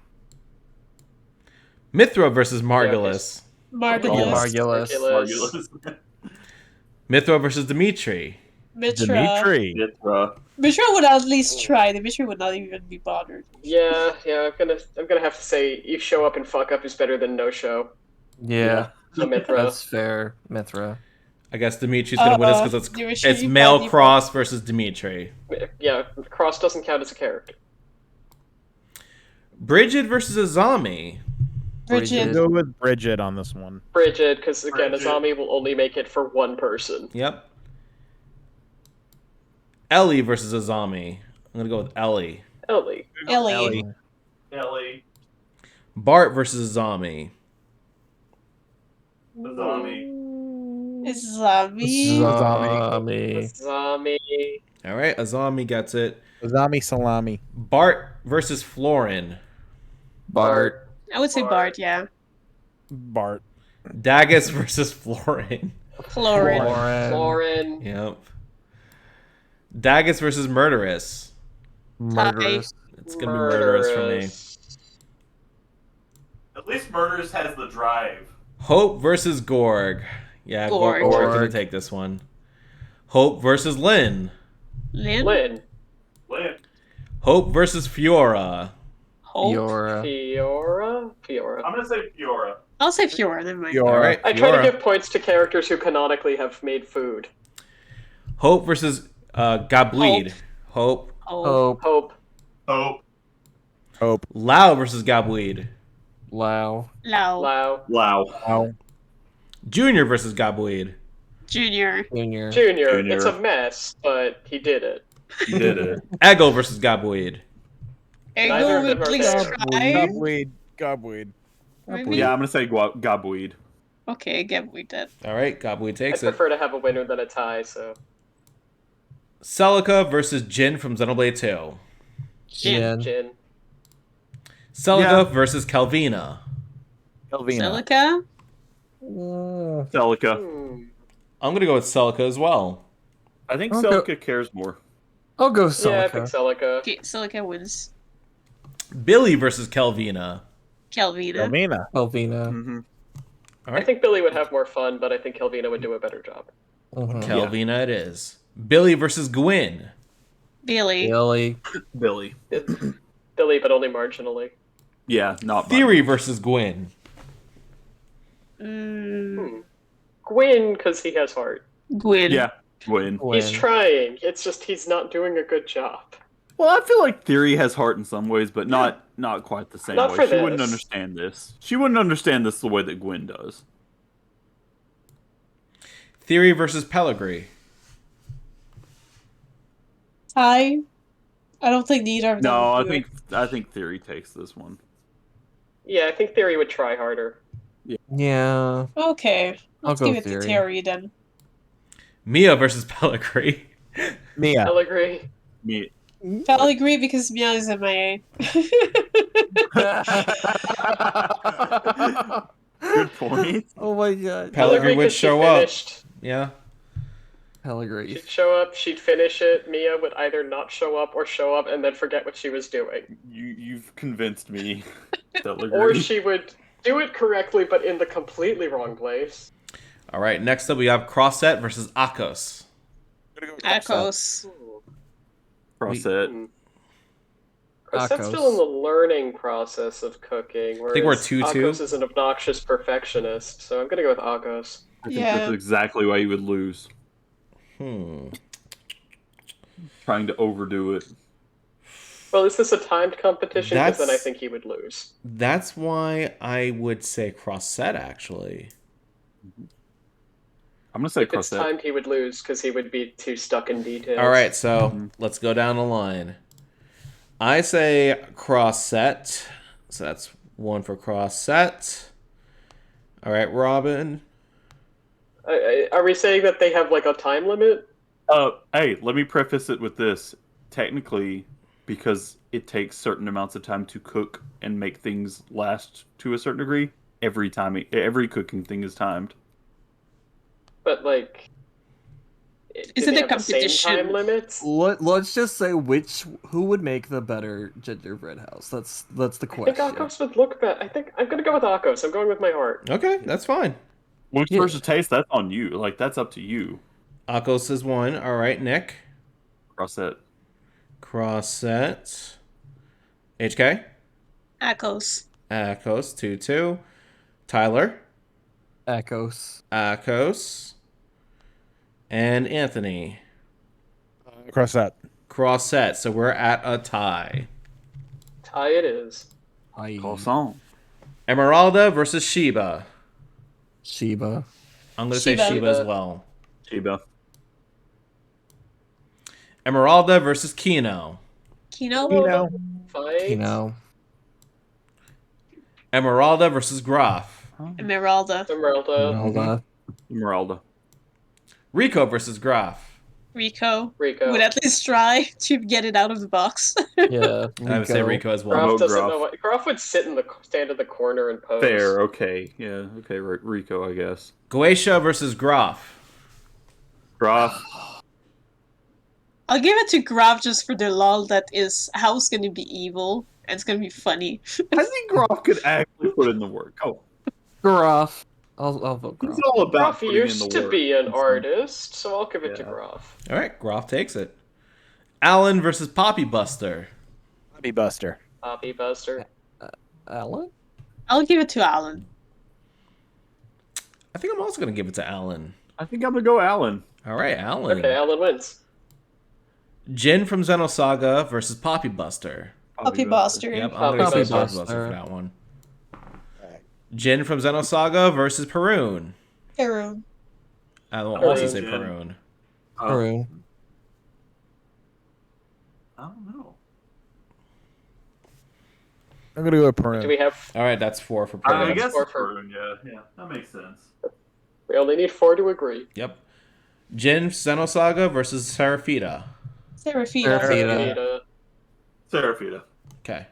Mithra versus Margulis. Margulis. Margulis. Mithra versus Dimitri. Mitra. Dimitri. Mitra would at least try. Dimitri would not even be bothered. Yeah. I'm gonna have to say you show up and fuck up is better than no show. Yeah, So Mithra. that's fair. Mithra. I guess Dimitri's gonna win this because Dimitri, it's you male find cross versus Dimitri. Yeah, Cross doesn't count as a character. Bridget versus Azami. Bridget. Go with Bridget on this one. Bridget, because again, Bridget. Azami will only make it for one person. Yep. Ellie versus Azami. I'm gonna go with Ellie. Ellie. Ellie. Bart versus Azami. Azami. Zami. Azami. All right, Azami gets it. Azami salami. Bart versus Florin. Bart. I would say Bart, yeah. Bart. Dagus versus Florin. Florin. Lauren. Yep. Dagus versus Murderous. Murderous. It's gonna be Murderous for me. At least Murders has the drive. Hope versus Gorg. Yeah, Gorg. Gorg's gonna take this one. Hope versus Lynn. Lynn. Lynn. Lynn. Hope versus Fiora. Hope. Fiora. Fiora. I'm gonna say Fiora. I'll say Fiora, never mind. All right, I try to Fiora. give points to characters who canonically have made food. Hope versus Gabweed. Hope. Hope. Hope. Hope. Hope. Lao versus Gabweed. Lao. Lau. Lau. Wow. Ow. Junior versus Gabweed. Junior. Junior. Junior. Junior. It's a mess, but he did it. He did it. Ego versus Gabweed. Neither Ego of would them at are least there. try. Gobweed. Gobweed. Maybe? Yeah, I'm gonna say Gobweed. Okay, get we did. All right, Gabweed I takes it. prefer to have a winner than a tie, so. Celica versus Jin from Xenoblade 2. Jin. Jin. Celica Yeah. versus Calvina. Elvina. Celica? Celica. I'm gonna go with Celica as well. I think I'll go- Celica cares more. I'll go Yeah, I Celica. think Celica. Okay, Celica wins. Billy versus Calvina. Calvina. Elvina. Elvina. Mm-hmm. All I right, think Billy would have more fun, but I think Kelvina would do a better job. Mhm. Calvina it is. Billy versus Gwyn. Billy. Billy. Billy. Billy, but only marginally. Yeah, not mine. Theory versus Gwyn. Gwyn, because he has heart. Gwyn. Yeah, Gwyn. He's trying. It's just he's not doing a good job. Well, I feel like Theory has heart in some ways, but not quite the same Not way. for She wouldn't this. understand this. She wouldn't understand this the way that Gwyn does. Theory versus Pellegrini. Ty. I don't think neither of them. No, would do it. I think Theory takes this one. Yeah, I think Theory would try harder. Yeah. Okay. I'll Let's go give it Theory. to Terry then. Mia versus Pellegrini. Mia. I'll agree. Me. Pellegrini because Mia is MIA. Good point. Oh my god. Pellegrini would 'cause she show up. finished. Yeah. Pellegrini. She'd show up, she'd finish it. Mia would either not show up or show up and then forget what she was doing. You've convinced me. Or she would do it correctly but in the completely wrong place. All right. Next up, we have Crosset versus Akos. Echoes. Cross it. That's Akos. still in the learning process of cooking. think we're whereas 2-2. Akos is an obnoxious perfectionist, so I'm gonna go with Akos. I think that's exactly why you would lose. Trying to overdo it. Well, is this a timed competition? Because then I That's- think he would lose. That's why I would say cross set, actually. I'm gonna say If it's Crossette. timed, he would lose because he would be too stuck in details. All right, so let's go down the line. I say cross set. So that's 1 for cross set. All right, Robin. Are we saying that they have like a time limit? Hey, let me preface it with this. Technically, because it takes certain amounts of time to cook and make things last to a certain degree, every cooking thing is timed. But like, Is do it they a have the same competition? time limits? Let's just say who would make the better gingerbread house. That's the I think question. Akos would look better. I think I'm gonna go with Akos. I'm going with my heart. Okay, that's fine. Which versus taste, that's on you. Like, that's up to you. Akos is 1. All right, Nick. Crossette. Cross set. HK. Akos. Akos 2-2. Tyler. Echoes. Akos. And Anthony. Cross that. Cross set. So we're at a tie. Tie it is. Croissant. Emeralda versus Sheba. Sheba. I'm going to say Sheba. Sheba as well. Chiba. Emeralda versus Kino. Kino. Fight. Emeralda versus Graf. Emeralda. Emeralda. Esmeralda. Rico versus Graf. Rico. Rico. Would at least try to get it out of the box. Yeah. I would say Rico as well. Graf doesn't Graf. know what. Graf would stand in the corner and pose. Fair, okay. Yeah, okay, Rico, I guess. Goetia versus Graf. Graf. I'll give it to Graf just for the lol that is House gonna be evil and it's gonna be funny. I think Graf could actually put in the work. Oh, Graf. I'll vote he's Graf. all about Graf putting in the used to work. be an artist, so I'll give it to Graf. All right, Graf takes it. Alan versus Poppy Buster. Poppy Buster. Poppy Buster. Alan? I'll give it to Alan. I think I'm also going to give it to Alan. I think I'm gonna go Alan. All right, Alan. Okay, Alan wins. Jin from Xenosaga versus Poppy Buster. Puppy Buster. Yep, I'm going to Poppy say Poppy Buster. Buster for that one. Jin from Xenosaga versus Perun. Perun. I will also say Jin. Perun. Peru. I don't know. I'm gonna go with Do Peru. we have? All right, that's 4 for I Perun. guess Or it's for- Perun, yeah, that makes sense. We only need 4 to agree. Yep. Jin Xenosaga versus Seraphita. Seraphita. Seraphita. Seraphita. Okay.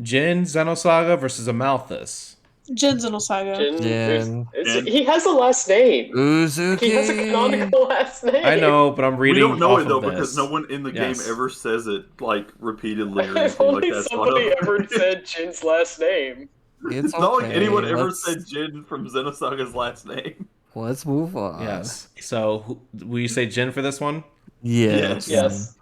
Jin Xenosaga versus Amalthus. Jin Xenosaga. Jin. Jin. He has a last name. Uzuki. He has a canonical last name. I know, but I'm We reading don't know off it though of this. because no one in the Yes. game ever says it like repeatedly or If anything only like that. somebody ever said Jin's last name. It's It's not like okay. anyone ever Let's- said Jin from Xenosaga's last name. Let's move on. Yes. So, will you say Jin for this one? Yes. Yes.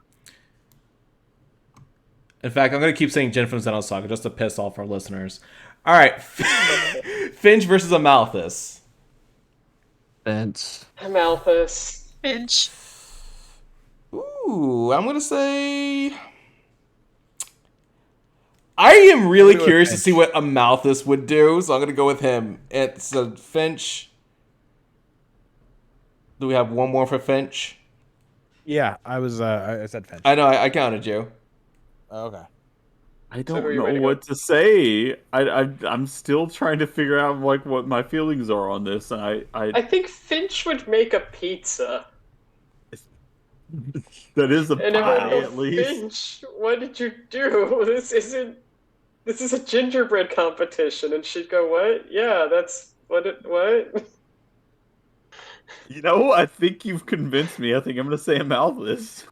In fact, I'm going to keep saying Jin from Xenosaga just to piss off our listeners. All right. Finch versus Amalthus. Bench. Malthus. Finch. Ooh, I'm going to say... I am really I'm gonna go curious to with see what Amalthus would do, so I'm going to go with him. It's a Finch. Do we have one more for Finch? Yeah, I said Finch. I know, I counted you. Okay. I who don't are you know ready to what to say. I'm still trying to figure out like what my feelings are on this, and I think Finch would make a pizza. that is a And everyone pie goes, at least. Finch, what did you do? This is a gingerbread competition. And she'd go, what? Yeah, that's what. You know, I think you've convinced me. I think I'm gonna say Amalthus.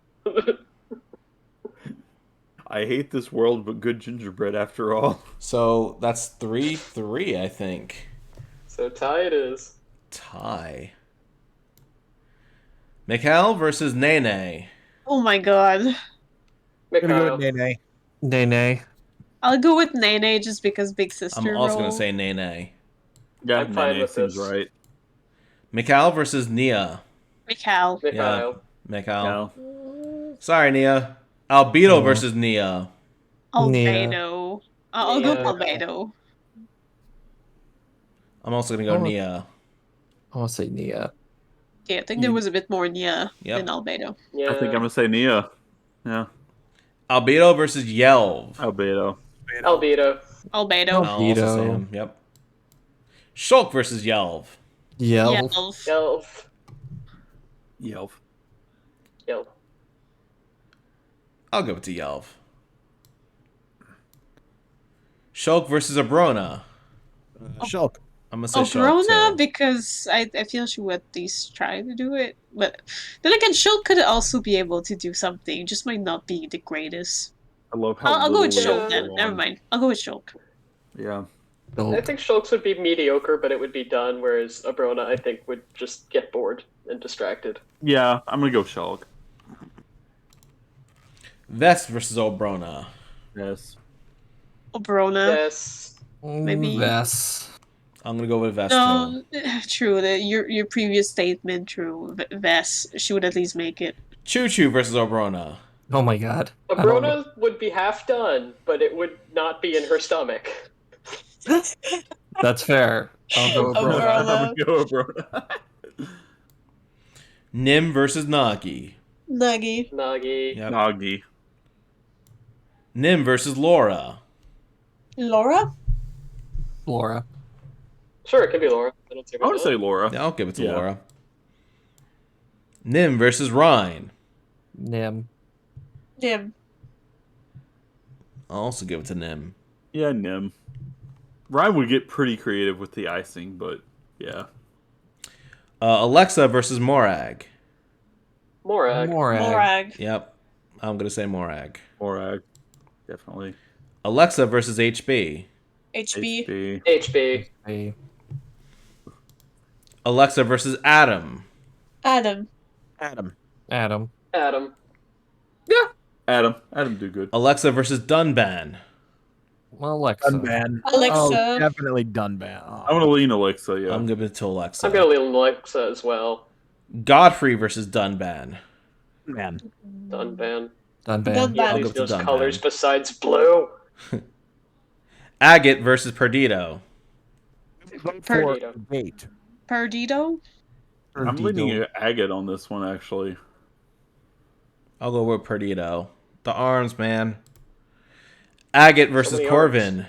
I hate this world, but good gingerbread after all. So, that's 3-3, I think. So tie it is. Tie. Mikhail versus Nene. Oh my god. I'm gonna go Mikhail. with Nene. Nene. I'll go with Nene just because big sister I'm also going role. to say Nene. Yeah, I'm fine Nene with seems this. right. Mikhail versus Nia. Mikhail. Mikhail. Mikhail. No. Sorry, Nia. Albedo Oh. versus Nia. Albedo. I'll go Nia. Albedo. I'm also gonna go Oh. Nia. I want to say Nia. Okay, I think there was a bit more Nia than Yep. Albedo. Yeah. I think I'm gonna say Nia. Yeah. Albedo versus Yelv. Albedo. Albedo. Albedo. I'll also say Albedo. him. Yep. Shulk versus Yelv. Yell. Yelv. Yelv. Yelp. Yelv. I'll give it to Yelv. Shulk versus Abrona. Shulk. I'm gonna say Shulk Brona, too. because I feel she would at least try to do it. But then again, Shulk could also be able to do something, just might not be the greatest. I love how I'll go with little we Shulk have then. to go Never on. mind. I'll go with Shulk. Yeah. I think Shulks would be mediocre, but it would be done, whereas Abrona, I think, would just get bored and distracted. Yeah, I'm gonna go Shulk. Vest versus Obrona. Yes. Brona. Yes. Maybe- Vess. I'm gonna go with Vest No, true. Your previous statement, true. Vess, she would at least make it. too. Choo Choo versus Obrona. Oh my god. I don't know. Abrona would be half done, but it would not be in her stomach. That's fair. I'll go Abrona. Abrona. I'm gonna go Abrona. Nim versus Nagi. Nagi. Nagi. Yep. Nagi. Nim versus Laura. Laura? Laura. Sure, it can be Laura. I don't see I why want to not. say Laura. Yeah, I'll give it to Yeah. Laura. Nim versus Rhine. Nim. Nim. I'll also give it to Nim. Yeah, Nim. Ryan would get pretty creative with the icing, but yeah. Alexa versus Morag. Morag. Morag. Yep. I'm gonna say Morag. Morag. Definitely. Alexa versus HB. HB. HB. HB. Hey. Alexa versus Adam. Adam. Adam. Adam. Adam. Adam. Adam do good. Alexa versus Dunban. Well, Alexa. Dunban. Alexa. Oh, definitely Dunban. Oh. I'm gonna lean Alexa, yeah. I'm giving it to Alexa. I'm gonna lean Alexa as well. Godfrey versus Dunban. Man. Dunban. Dunban. Dunban. Yeah, I'll these go to those Dunban. colors besides blue. Agate versus Perdido. Vote for Perdido. Gate. Perdido? I'm leaning Agate on this one, actually. I'll go with Perdido. The arms, man. Agate versus many Corvin.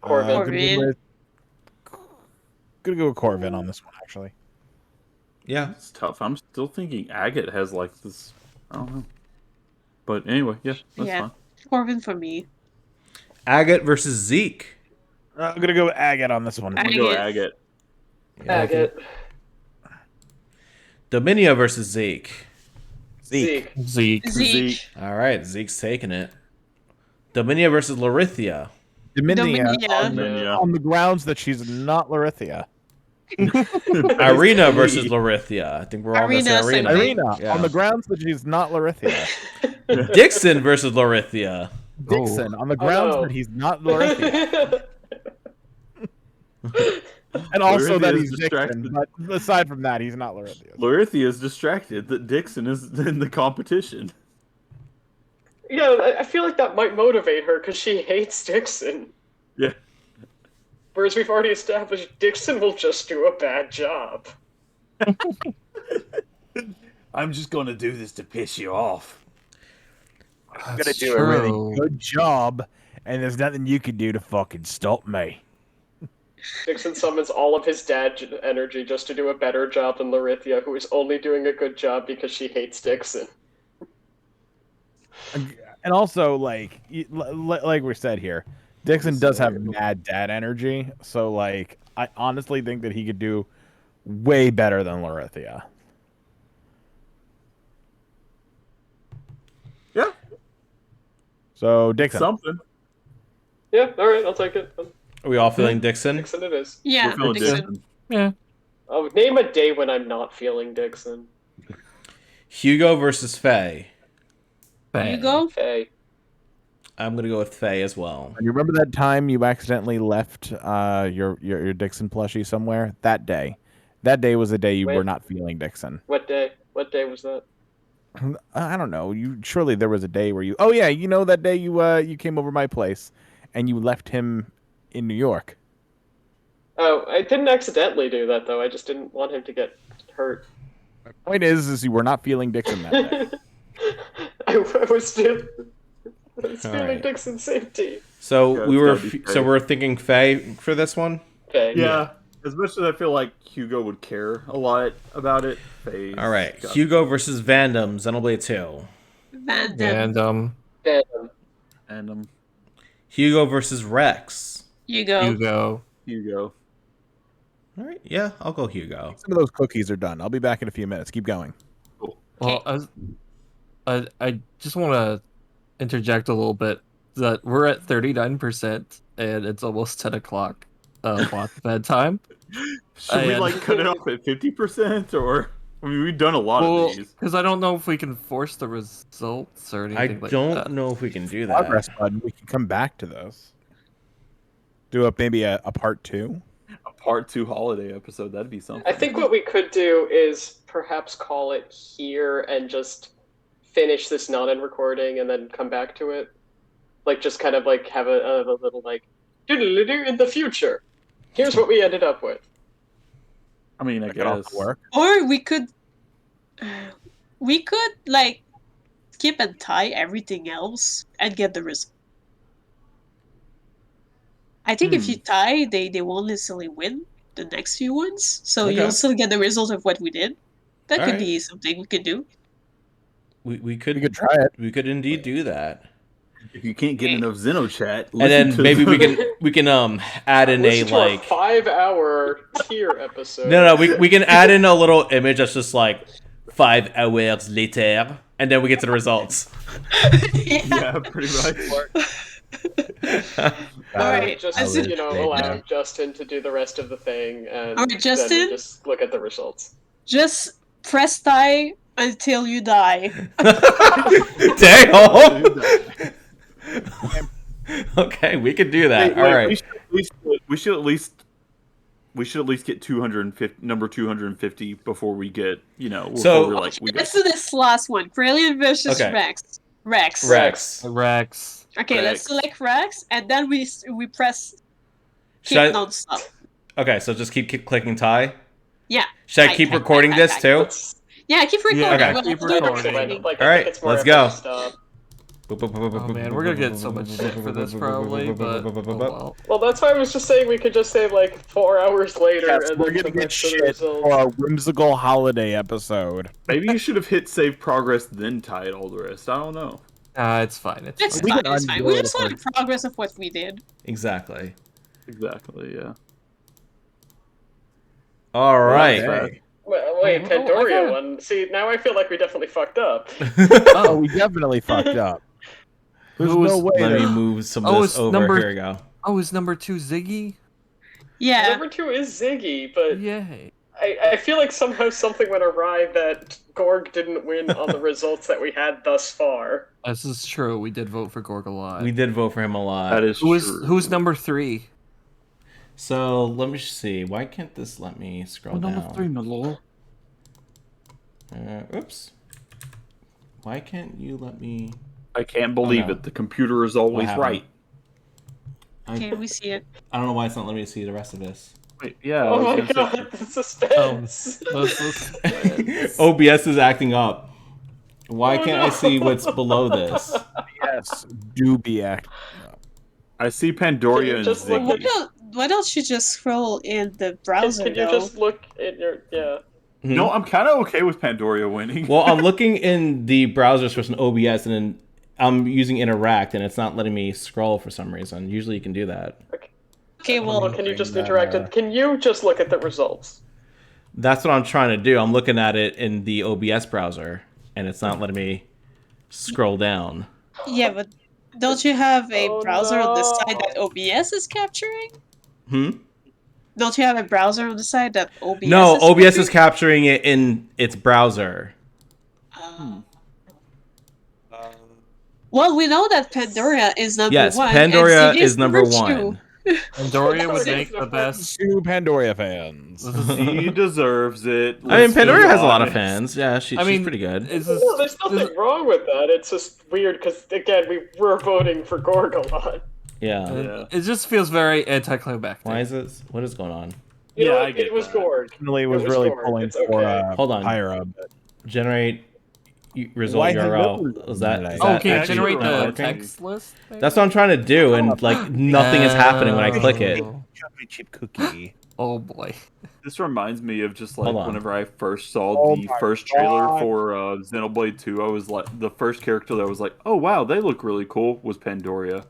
Corvin. Gonna go with Corvin on this one, actually. Yeah. It's tough. I'm still thinking Agate has like this. I don't know. But anyway, yeah, that's Yeah. fine. Corvin for me. Agate versus Zeke. I'm gonna go with Agate on this one. I'm gonna go Agate. Agate. Agate. Dominia versus Zeke. Zeke. Zeke. Zeke. All right, Zeke's taking it. Dominia versus Larithia. Dominia. Dominia. On the grounds that she's not Larithia. Irina versus Larithia. I think we're all going to say Irina, Irina. same Irina. Yeah. On the grounds that she's not Larithia. Dixon versus Larithia. Dixon. On the grounds no. that he's not Larithia. And also Larithia that is he's distracted. Dixon. But aside from that, he's not Larithia. Larithia is distracted that Dixon is in the competition. Yeah, I feel like that might motivate her because she hates Dixon. Yeah. Whereas we've already established Dixon will just do a bad job. I'm just gonna do this to piss you off. I'm gonna do a really good job, and there's nothing you can do to fucking stop me. Dixon summons all of his dad energy just to do a better job than Larithia, who is only doing a good job because she hates Dixon. And also, like we said here, Dixon does have mad dad energy, so like I honestly think that he could do way better than Larithia. Yeah. So Dixon. Something. Yeah, alright, I'll take it. Are we all feeling Dixon? Dixon it is. Yeah, We're feeling Dixon. Dixon. Yeah. Oh, name a day when I'm not feeling Dixon. Hugo versus Faye. You go? Faye. I'm gonna go with Faye as well. And you remember that time you accidentally left your Dixon plushie somewhere? That day was the day you Wait. were not feeling Dixon. What day? What day was that? I don't know. You surely there was a day where you. Oh yeah, you know that day you came over my place, and you left him in New York. Oh, I didn't accidentally do that though. I just didn't want him to get hurt. My point is you were not feeling Dixon that day. I was feeling right. Dixon's safety. So Yeah, we it's were gotta be Faye. so we're thinking Faye for this one. Okay. Yeah. As much as I feel like Hugo would care a lot about it, Faye's All right, got- Hugo versus Vandom, Xenoblade 2. Vandom. And and Hugo versus Rex. You go. Hugo. Hugo. All right, yeah, I'll go Hugo. Some of those cookies are done. I'll be back in a few minutes. Keep going. Cool. Well, I just want to interject a little bit that we're at 39% and it's almost 10 o'clock past bedtime. Should we And- like cut it off at 50% or? I mean, we've done a lot Well, of these. because I don't know if we can force the results or I anything like don't that. know if we can do that. Progress button. We can come back to those. Do up maybe a part 2. A part 2 holiday episode. That'd be something. I think what we could do is perhaps call it here and just finish this non-end recording and then come back to it. Like, just kind of like have a little like, doodle-doo in the future. Here's what we ended up with. I mean, I Get off guess. work. Or we could like skip and tie everything else and get the result. I think if you tie, they won't necessarily win the next few ones, so Okay. you'll still get the result of what we did. That could Alright. be something we could do. We We could could try it. we could indeed do that. If you can't get enough XenoChat, And then maybe we can add in a Listen to our like 5-hour tier episode. no we can add in a little image that's just like 5 hours later, and then we get to the results. Yeah, pretty much. Alright, Just, I see- allow Justin to do the rest of the thing, and Alright, then Justin? just look at the results. Just press tie until you die. Damn. Okay, we could do that. Wait, All right. We should at least get 250 number 250 before we get before So- we're like we Let's got do this last one. Brilliant versus Okay. Rex. Rex. Rex. Okay, let's select Rex, and then we press Should keep I, non-stop. okay, so just keep clicking tie. Yeah. Should I Tie, keep tie, recording tie, this tie. too? Yeah, keep recording. okay. We'll Keep have to do it recording. recording. Like, All I right, think it's more let's effort go. to stop. Oh man, we're gonna get so much shit for this probably, but oh well. Well, that's why I was just saying we could just say like 4 hours later, Yes, and we're then gonna come get back to the shit results. for a whimsical holiday episode. maybe you should have hit save progress then tied all the rest. I don't know. It's fine. It's It's fine. We fine. can It's fine. undo We it just if want the progress of what we did. Exactly. Exactly, yeah. All right. Okay. Wait, Oh, Pandoria I got- one. See, now I feel like we definitely fucked up. Oh, we definitely fucked up. There's Who was- no way. Let that- me move some Oh, of this it's over. number- Here we go. Oh, is number 2 Ziggy? Yeah. Number 2 is Ziggy, but Yay. I feel like somehow something went awry that Gorg didn't win on the results that we had thus far. This is true. We did vote for Gorg a lot. We did vote for him a lot. That is true. Who's number 3? So let me see. Why can't this let me scroll down? Number 3, my lord. Oops. Why can't you let me? I can't believe no. it. The computer is always happened? right. Okay, we see it. I don't know why it's not letting me see the rest of this. Wait, yeah. Oh I my was gonna say- god, the suspense! OBS is acting up. Why can't I see what's below this? Yes, do be act. I see Pandoria Can you and just look Ziggy. Why don't you just scroll in the browser? Can you though? just look in your No, I'm kind of okay with Pandoria winning. Well, I'm looking in the browser source in OBS, and then I'm using Interact, and it's not letting me scroll for some reason. Usually, you can do that. Okay, Well, well, can you just bring interact? that, Can you just look at the results? That's what I'm trying to do. I'm looking at it in the OBS browser, and it's not letting me scroll down. yeah, but don't you have a Oh, browser on the no. side that OBS is capturing? Hmm. Don't you have a browser on the side that OBS? No, is OBS is capturing? capturing it in its browser. Well, Well, we know that Pandora is number Yes, one. Pandora and Ziggy is number two. 1. Pandoria would Sorry, make the number- best. Two Pandora fans. He deserves it. I mean, Let's be Pandora has a lot of honest. fans. Yeah, she's pretty good. It's No, just, there's nothing wrong with that. It's just weird because again, we were voting for Gorg a lot. Yeah. Yeah. it just feels very anticlimactic. Why is this? What is going on? You Yeah, know, I get it was that. Gorg. Emily was It was really Gorg. pulling It's for okay. Hold on. Pyra, but Generate result Why URL. hello? Is that? Oh, Is Oh, that can you actually generate not the working? text list? maybe? That's what I'm trying to do, and like nothing is happening when I click it. chocolate chip cookie. Oh boy. This reminds me of just like Hold on. whenever I first saw Oh the my first trailer God. for Xenoblade 2, I was like, the first character that I was like, oh wow, they look really cool was Pandoria.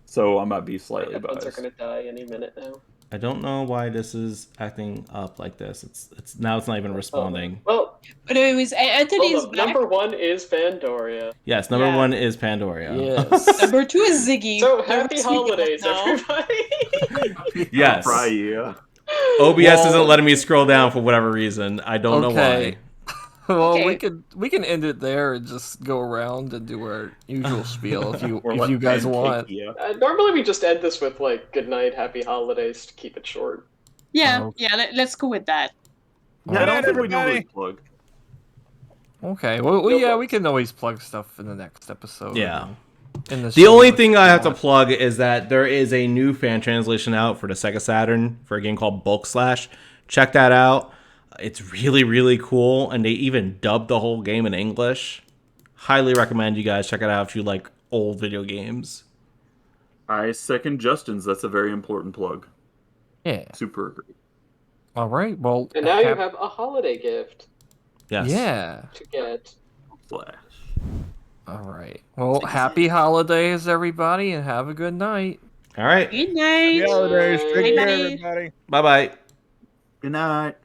So I might be My slightly headphones are biased. gonna die any minute now. I don't know why this is acting up like this. It's now it's not even responding. Well, But anyways, Anthony is hold up. back. Number 1 is Pandoria. Yes, number Yeah. 1 is Pandoria. Yes. Number 2 is Ziggy. So Number happy 3 we don't holidays, know. everybody. Yes. Raya. OBS Well- isn't letting me scroll down for whatever reason. I don't know Okay. why. Well, Okay. we can end it there and just go around and do our usual spiel if Or if like you guys pancake, want. yeah. Normally we just end this with like good night, happy holidays to keep it short. Yeah, Oh. yeah. Let's go with that. Yeah, I Good don't night, think we normally everybody. plug. Okay. Well, No yeah, plugs. we can always plug stuff in the next episode. Yeah. In The only thing I have to plug is that there is a new fan translation out for the Sega Saturn for a game called Bulk Slash. Check that out. It's really, really cool, and they even dubbed the whole game in English. Highly recommend you guys check it out if you like old video games. I second Justin's. That's a very important plug. Yeah. Super agree. All right. Well. And now you have a holiday gift Yes. Yeah. to get. Slash. All right. Well, happy holidays, everybody, and have a good night. All right. Good night. Happy holidays. Take care, Bye-bye. everybody. Bye-bye. Good night.